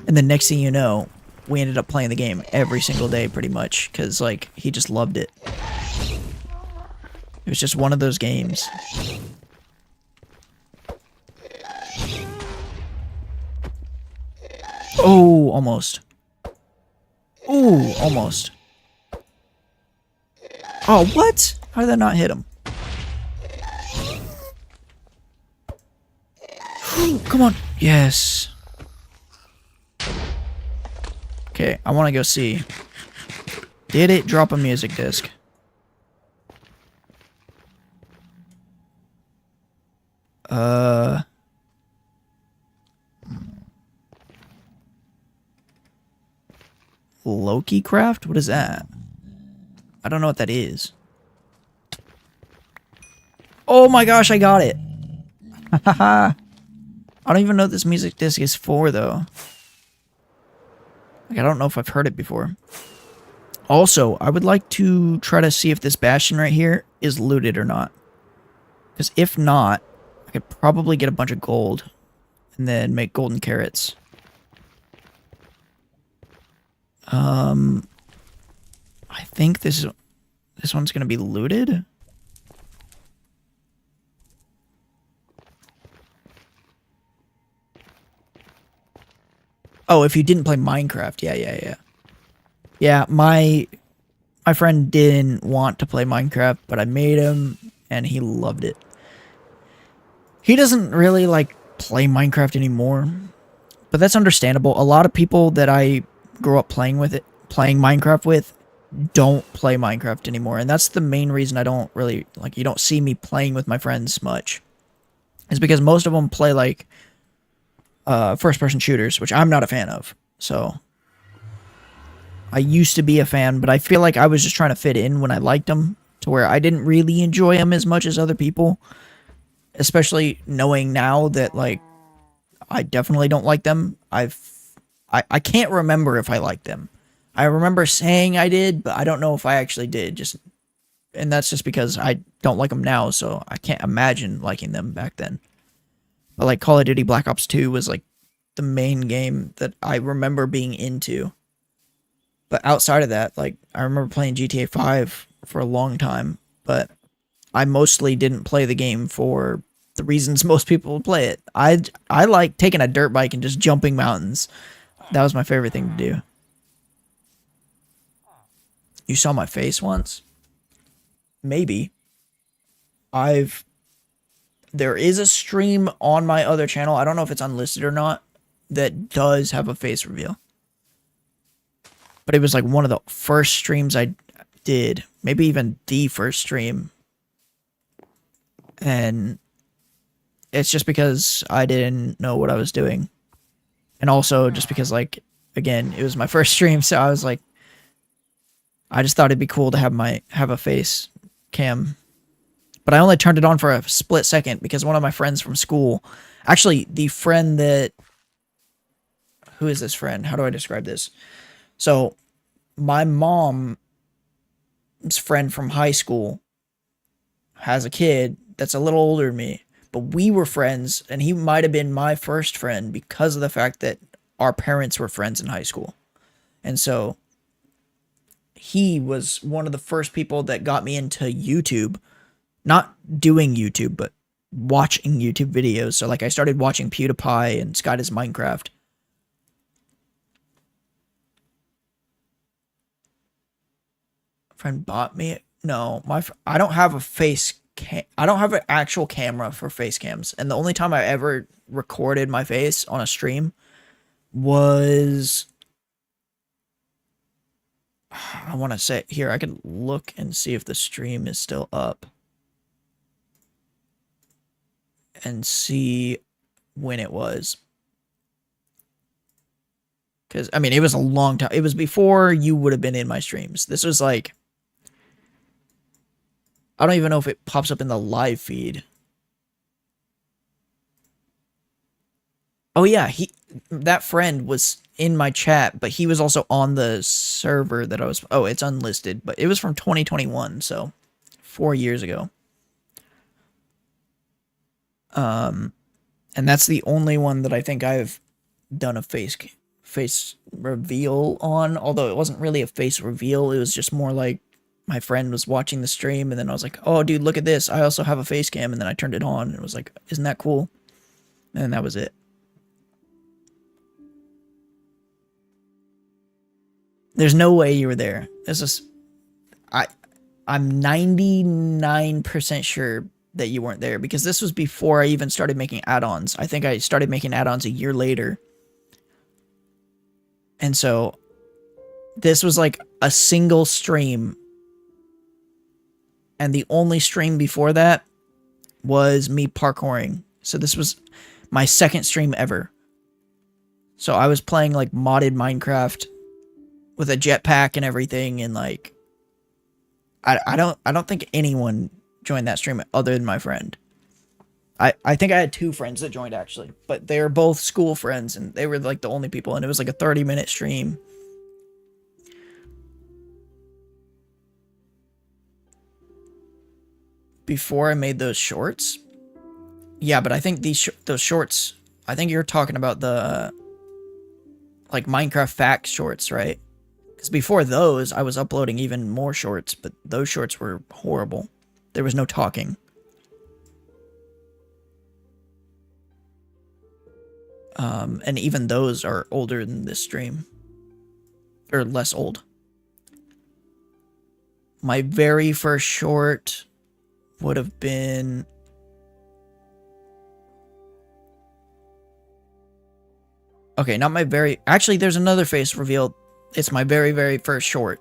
And the next thing you know, we ended up playing the game every single day pretty much, because, like, he just loved it. It was just one of those games. Oh, almost. Ooh, almost. Oh, what? How did that not hit him? Come on. Yes. Okay, I want to go see. Did it drop a music disc? Loki Craft? What is that? I don't know what that is. Oh my gosh, I got it. Haha. I don't even know what this music disc is for, though. Like, I don't know if I've heard it before. Also, I would like to try to see if this bastion right here is looted or not. Because if not, I could probably get a bunch of gold and then make golden carrots. I think this one's gonna be looted. Oh, if you didn't play Minecraft, yeah. Yeah, my friend didn't want to play Minecraft, but I made him, and he loved it. He doesn't really, like, play Minecraft anymore, but that's understandable. A lot of people that I grew up playing Minecraft with, don't play Minecraft anymore, and that's the main reason I don't really, like, you don't see me playing with my friends much. Is because most of them play, like, first-person shooters, which I'm not a fan of, so... I used to be a fan, but I feel like I was just trying to fit in when I liked them, to where I didn't really enjoy them as much as other people. Especially knowing now that, like, I definitely don't like them. I can't remember if I liked them. I remember saying I did, but I don't know if I actually did. And that's just because I don't like them now, so I can't imagine liking them back then. But, like, Call of Duty Black Ops 2 was, like, the main game that I remember being into. But outside of that, like, I remember playing GTA 5 for a long time, but I mostly didn't play the game for the reasons most people would play it. I like taking a dirt bike and just jumping mountains. That was my favorite thing to do. You saw my face once? Maybe. There is a stream on my other channel, I don't know if it's unlisted or not, that does have a face reveal. But it was like one of the first streams I did. Maybe even the first stream. And it's just because I didn't know what I was doing. And also just because, like, again, it was my first stream, so I was like, I just thought it'd be cool to have a face cam. But I only turned it on for a split second because one of my friends from school, actually the friend that, who is this friend? How do I describe this? So, my mom's friend from high school has a kid that's a little older than me, but we were friends, and he might have been my first friend because of the fact that our parents were friends in high school. And so, he was one of the first people that got me into YouTube, not doing YouTube, but watching YouTube videos. So, like, I started watching PewDiePie and Sky Does Minecraft. Friend bought me it. No, I don't have a I don't have an actual camera for face cams, and the only time I ever recorded my face on a stream was, I want to say here, I can look and see if the stream is still up and see when it was. Because, I mean, it was a long time. It was before you would have been in my streams. This was like, I don't even know if it pops up in the live feed. Oh yeah, that friend was in my chat, but he was also on the server that I was, oh, it's unlisted, but it was from 2021, so 4 years ago. And that's the only one that I think I've done a face face reveal on, although it wasn't really a face reveal. It was just more like my friend was watching the stream, and then I was like, oh, dude, look at this. I also have a face cam, and then I turned it on, and it was like, isn't that cool? And that was it. There's no way you were there. This is... I'm 99% sure that you weren't there, because this was before I even started making add-ons. I think I started making add-ons a year later. And so this was like a single stream. And the only stream before that was me parkouring. So this was my second stream ever. So I was playing like modded Minecraft with a jetpack and everything, and like I don't think anyone joined that stream other than my friend. I think I had 2 friends that joined, actually, but they were both school friends, and they were like the only people, and it was like a 30-minute stream. Before I made those shorts? Yeah, but I think those shorts, I think you're talking about the like Minecraft facts shorts, right? Because before those, I was uploading even more shorts, but those shorts were horrible. There was no talking. And even those are older than this stream. Or less old. My very first short would have been... Okay, not my very... Actually, there's another face reveal. It's my very, very first short.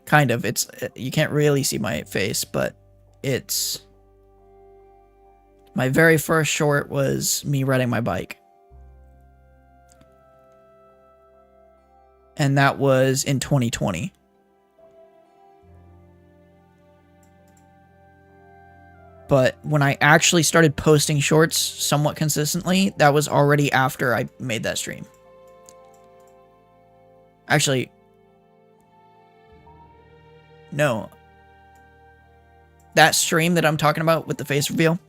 Kind of. It's... You can't really see my face, but it's... My very first short was me riding my bike. And that was in 2020. But when I actually started posting shorts somewhat consistently, that was already after I made that stream. Actually, no. That stream that I'm talking about with the face reveal,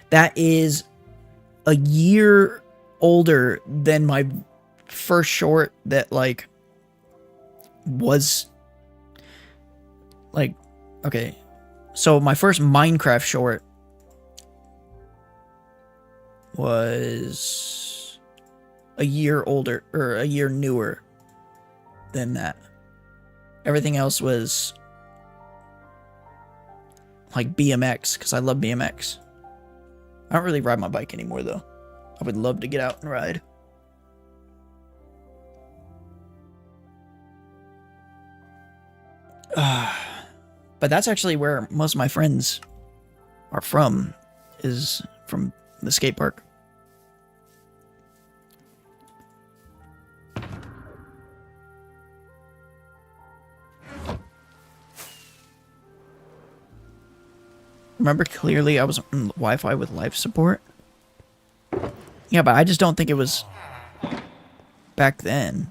that is a year older than my first short that, like, was, like, okay. So my first Minecraft short was a year older, or a year newer than that. Everything else was like BMX, because I love BMX. I don't really ride my bike anymore, though. I would love to get out and ride. But that's actually where most of my friends are from, is from the skate park. Remember clearly I was on Wi-Fi with life support? Yeah, but I just don't think it was back then.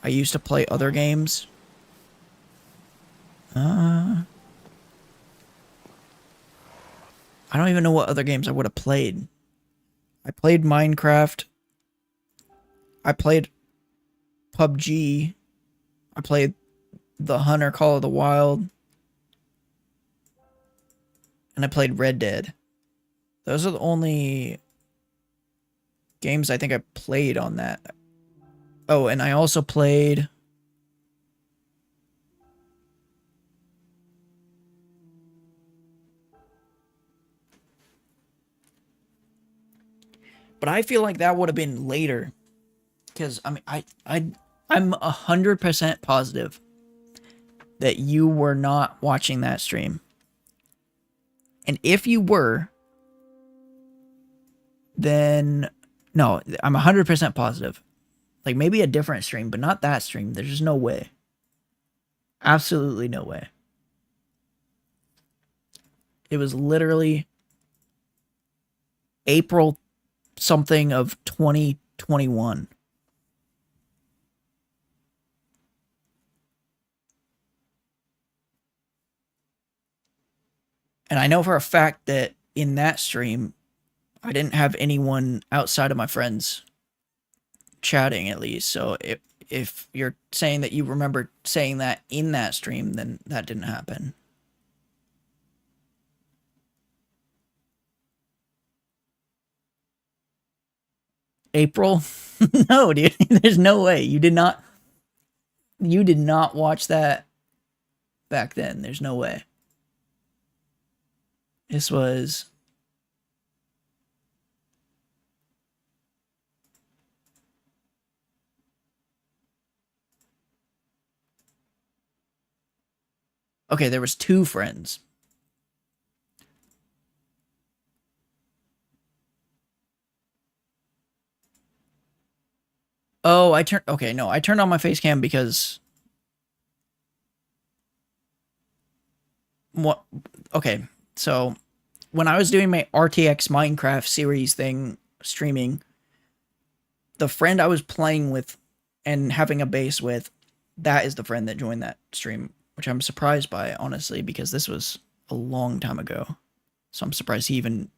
I used to play other games. I don't even know what other games I would have played. I played Minecraft. I played PUBG. I played The Hunter Call of the Wild. And I played Red Dead. Those are the only games I think I played on that. Oh, and I also played... But I feel like that would have been later. Because, I mean, I'm 100% positive that you were not watching that stream. And if you were, then... No, I'm 100% positive. Like, maybe a different stream, but not that stream. There's just no way. Absolutely no way. It was literally April something of 2021. And I know for a fact that in that stream, I didn't have anyone outside of my friends chatting at least. So if you're saying that you remember saying that in that stream, then that didn't happen. April? No, dude. There's no way. You did not watch that back then. There's no way. This was okay, there was two friends. Oh, I turned okay, no, I turned on my face cam because what okay, so when I was doing my RTX Minecraft series thing streaming, the friend I was playing with and having a base with, that is the friend that joined that stream, which I'm surprised by, honestly, because this was a long time ago. So I'm surprised he even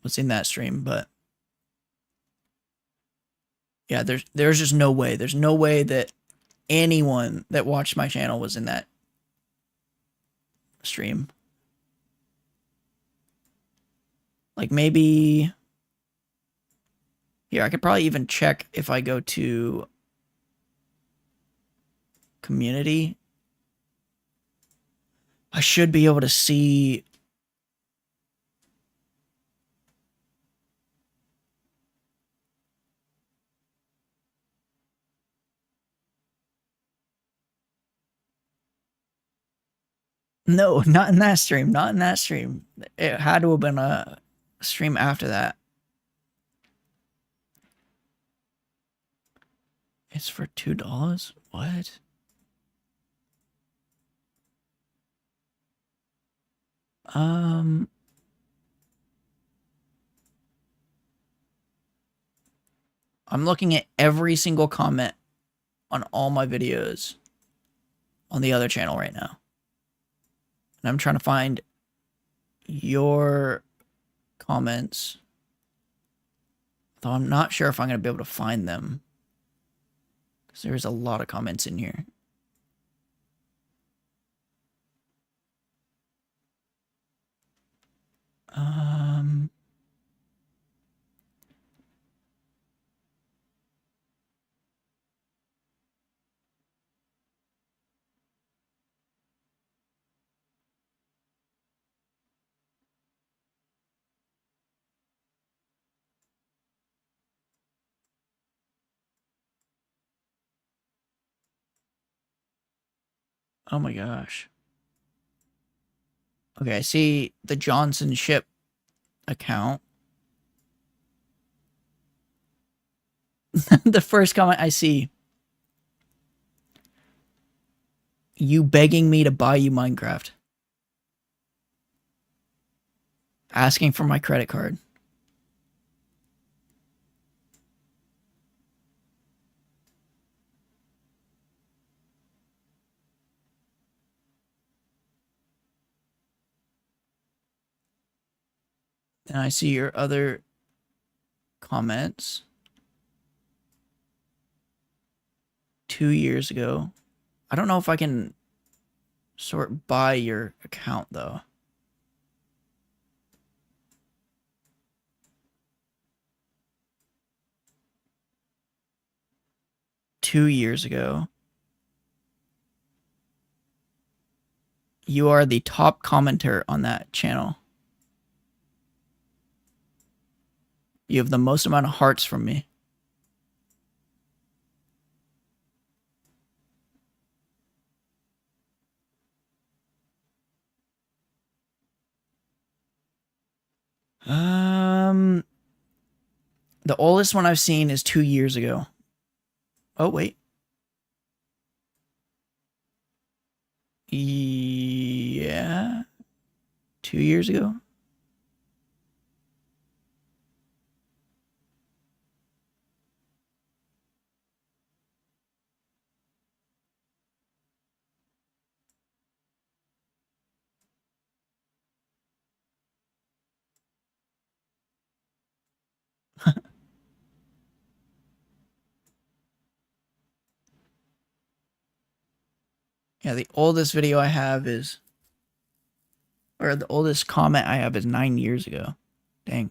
was in that stream, but yeah, there's just no way. There's no way that anyone that watched my channel was in that stream. Like maybe here, I could probably even check if I go to community. I should be able to see. No, not in that stream. Not in that stream. It had to have been a stream after that. It's for $2? What? Um, I'm looking at every single comment on all my videos on the other channel right now. And I'm trying to find your comments. Though I'm not sure if I'm going to be able to find them. Because there's a lot of comments in here. Um... Oh my gosh. Okay, I see the Johnson Ship account. The first comment I see, you begging me to buy you Minecraft. Asking for my credit card. And I see your other comments. 2 years ago. I don't know if I can sort by your account though. $2 years ago. You are the top commenter on that channel. You have the most amount of hearts from me. The oldest one I've seen is 2 years ago. Oh, wait. Yeah. 2 years ago? Yeah, the oldest video I have is, or the oldest comment I have is 9 years ago. Dang.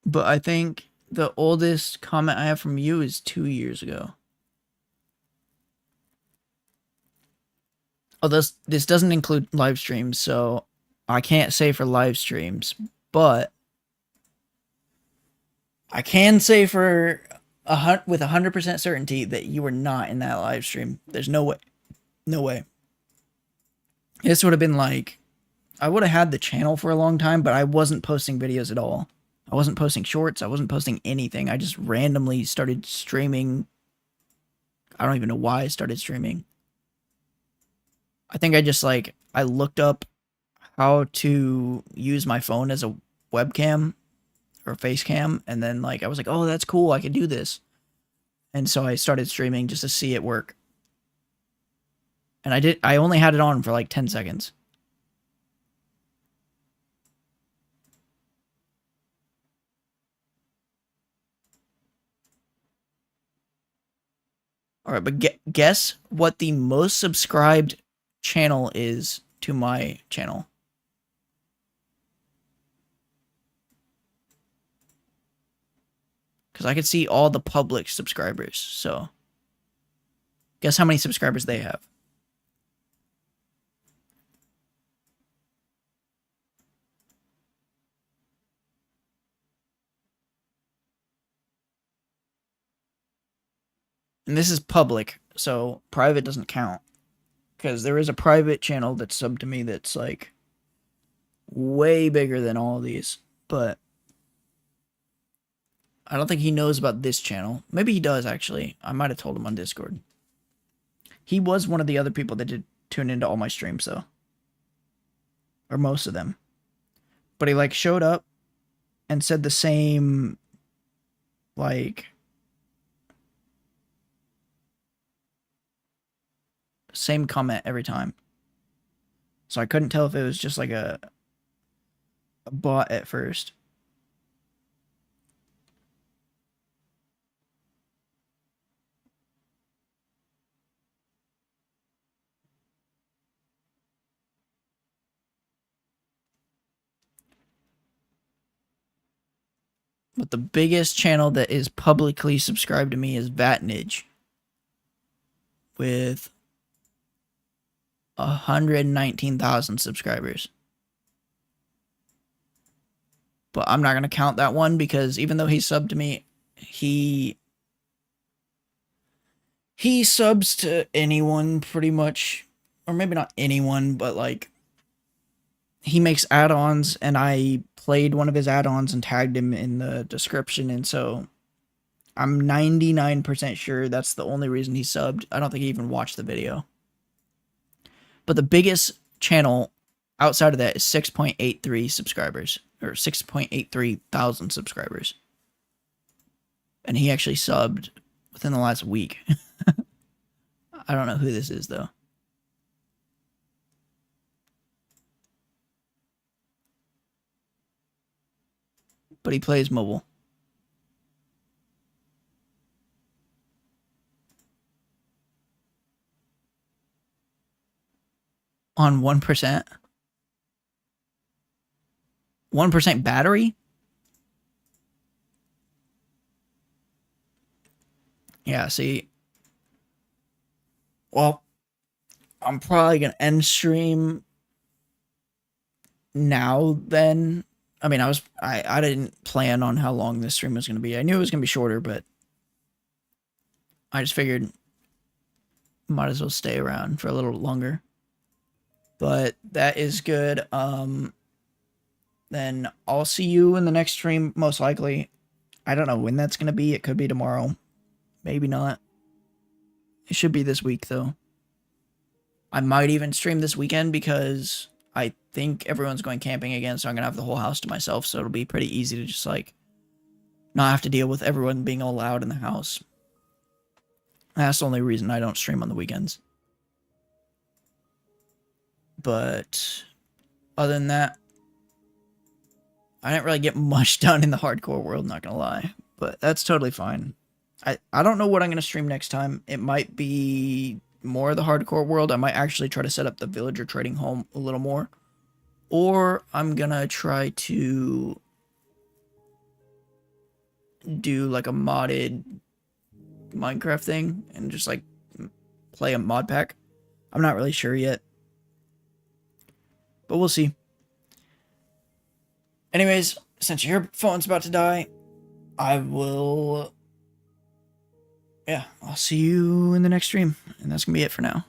But I think the oldest comment I have from you is 2 years ago. Oh, this doesn't include live streams, so I can't say for live streams, but I can say for with 100% certainty that you were not in that live stream. There's no way. No way. This would have been like, I would have had the channel for a long time, but I wasn't posting videos at all. I wasn't posting shorts. I wasn't posting anything. I just randomly started streaming. I don't even know why I started streaming. I think I just like, I looked up how to use my phone as a webcam or face cam, and then like I was like, oh, that's cool, I can do this. And so I started streaming just to see it work. And I only had it on for like 10 seconds. All right, but guess what the most subscribed channel is to my channel. Because I could see all the public subscribers, so guess how many subscribers they have. And this is public, so private doesn't count. Because there is a private channel that's subbed to me that's like way bigger than all of these. But I don't think he knows about this channel. Maybe he does, actually. I might have told him on Discord. He was one of the other people that did tune into all my streams, though. Or most of them. But he, like, showed up and said the same, like, same comment every time. So I couldn't tell if it was just like a bot at first. But the biggest channel that is publicly subscribed to me is Vatnage, with 119,000 subscribers. But I'm not going to count that one because even though he subbed to me, he subs to anyone pretty much. Or maybe not anyone, but like he makes add-ons, and I played one of his add-ons and tagged him in the description, and so I'm 99% sure that's the only reason he subbed. I don't think he even watched the video. But the biggest channel outside of that is 6.83 subscribers, or 6.83 thousand subscribers. And he actually subbed within the last week. I don't know who this is, though. But he plays mobile. On 1%? 1% battery? Yeah, see. Well, I'm probably going to end stream now then. I mean, I didn't plan on how long this stream was going to be. I knew it was going to be shorter, but I just figured might as well stay around for a little longer. But that is good. Then I'll see you in the next stream, most likely. I don't know when that's going to be. It could be tomorrow. Maybe not. It should be this week, though. I might even stream this weekend because I think everyone's going camping again, so I'm going to have the whole house to myself, so it'll be pretty easy to just, like, not have to deal with everyone being all loud in the house. That's the only reason I don't stream on the weekends. But other than that, I didn't really get much done in the hardcore world, not gonna lie. But that's totally fine. I don't know what I'm gonna stream next time. It might be more of the hardcore world. I might actually try to set up the villager trading home a little more. Or I'm gonna try to do like a modded Minecraft thing and just like play a mod pack. I'm not really sure yet. But we'll see. Anyways, since your phone's about to die, I will... Yeah, I'll see you in the next stream. And that's gonna be it for now.